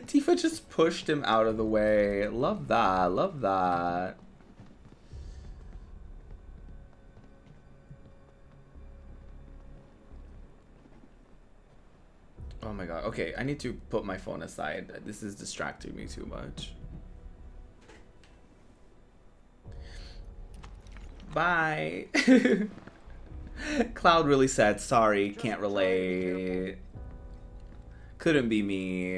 Tifa just pushed him out of the way. Love that. Love that. Oh my god. Okay, I need to put my phone aside. This is distracting me too much. Bye. Cloud really said, sorry, can't relate. Couldn't be me.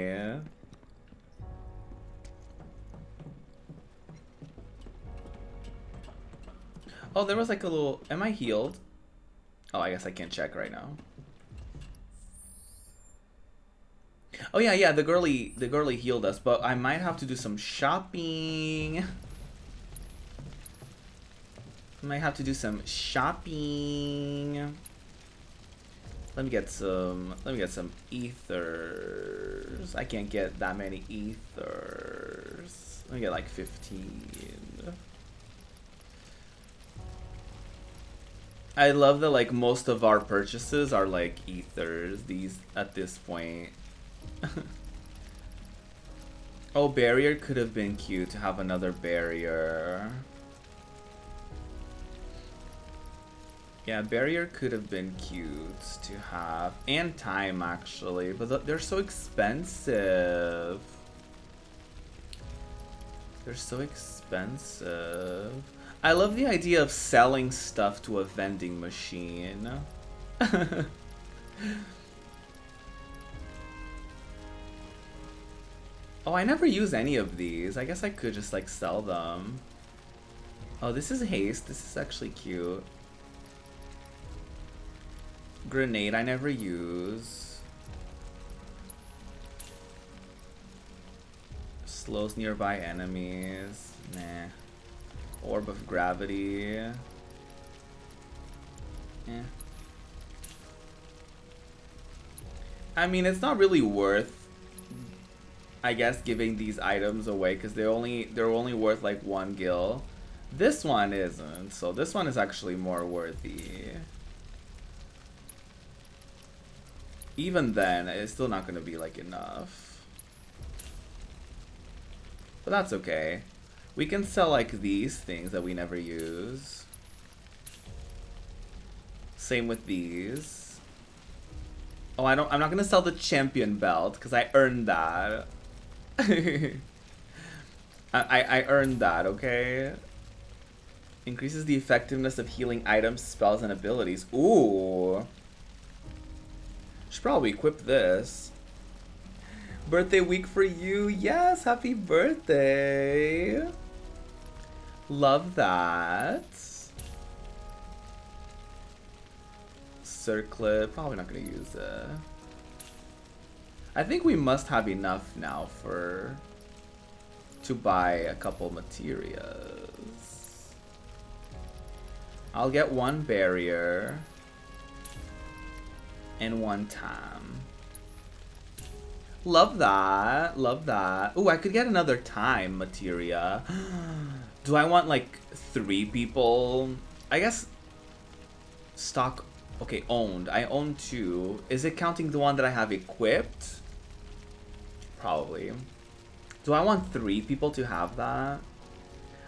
Oh, there was like a little... Am I healed? Oh, I guess I can't check right now. Oh yeah, the girly healed us, but I might have to do some shopping. I might have to do some shopping. Let me get some ethers. I can't get that many ethers. Let me get like 15. I love that like most of our purchases are like ethers these at this point. Oh, barrier could have been cute to have another barrier. Yeah, barrier could have been cute to have. And time, actually. But they're so expensive. They're so expensive. I love the idea of selling stuff to a vending machine. Oh, I never use any of these. I guess I could just like sell them. Oh, this is haste. This is actually cute. Grenade I never use. Slows nearby enemies. Nah. Orb of gravity. Eh. I mean, it's not really worth, I guess, giving these items away because they're only worth like 1 gil. This one isn't, so this one is actually more worthy. Even then, it's still not gonna be like enough. But that's okay. We can sell like these things that we never use. Same with these. Oh, I'm not gonna sell the champion belt because I earned that. I earned that, okay? Increases the effectiveness of healing items, spells, and abilities. Ooh. Should probably equip this. Birthday week for you. Yes, happy birthday. Love that. Circlet. Probably not gonna use it. I think we must have enough now to buy a couple materials. I'll get 1 barrier and 1 time. Love that. Love that. Ooh, I could get another time materia. Do I want like 3 people I guess stock. Okay, owned. I own 2. Is it counting the one that I have equipped? Probably. Do I want 3 people to have that?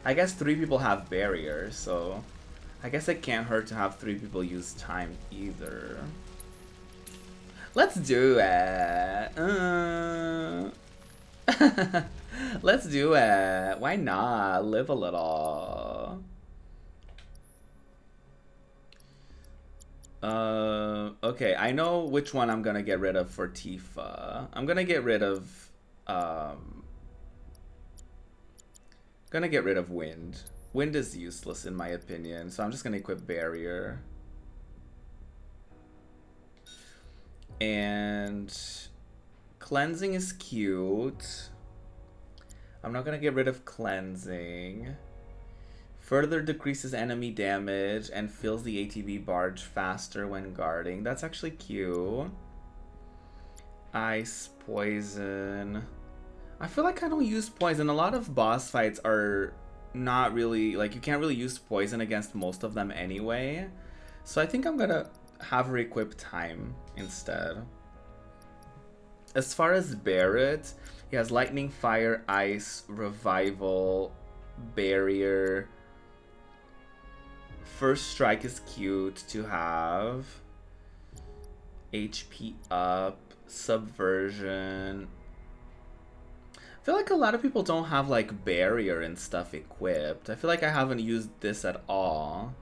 I guess 3 people have barriers, so I guess it can't hurt to have 3 people use time either. Let's do it. Let's do it. Why not? Live a little. Okay, I know which one I'm gonna get rid of for Tifa. I'm gonna get rid of Wind. Wind is useless in my opinion, so I'm just gonna equip Barrier. And Cleansing is cute. I'm not gonna get rid of Cleansing. Further decreases enemy damage and fills the ATB barge faster when guarding. That's actually cute. Ice, Poison. I feel like I don't use Poison. A lot of boss fights are not really, like, you can't really use Poison against most of them anyway. So I think I'm gonna have her equip Time instead. As far as Barret, he has Lightning, Fire, Ice, Revival, Barrier. First Strike is cute to have. HP up, Subversion. I feel like a lot of people don't have like Barrier and stuff equipped. I feel like I haven't used this at all.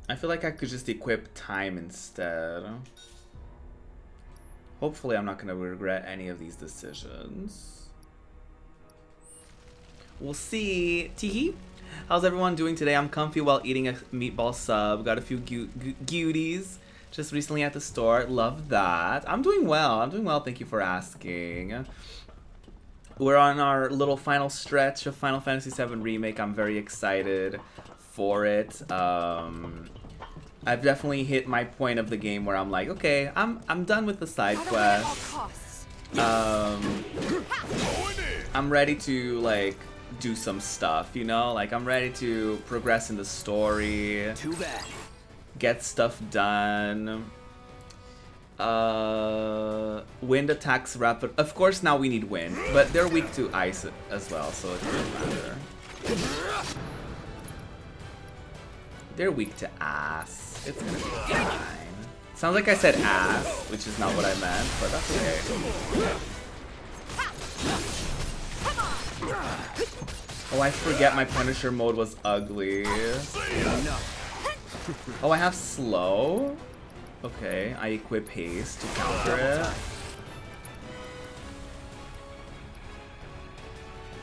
I feel like I could just equip Time instead. Hopefully I'm not going to regret any of these decisions. We'll see. Teehee. How's everyone doing today? I'm comfy while eating a meatball sub. Got a few goodies just recently at the store. Love that. I'm doing well. I'm doing well. Thank you for asking. We're on our little final stretch of Final Fantasy VII Remake. I'm very excited for it. I've definitely hit my point of the game where I'm like, okay, I'm done with the side quests. I'm ready to like do some stuff, you know? Like I'm ready to progress in the story. Too bad. Get stuff done. Wind attacks rapid. Of course now we need wind, but they're weak to ice as well, so it doesn't matter. They're weak to ass. It's gonna be fine. Sounds like I said ass, which is not what I meant, but that's okay. Oh, I forget my Punisher mode was ugly. Oh, I have slow? Okay, I equip haste to counter it.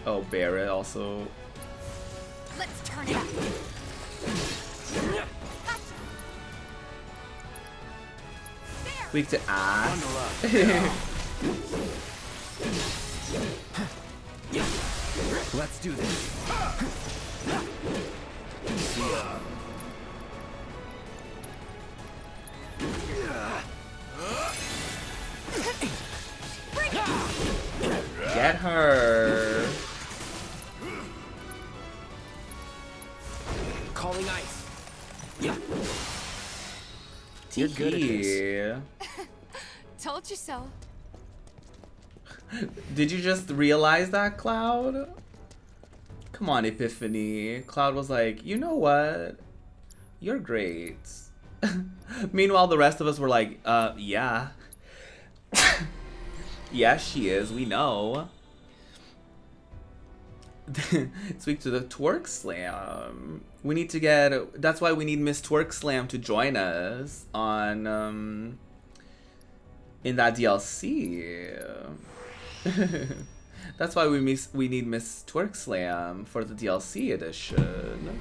Oh, Barret also. Let's turn it up. Weak to ass. Let's do this. Get her. Calling ice. You're good at this. Told you so. Did you just realize that, Cloud? Come on, Epiphany. Cloud was like, you know what? You're great. Meanwhile, the rest of us were like, yeah. Yeah, she is. We know. Speak to the Twerk Slam. We need to get. That's why we need Miss Twerk Slam to join us on in that DLC. That's why we need Miss Twerk Slam for the DLC edition.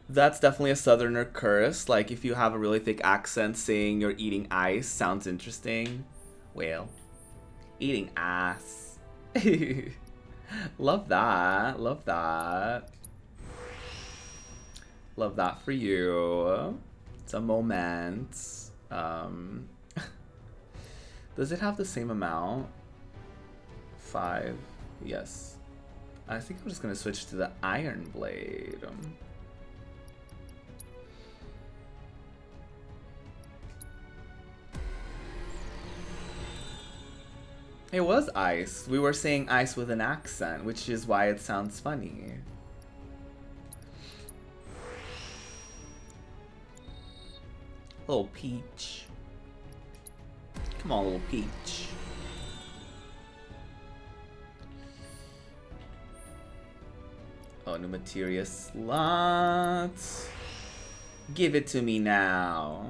That's definitely a Southerner curse. Like if you have a really thick accent, saying you're eating ice sounds interesting. Well, eating ass. Love that. Love that. Love that for you. It's a moment. Does it have the same amount? 5. Yes. I think I'm just gonna switch to the iron blade. It was ice. We were saying ice with an accent, which is why it sounds funny. Little Peach. Come on, little Peach. Oh, new materia slots. Give it to me now.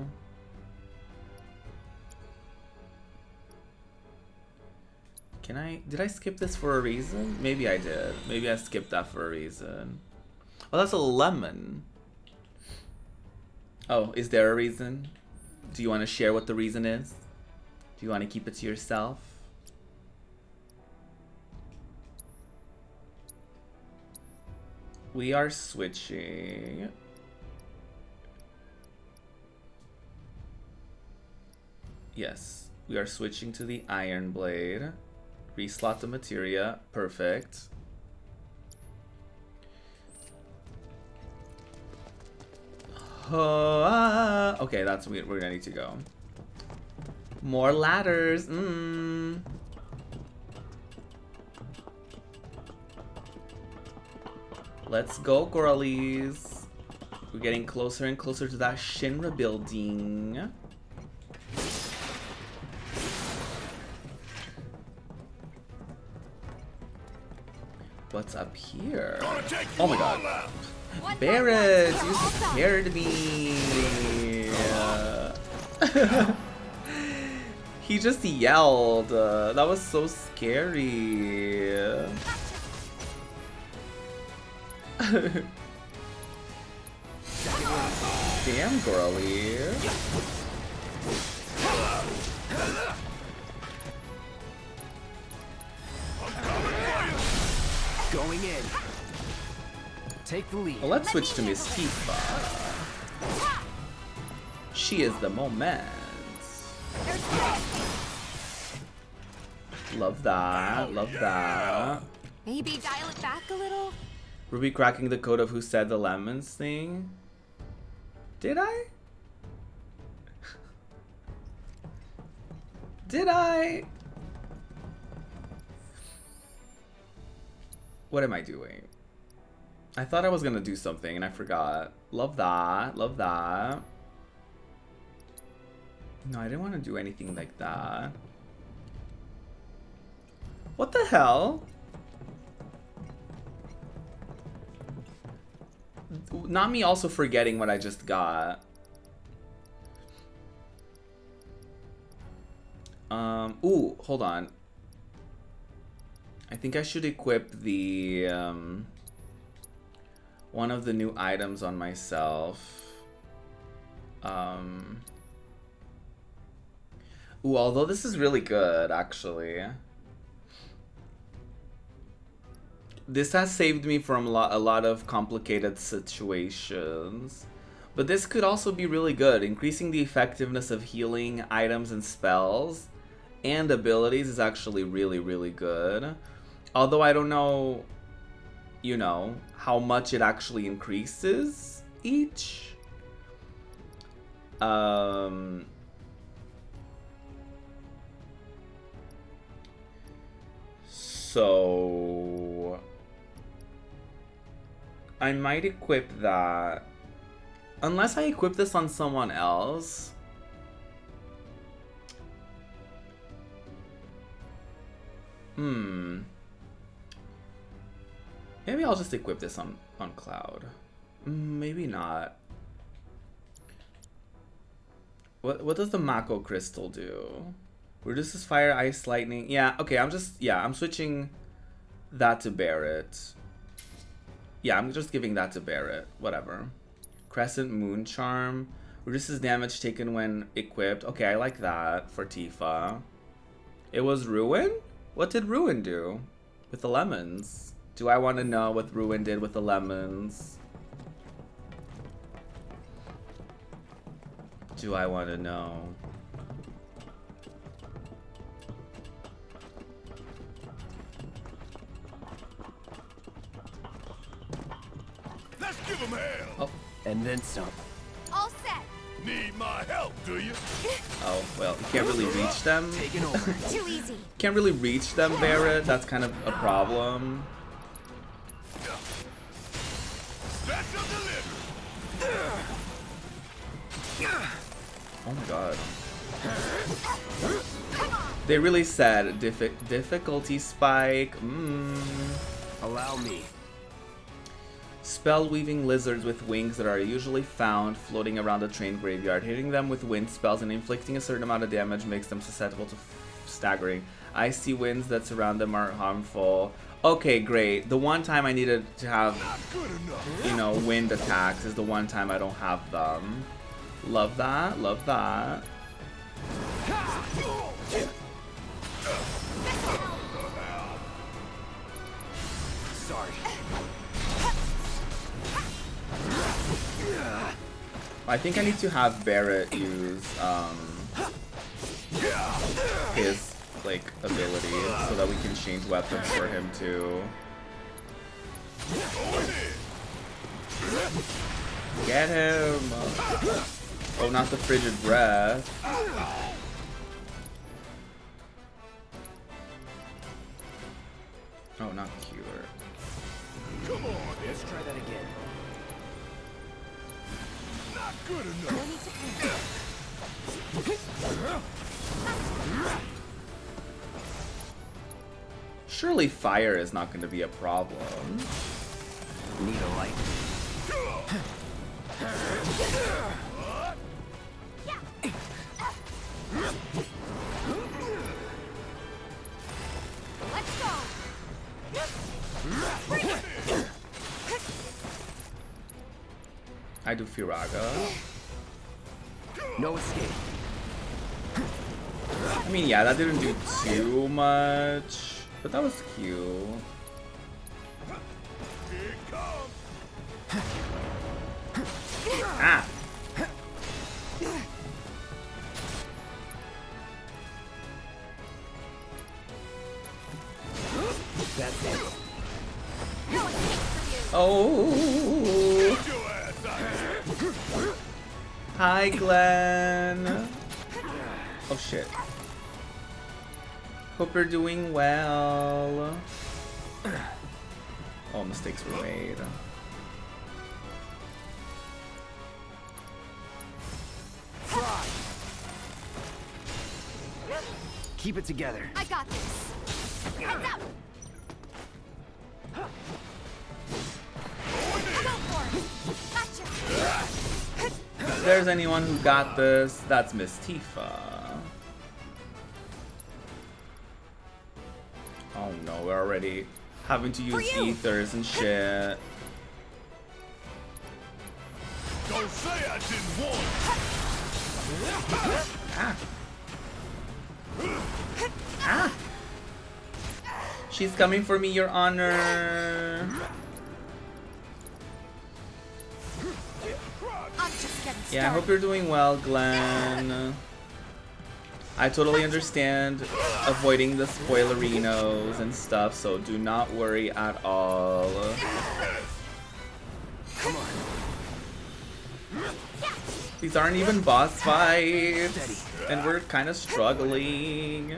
Can I? Did I skip this for a reason? Maybe I did. Maybe I skipped that for a reason. Oh, that's a lemon. Oh, is there a reason? Do you want to share what the reason is? Do you want to keep it to yourself? We are switching. Yes, we are switching to the iron blade. Reslot the materia. Perfect. Okay, that's weird. We're gonna need to go. More ladders. Let's go, girlies. We're getting closer and closer to that Shinra building. What's up here? Oh my god. Barrett, you scared me. He just yelled. That was so scary. Damn, girly. Going in. Take the lead. Well, let's switch to Miss Tifa. She is the moment. Love that. Love that. Maybe dial it back a little? Ruby cracking the code of who said the lemons thing. Did I? Did I? What am I doing? I thought I was gonna do something and I forgot. Love that. Love that. No, I didn't want to do anything like that. What the hell? Not me also forgetting what I just got. Ooh, hold on. I think I should equip the, one of the new items on myself. Ooh, although this is really good, actually. This has saved me from a lot of complicated situations. But this could also be really good. Increasing the effectiveness of healing items and spells and abilities is actually really, really good. Although I don't know, you know, how much it actually increases each. So I might equip that. Unless I equip this on someone else. Maybe I'll just equip this on Cloud. Maybe not. What does the Mako crystal do? Reduces fire, ice, lightning. Yeah, okay, I'm switching that to Barrett. Yeah, I'm just giving that to Barrett. Whatever. Crescent Moon Charm. Reduces damage taken when equipped. Okay, I like that for Tifa. It was Ruin? What did Ruin do with the lemons? Do I want to know what Ruin did with the lemons? Do I want to know? Give him hell. Oh. And then some. All set. Need my help, do you? Oh, well, you can't really reach them. Taking over. Too easy. Can't really reach them, Barrett. That's kind of a problem. Special delivery. Oh my god. They really said difficulty spike. Allow me. Spell weaving lizards with wings that are usually found floating around the train graveyard. Hitting them with wind spells and inflicting a certain amount of damage makes them susceptible to staggering. Icy winds that surround them are harmful. Okay, great. The one time I needed to have, you know, wind attacks is the one time I don't have them. Love that, love that. Sorry. I think I need to have Barrett use his like ability so that we can change weapons for him too. Get him! Oh, not the frigid breath. Oh, not cure. Come on, Let's try that again. not good enough. Surely fire is not going to be a problem. Need a light. Let's go. I do Firaga. No escape. I mean, yeah, that didn't do too much, but that was cute. Here it comes. Ah! That's it. Oh! Get your ass out here. Hi, Glenn. Oh shit. Hope you're doing well. Oh, mistakes were made. Fly. Keep it together. I got this. Heads up. Go for it. Gotcha. If there's anyone who got this, that's Miss Tifa. Oh no, we're already having to use ethers and shit. Don't say I didn't warn Ah. Ah. She's coming for me, Your Honor. I'm just getting started. Yeah, I hope you're doing well, Glenn. I totally understand avoiding the spoilerinos and stuff, so do not worry at all. Come on. These aren't even boss fights, and we're kind of struggling.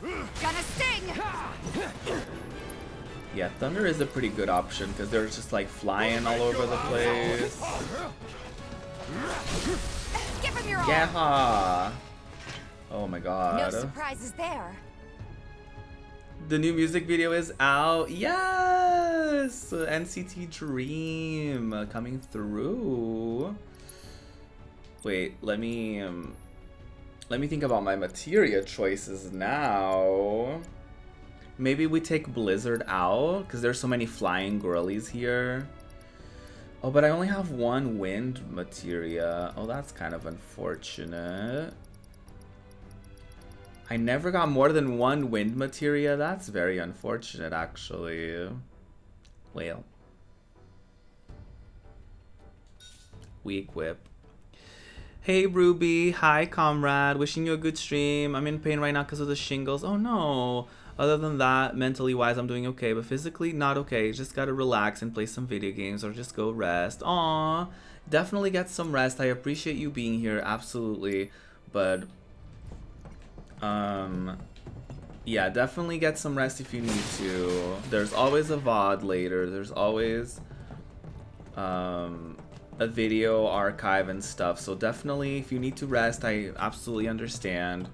Gonna sting. Yeah, Thunder is a pretty good option because they're just like flying all over the place. Give him your all. Yeah. Oh my No god. surprises there. The new music video is out. Yes! NCT Dream coming through. Wait, let me think about my materia choices now. Maybe we take Blizzard out because there's so many flying girlies here. Oh, but I only have one wind materia. Oh, that's kind of unfortunate. I never got more than one wind materia. That's very unfortunate, actually. Well. We equip. Hey, Ruby. Hi, comrade. Wishing you a good stream. I'm in pain right now because of the shingles. Oh, no. Other than that, mentally wise, I'm doing okay, but physically not okay. Just gotta relax and play some video games or just go rest. Aw, definitely get some rest. I appreciate you being here, absolutely. But, yeah, definitely get some rest if you need to. There's always a VOD later. There's always, a video archive and stuff. So definitely, if you need to rest, I absolutely understand.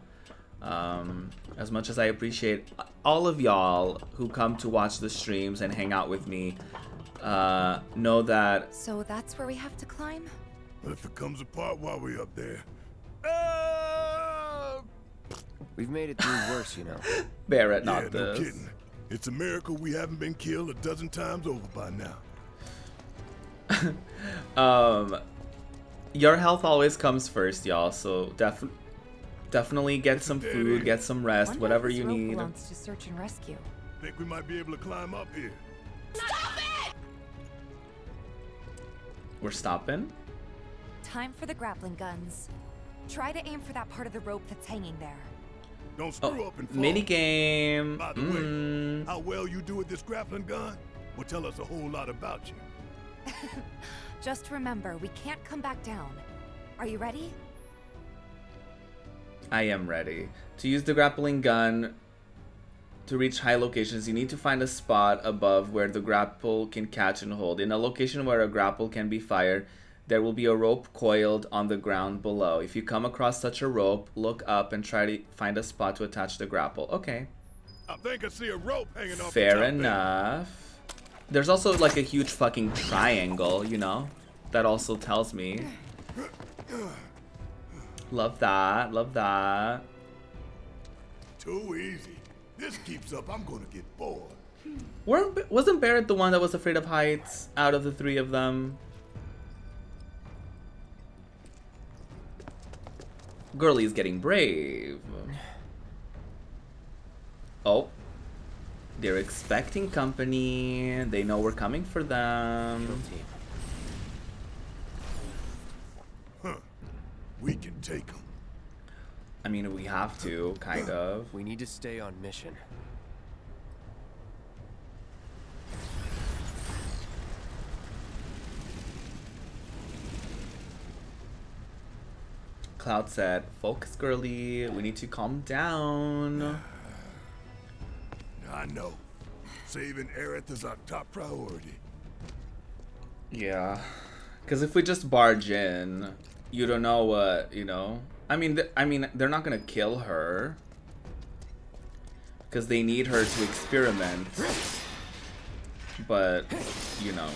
As much as I appreciate all of y'all who come to watch the streams and hang out with me, know that... So that's where we have to climb? But if it comes apart while we're up there... We've made it through worse, you know. Barrett, yeah, not no this. kidding. It's a miracle we haven't been killed a dozen times over by now. Your health always comes first, y'all, so definitely get some food, get some rest, whatever you need. Belongs to search and rescue. Think we might be able to climb up here. Stop it! We're stopping? Time for the grappling guns. Try to aim for that part of the rope that's hanging there. Don't screw up and fall. Mini game. By the way, how well you do with this grappling gun will tell us a whole lot about you. Just remember, we can't come back down. Are you ready? I am ready. To use the grappling gun to reach high locations, you need to find a spot above where the grapple can catch and hold. In a location where a grapple can be fired, there will be a rope coiled on the ground below. If you come across such a rope, look up and try to find a spot to attach the grapple. Okay. I think I see a rope hanging off Fair the top enough. There's also like a huge fucking triangle, you know? That also tells me. Love that. Love that. Too easy. This keeps up, I'm gonna get bored. Wasn't Barrett the one that was afraid of heights out of the three of them? Girlie's getting brave. Oh. They're expecting company. They know we're coming for them. Huh. We can take them. I mean, we have to, kind of. We need to stay on mission. Cloud said, focus, girly. We need to calm down. I know. Saving Aerith is our top priority. Yeah. Because if we just barge in, you don't know what, you know? I mean, they're not going to kill her. Because they need her to experiment. But, you know.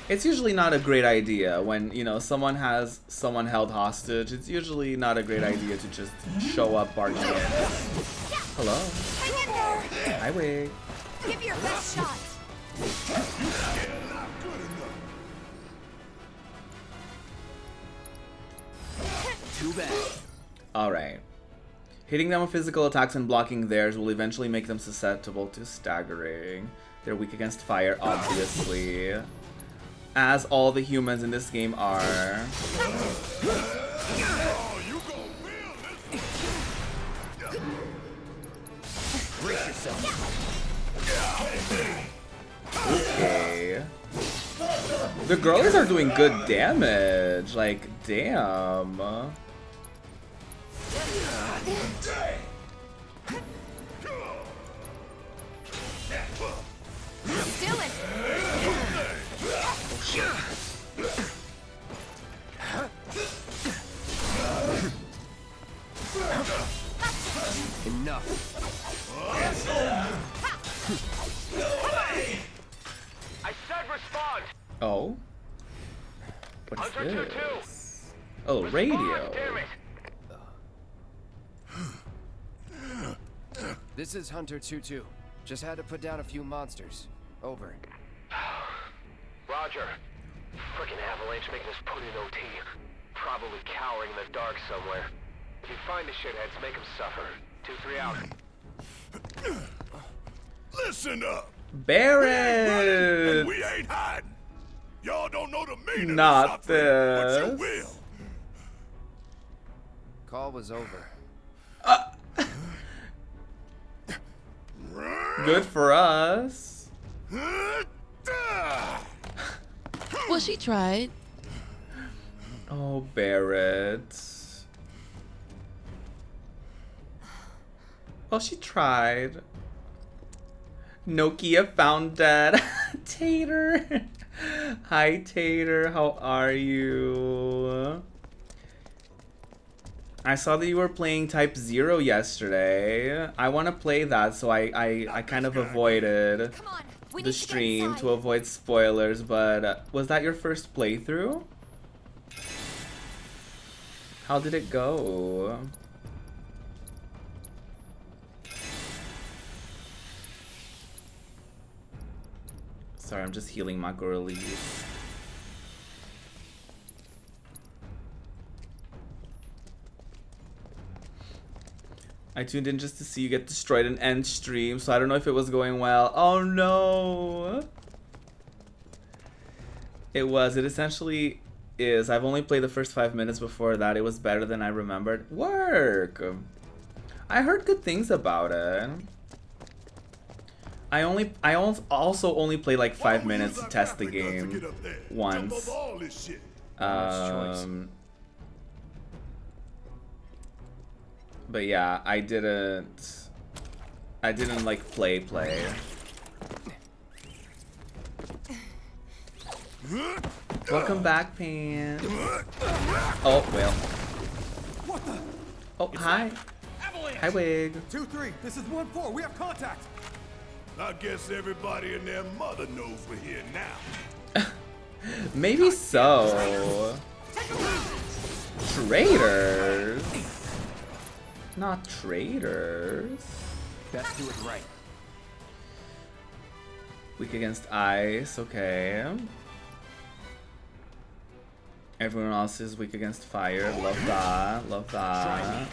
It's usually not a great idea when, you know, someone has someone held hostage. It's usually not a great idea to just show up barging in. Hello. Hang in there! Hi, Wig. Give your best shot! Too bad. Alright. Hitting them with physical attacks and blocking theirs will eventually make them susceptible to staggering. They're weak against fire, obviously. As all the humans in this game are. Brace yourself. Okay. The girls are doing good damage. Like, damn. Still in. Oh shit. Enough. I said respond. Oh. What is Hunter this? Oh, radio. Damn it. This is Hunter 2-2. Just had to put down a few monsters. Over. Roger. Frickin' avalanche making us put in OT. Probably cowering in the dark somewhere. If you find the shitheads, make them suffer. 2-3 out. Listen up. Barrett. And we ain't hiding. Y'all don't know the meaning Not of suffering, but this. you will. Call was over. Good for us. Well, she tried. Oh, Barrett. Well, she tried. Nokia found dead. Tater. Hi, Tater. How are you? I saw that you were playing Type 0 yesterday. I want to play that, so I kind of avoided the stream to avoid spoilers, but was that your first playthrough? How did it go? Sorry, I'm just healing my girlies. I tuned in just to see you get destroyed and end stream, so I don't know if it was going well. Oh no! It was. It essentially is. I've only played the first 5 minutes before that. It was better than I remembered. Work! I heard good things about it. I also only played like 5 minutes to test the game once. But yeah, I didn't like play. Welcome back, Pan. Oh, well. Oh, hi. Hi, Wig. 2-3, this is 1-4, we have contact. I guess everybody and their mother knows we're here now. Maybe so. Traitors? Not traitors. Best do it right. Weak against ice, okay. Everyone else is weak against fire. Love that. Love that.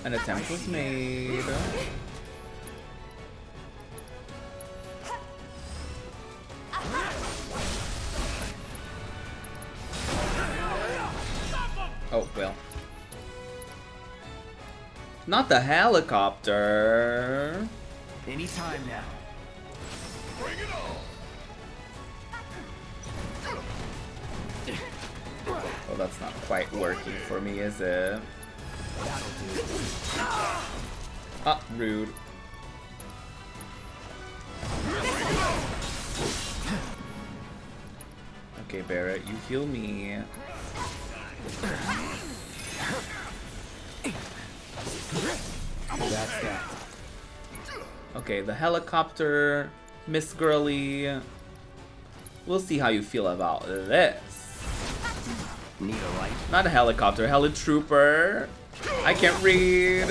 An attempt was made. Oh, well. Not the helicopter. Anytime now. Bring it on. Oh, that's not quite working for me, is it? Ah, rude. Okay, Barrett, you heal me. That's that. Okay, the helicopter, Miss Girly. We'll see how you feel about this. Need a light? Not a helicopter, helitrooper. I can't read.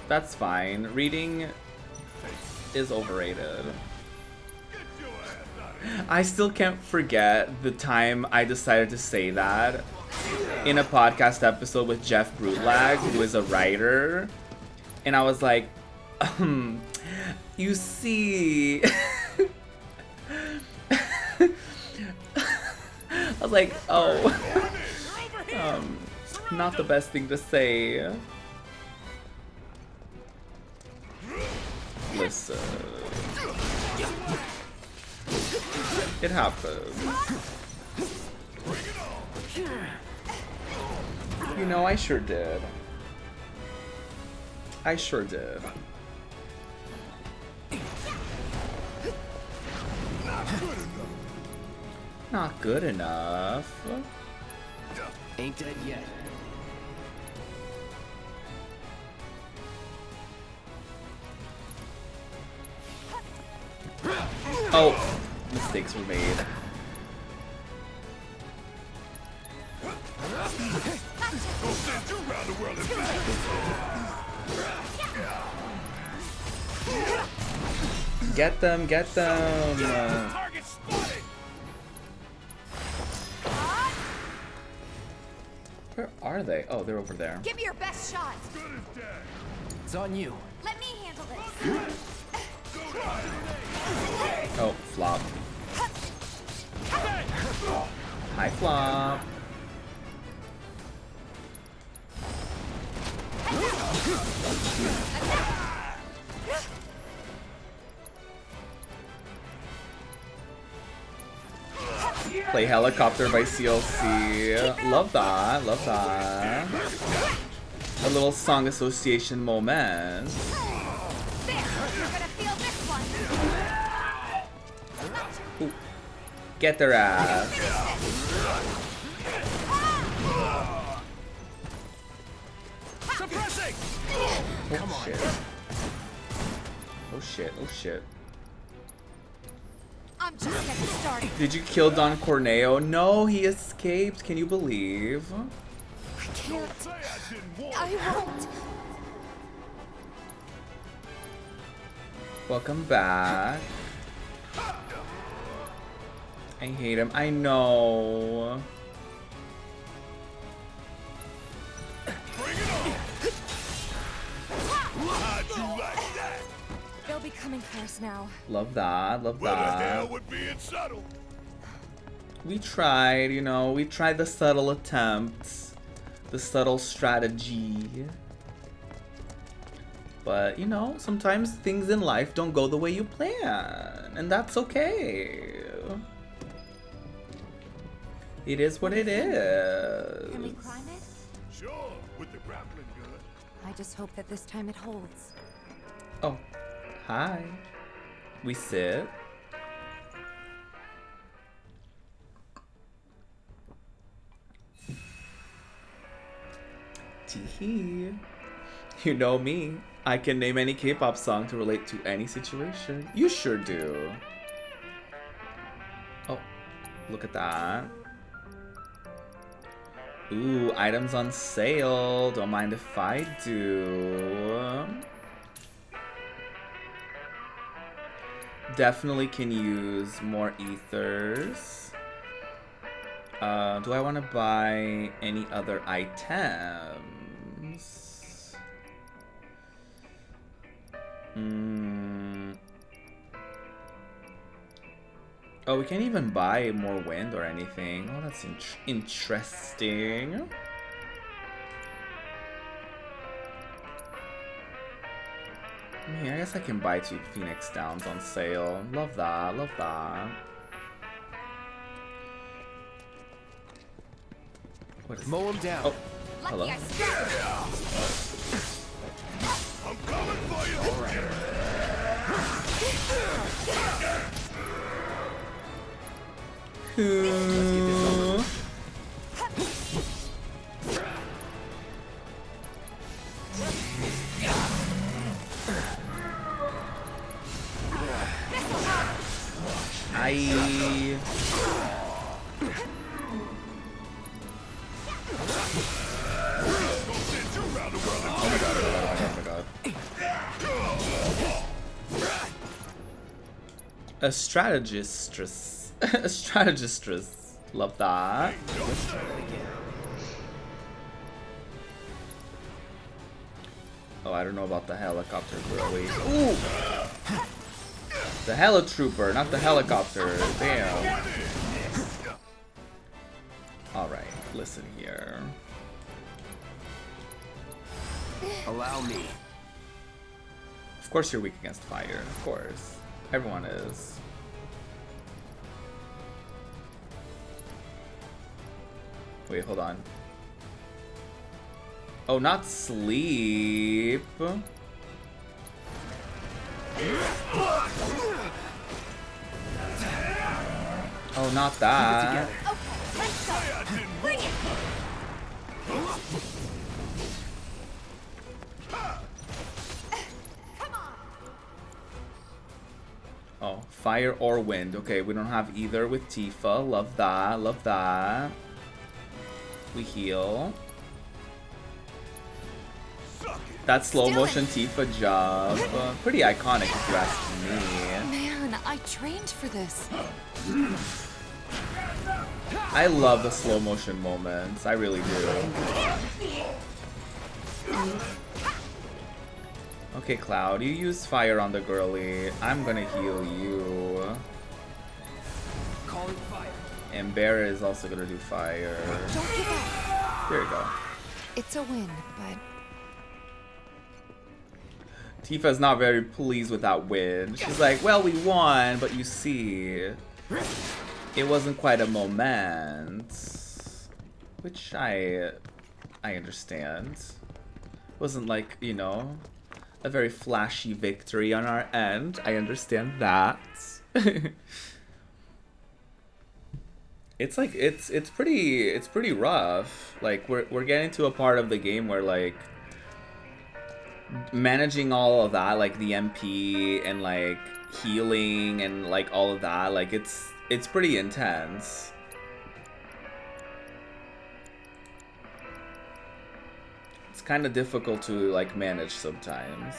That's fine. Reading is overrated. I still can't forget the time I decided to say that in a podcast episode with Jeff Brutlag, who is a writer. And I was like, you see... I was like, oh, not the best thing to say. Listen. It happens. You know, I sure did. I sure did. Not good enough. Ain't dead yet. Oh, mistakes were made. Get them, get them. Where are they? Oh, they're over there. Give me your best shot. It's on you. Let me handle this. Oh, flop. High flop. Play Helicopter by CLC. Love that, love that. A little song association moment. Ooh. Get their ass. Suppressing! Oh shit. Oh shit, oh shit. I'm just getting started. Did you kill Don Corneo? No, he escaped. Can you believe? I can't. I won't. Welcome back. I hate him. I know. They'll be coming for us now. Love that. Love Where the that. hell would being subtle? We tried, you know, we tried the subtle attempts, the subtle strategy. But, you know, sometimes things in life don't go the way you plan, and that's okay. It is what it is. Can we climb it? Sure, with the grappling gun. I just hope that this time it holds. Oh, hi. We sit. Teehee. You know me. I can name any K-pop song to relate to any situation. You sure do. Oh, look at that. Ooh, items on sale. Don't mind if I do. Definitely can use more ethers. Do I want to buy any other items? Oh, we can't even buy more wind or anything. Oh, that's interesting. Yeah, I guess I can buy 2 Phoenix Downs on sale. Love that, love that. What is Mow him down. Oh, hello. I'm coming for you. All right. Let's get this over. Oh my god, oh my god. A strategistress. A strategistress. Love that. Let's try that again. Oh, I don't know about the helicopter girlie. Ooh! The helitrooper, not the helicopter. Damn. Alright, listen here. Allow me. Of course you're weak against fire. Of course. Everyone is. Wait, hold on. Oh, not sleep. Oh, not that. Bring it! Oh, fire or wind. Okay, we don't have either with Tifa. Love that, love that. We heal. That slow motion Tifa job. Pretty iconic if you ask me. Man, I trained for this. I love the slow motion moments. I really do. Okay, Cloud, you use fire on the girly. I'm gonna heal you. Calling fire. And Bear is also gonna do fire. Don't give up. There you go. It's a win, but Tifa's not very pleased with that win. She's like, well, we won, but you see, it wasn't quite a moment. Which I understand. Wasn't like, you know, a very flashy victory on our end. I understand that. It's like it's pretty rough. Like we're getting to a part of the game where like managing all of that, like the MP and like healing and like all of that, like it's pretty intense. It's kind of difficult to like manage sometimes.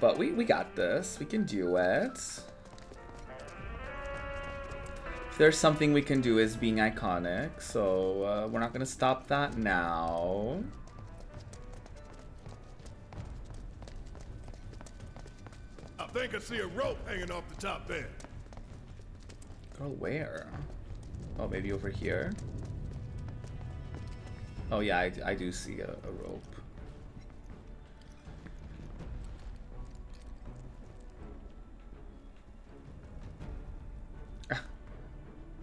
But we got this. We can do it. If there's something we can do is being iconic, so we're not gonna stop that now. I think I see a rope hanging off the top there. Girl, where? Oh, maybe over here? Oh yeah, I do see a rope.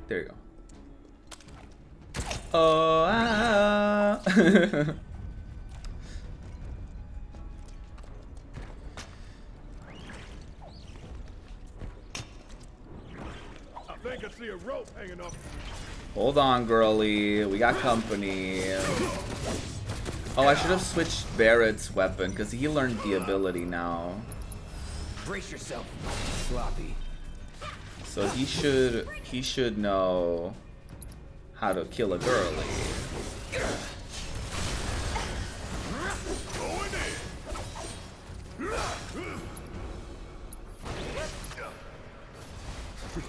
There you go. Oh, ah. I think I see a rope hanging off. Hold on, girly. We got company. Oh, I should have switched Barrett's weapon because he learned the ability now. Brace yourself, sloppy. So he should know how to kill a girly.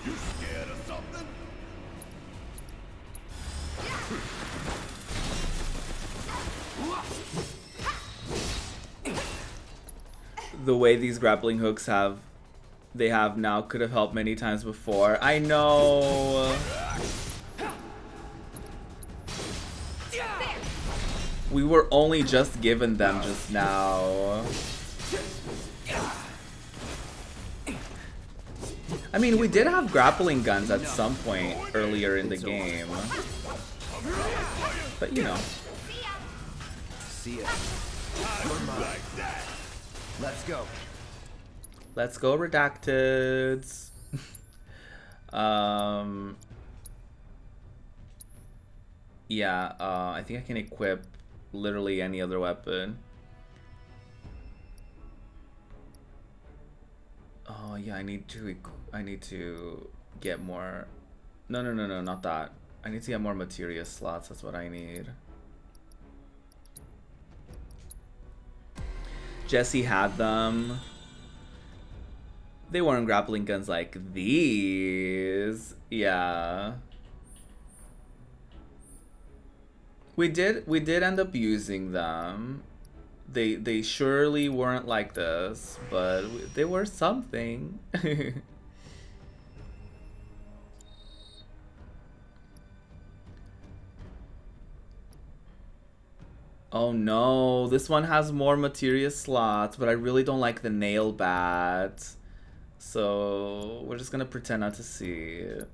You scared of something? The way these grappling hooks they have now could have helped many times before. I know. We were only just given them just now. I mean, we did have grappling guns at some point earlier in the game. But you know. See ya. Let's go. Let's go, Redacteds. Yeah, I think I can equip literally any other weapon. Oh yeah, I need to get more. No, not that. I need to get more materia slots. That's what I need. Jesse had them. They weren't grappling guns like these. Yeah. We did end up using them. They surely weren't like this, but they were something. Oh no, this one has more materia slots, but I really don't like the nail bat. So we're just gonna pretend not to see it.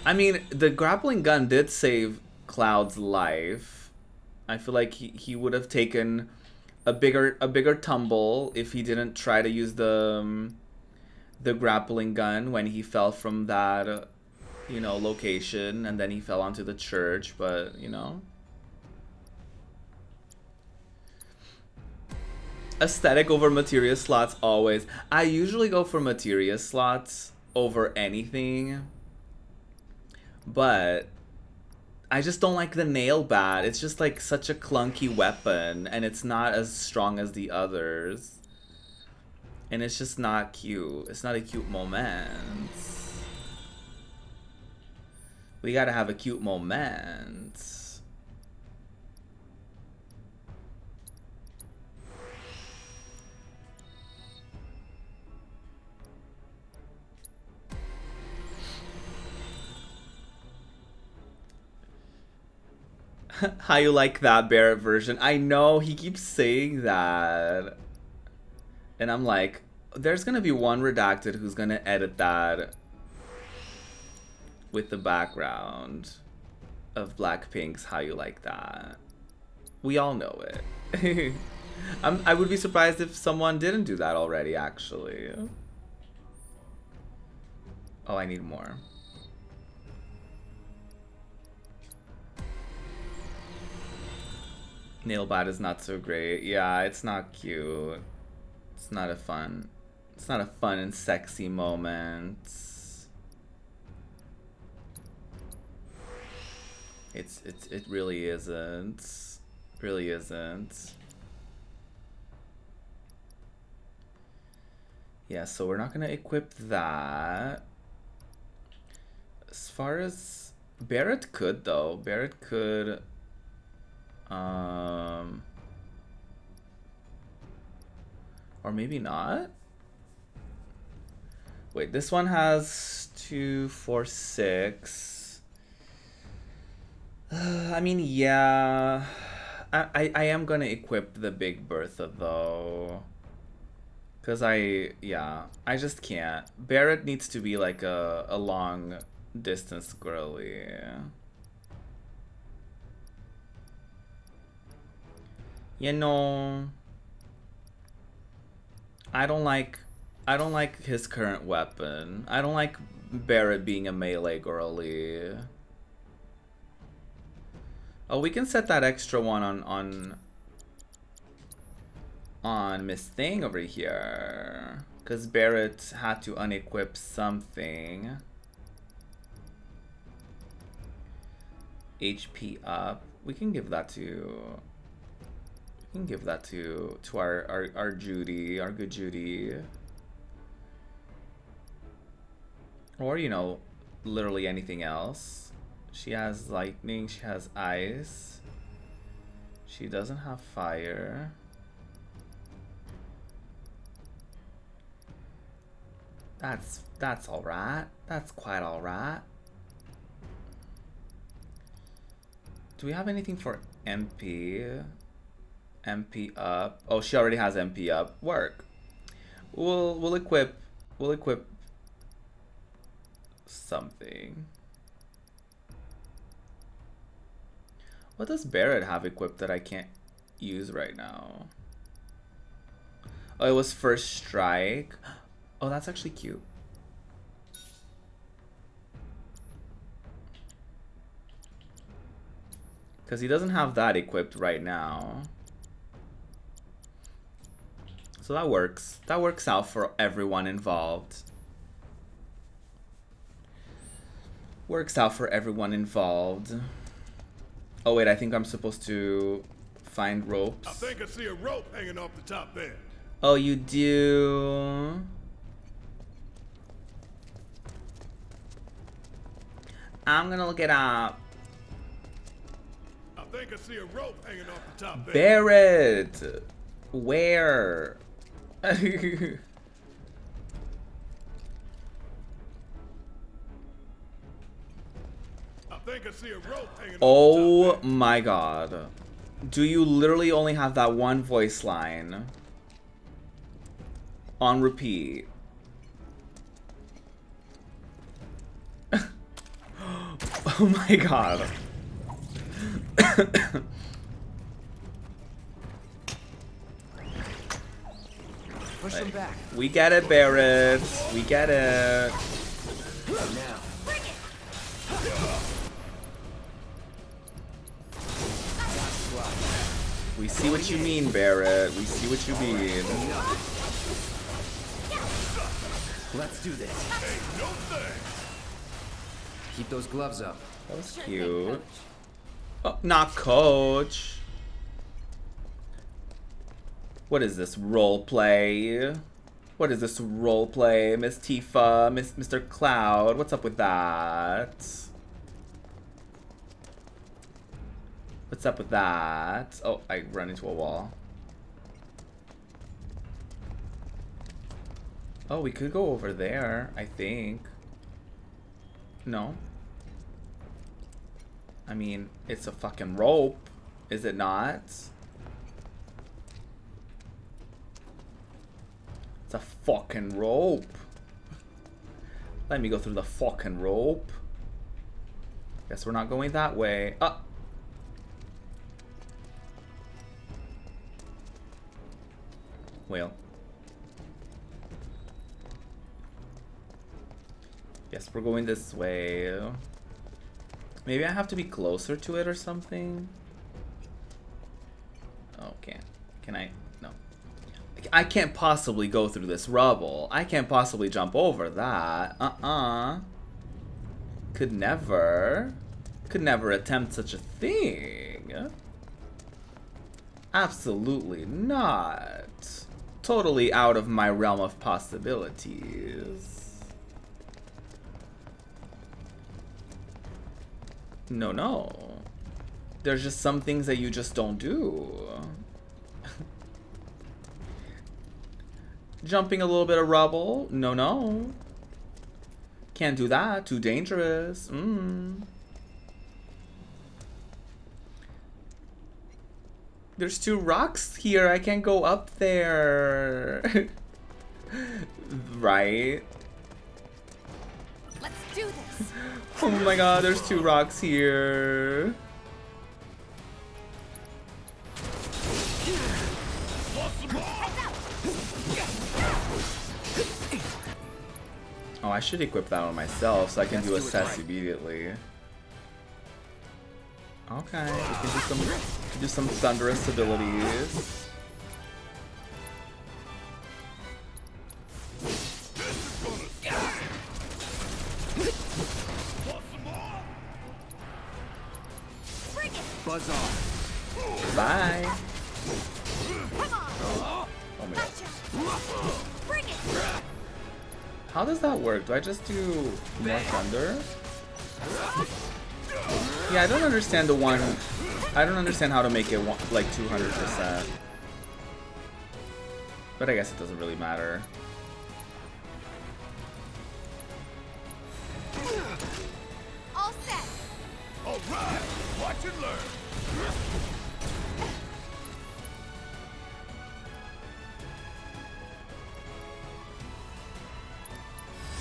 I mean, the grappling gun did save Cloud's life. I feel like he would have taken a bigger tumble if he didn't try to use the grappling gun when he fell from that you know, location, and then he fell onto the church, but you know. Aesthetic over materia slots always. I usually go for materia slots over anything, but I just don't like the nail bat. It's just like such a clunky weapon, and it's not as strong as the others. And it's just not cute. It's not a cute moment. We gotta have a cute moment. How you like that Barrett version? I know he keeps saying that. And I'm like, there's gonna be one redacted who's gonna edit that with the background of Blackpink's How You Like That. We all know it. I would be surprised if someone didn't do that already, actually. Oh, I need more. Nailbot is not so great. Yeah, it's not cute. It's not a fun and sexy moment. It really isn't. Really isn't. Yeah, so we're not gonna equip that. As far as Barrett could though. Barrett could or maybe not. Wait, this one has 2, 4, 6. I mean, yeah. I am gonna equip the Big Bertha though. Cause I just can't. Barrett needs to be like a long distance girly. You know, I don't like his current weapon. I don't like Barrett being a melee girly. Oh, we can set that extra one on Miss Thing over here. Because Barrett had to unequip something. HP up. We can give that to our Judy, our good Judy. Or, you know, literally anything else. She has lightning, she has ice. She doesn't have fire. That's alright. That's quite alright. Do we have anything for MP? MP up. Oh, she already has MP up. Work. We'll equip something. What does Barrett have equipped that I can't use right now? Oh, it was First Strike. Oh, that's actually cute. Because he doesn't have that equipped right now. So that works. That works out for everyone involved. Works out for everyone involved. Oh wait, I think I'm supposed to find ropes. I think I see a rope hanging off the top there. Oh, you do? I'm gonna look it up. I think I see a rope hanging off the top there. Barrett! Where? I think I see a rope hanging Oh off the top there. my god. Do you literally only have that one voice line? On repeat. Oh my god. Push them back. We get it, Barrett. We get it. Now. We see what you mean, Barrett. We see what you mean. Let's do this. Keep those gloves up. That was cute. Oh, not coach. What is this role play? What is this role play, Miss Tifa, Mr. Cloud? What's up with that? What's up with that? Oh, I run into a wall. Oh, we could go over there, I think. No. I mean, it's a fucking rope, is it not? It's a fucking rope. Let me go through the fucking rope. Guess we're not going that way. Well. Guess we're going this way. Maybe I have to be closer to it or something. Oh, can I? No. I can't possibly go through this rubble. I can't possibly jump over that. Could never attempt such a thing. Absolutely not. Totally out of my realm of possibilities. No. There's just some things that you just don't do. Jumping a little bit of rubble? No. Can't do that. Too dangerous. There's 2 rocks here. I can't go up there. Right? Let's do this. Oh my god, there's 2 rocks here. Oh, I should equip that on myself so I can do assess immediately. Okay, we can do some thunderous abilities. Buzz off. Bye. Come on. Oh my god. Bring it. How does that work? Do I just do more thunder? Yeah, I don't understand the one. I don't understand how to make it like 200%. But I guess it doesn't really matter. All set. All right, watch and learn.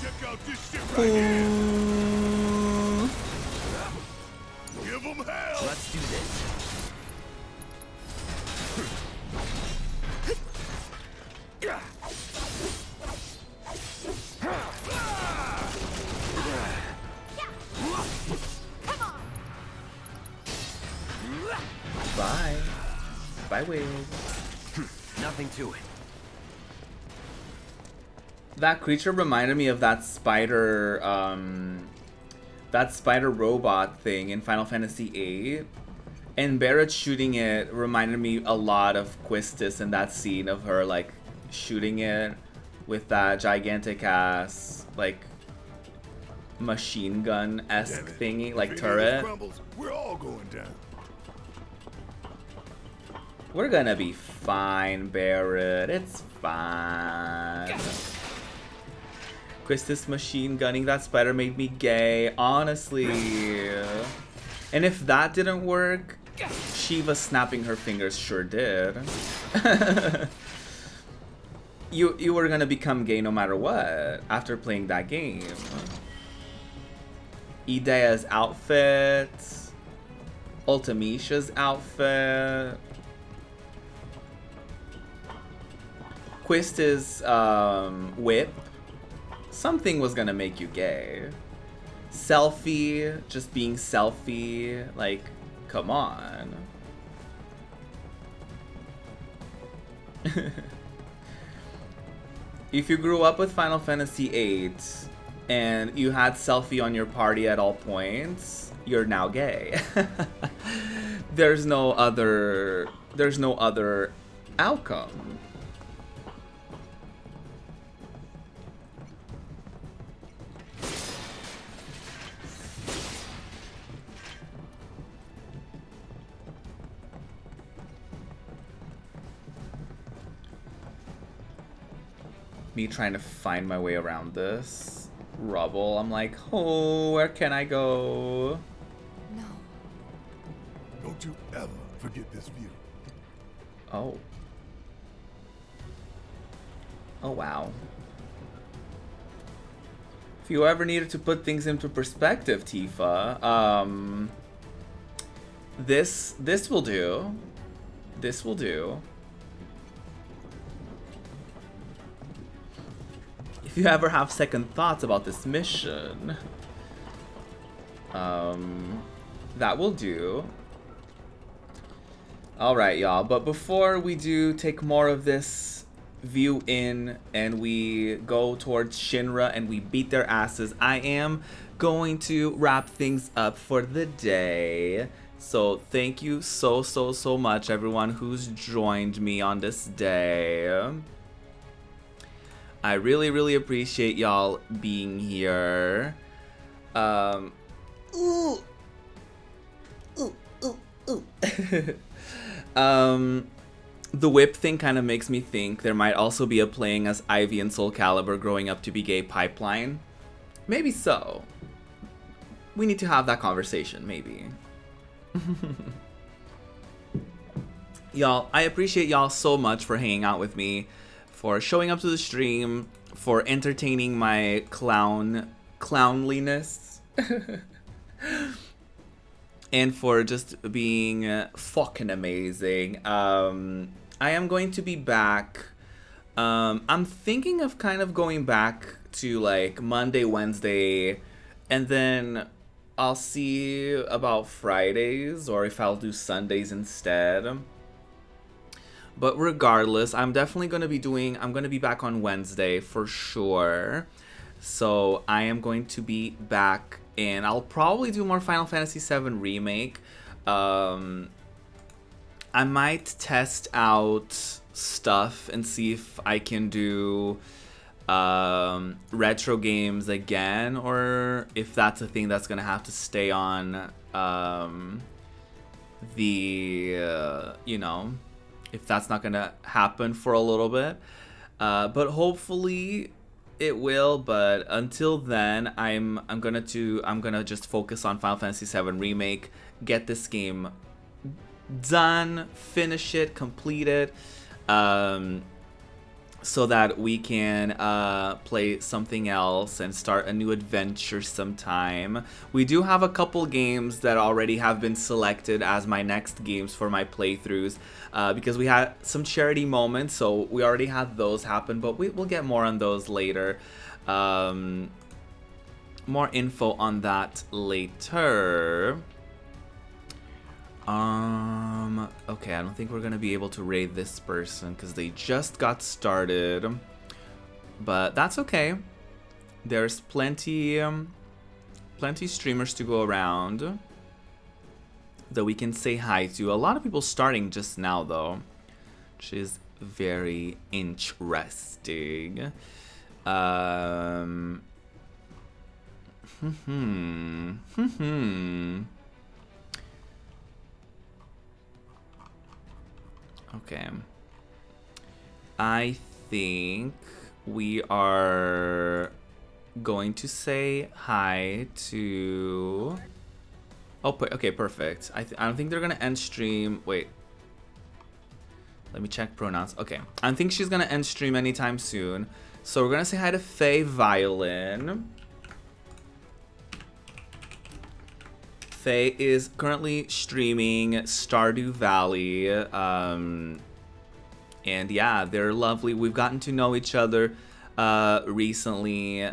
Check out this shit right here. Give them hell. Let's do this. Come on. Bye. Bye, Wade. Nothing to it. That creature reminded me of that spider robot thing in Final Fantasy VIII. And Barrett shooting it reminded me a lot of Quistis in that scene of her like shooting it with that gigantic ass like machine gun-esque thingy, like turret. Crumbles, we're all going down. We're gonna be fine, Barrett. It's fine. Quistis machine gunning that spider made me gay, honestly. And if that didn't work, Shiva snapping her fingers sure did. You were gonna become gay no matter what after playing that game. Idea's outfit, Ultimisha's outfit, Quistis whip. Something was gonna make you gay. Selfie, just being selfie, like, come on. If you grew up with Final Fantasy VIII and you had selfie on your party at all points, you're now gay. There's no other outcome. Me trying to find my way around this rubble. I'm like, oh, where can I go? No. get this view. Oh. Oh, wow. If you ever needed to put things into perspective, Tifa, this will do. This will do. If you ever have second thoughts about this mission, that will do. Alright, y'all, but before we do take more of this view in and we go towards Shinra and we beat their asses, I am going to wrap things up for the day. So thank you so much, everyone who's joined me on this day. I really appreciate y'all being here. Ooh. The whip thing kind of makes me think there might also be a playing as Ivy and Soul Calibur growing up to be gay pipeline. Maybe so. We need to have that conversation, maybe. Y'all, I appreciate y'all so much for hanging out with me, for showing up to the stream, for entertaining my clownliness, and for just being fucking amazing. I am going to be back. I'm thinking of kind of going back to like Monday, Wednesday, and then I'll see about Fridays or if I'll do Sundays instead. But regardless, I'm definitely going to be I'm going to be back on Wednesday for sure. So I am going to be back and I'll probably do more Final Fantasy VII Remake. I might test out stuff and see if I can do retro games again, or if that's a thing that's going to have to stay on you know, if that's not gonna happen for a little bit, but hopefully it will. But until then, I'm gonna just focus on Final Fantasy VII Remake, get this game done, finish it, complete it, so that we can play something else and start a new adventure sometime. We do have a couple games that already have been selected as my next games for my playthroughs, because we had some charity moments, so we already had those happen, but we'll get more on those later. More info on that later. Okay, I don't think we're gonna be able to raid this person because they just got started, but that's okay. There's plenty streamers to go around that we can say hi to. A lot of people starting just now though, which is very interesting. Okay. I think we are going to say hi to... Oh, okay, perfect. I don't think they're gonna end stream. Wait. Let me check pronouns. Okay. I don't think she's gonna end stream anytime soon. So we're gonna say hi to Faye Violin. Faye is currently streaming Stardew Valley, and yeah, they're lovely. We've gotten to know each other recently.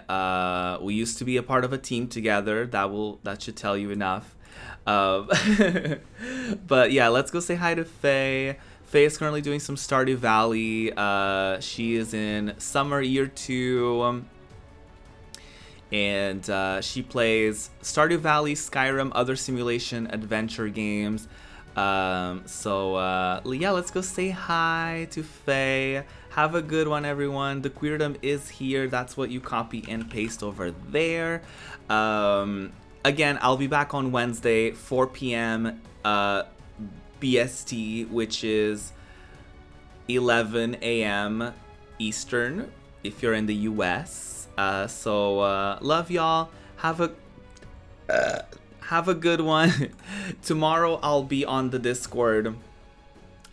We used to be a part of a team together. That should tell you enough. But yeah, let's go say hi to Faye. Faye is currently doing some Stardew Valley. She is in summer year 2. And she plays Stardew Valley, Skyrim, other simulation adventure games. So yeah, let's go say hi to Faye. Have a good one, everyone. The Queerdom is here. That's what you copy and paste over there. Again, I'll be back on Wednesday, 4 p.m. BST, which is 11 a.m. Eastern, if you're in the US. So love y'all. Have a good one. Tomorrow I'll be on the Discord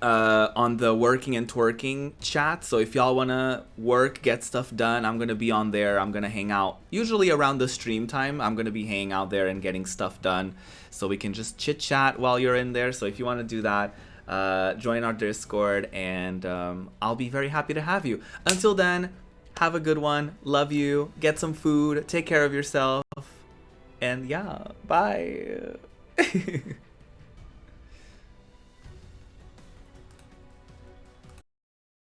on the working and twerking chat. So if y'all wanna work, get stuff done, I'm gonna be on there. I'm gonna hang out usually around the stream time. I'm gonna be hanging out there and getting stuff done, so we can just chit chat while you're in there. So if you want to do that, join our Discord, and I'll be very happy to have you. Until then, have a good one. Love you. Get some food. Take care of yourself. And yeah, bye.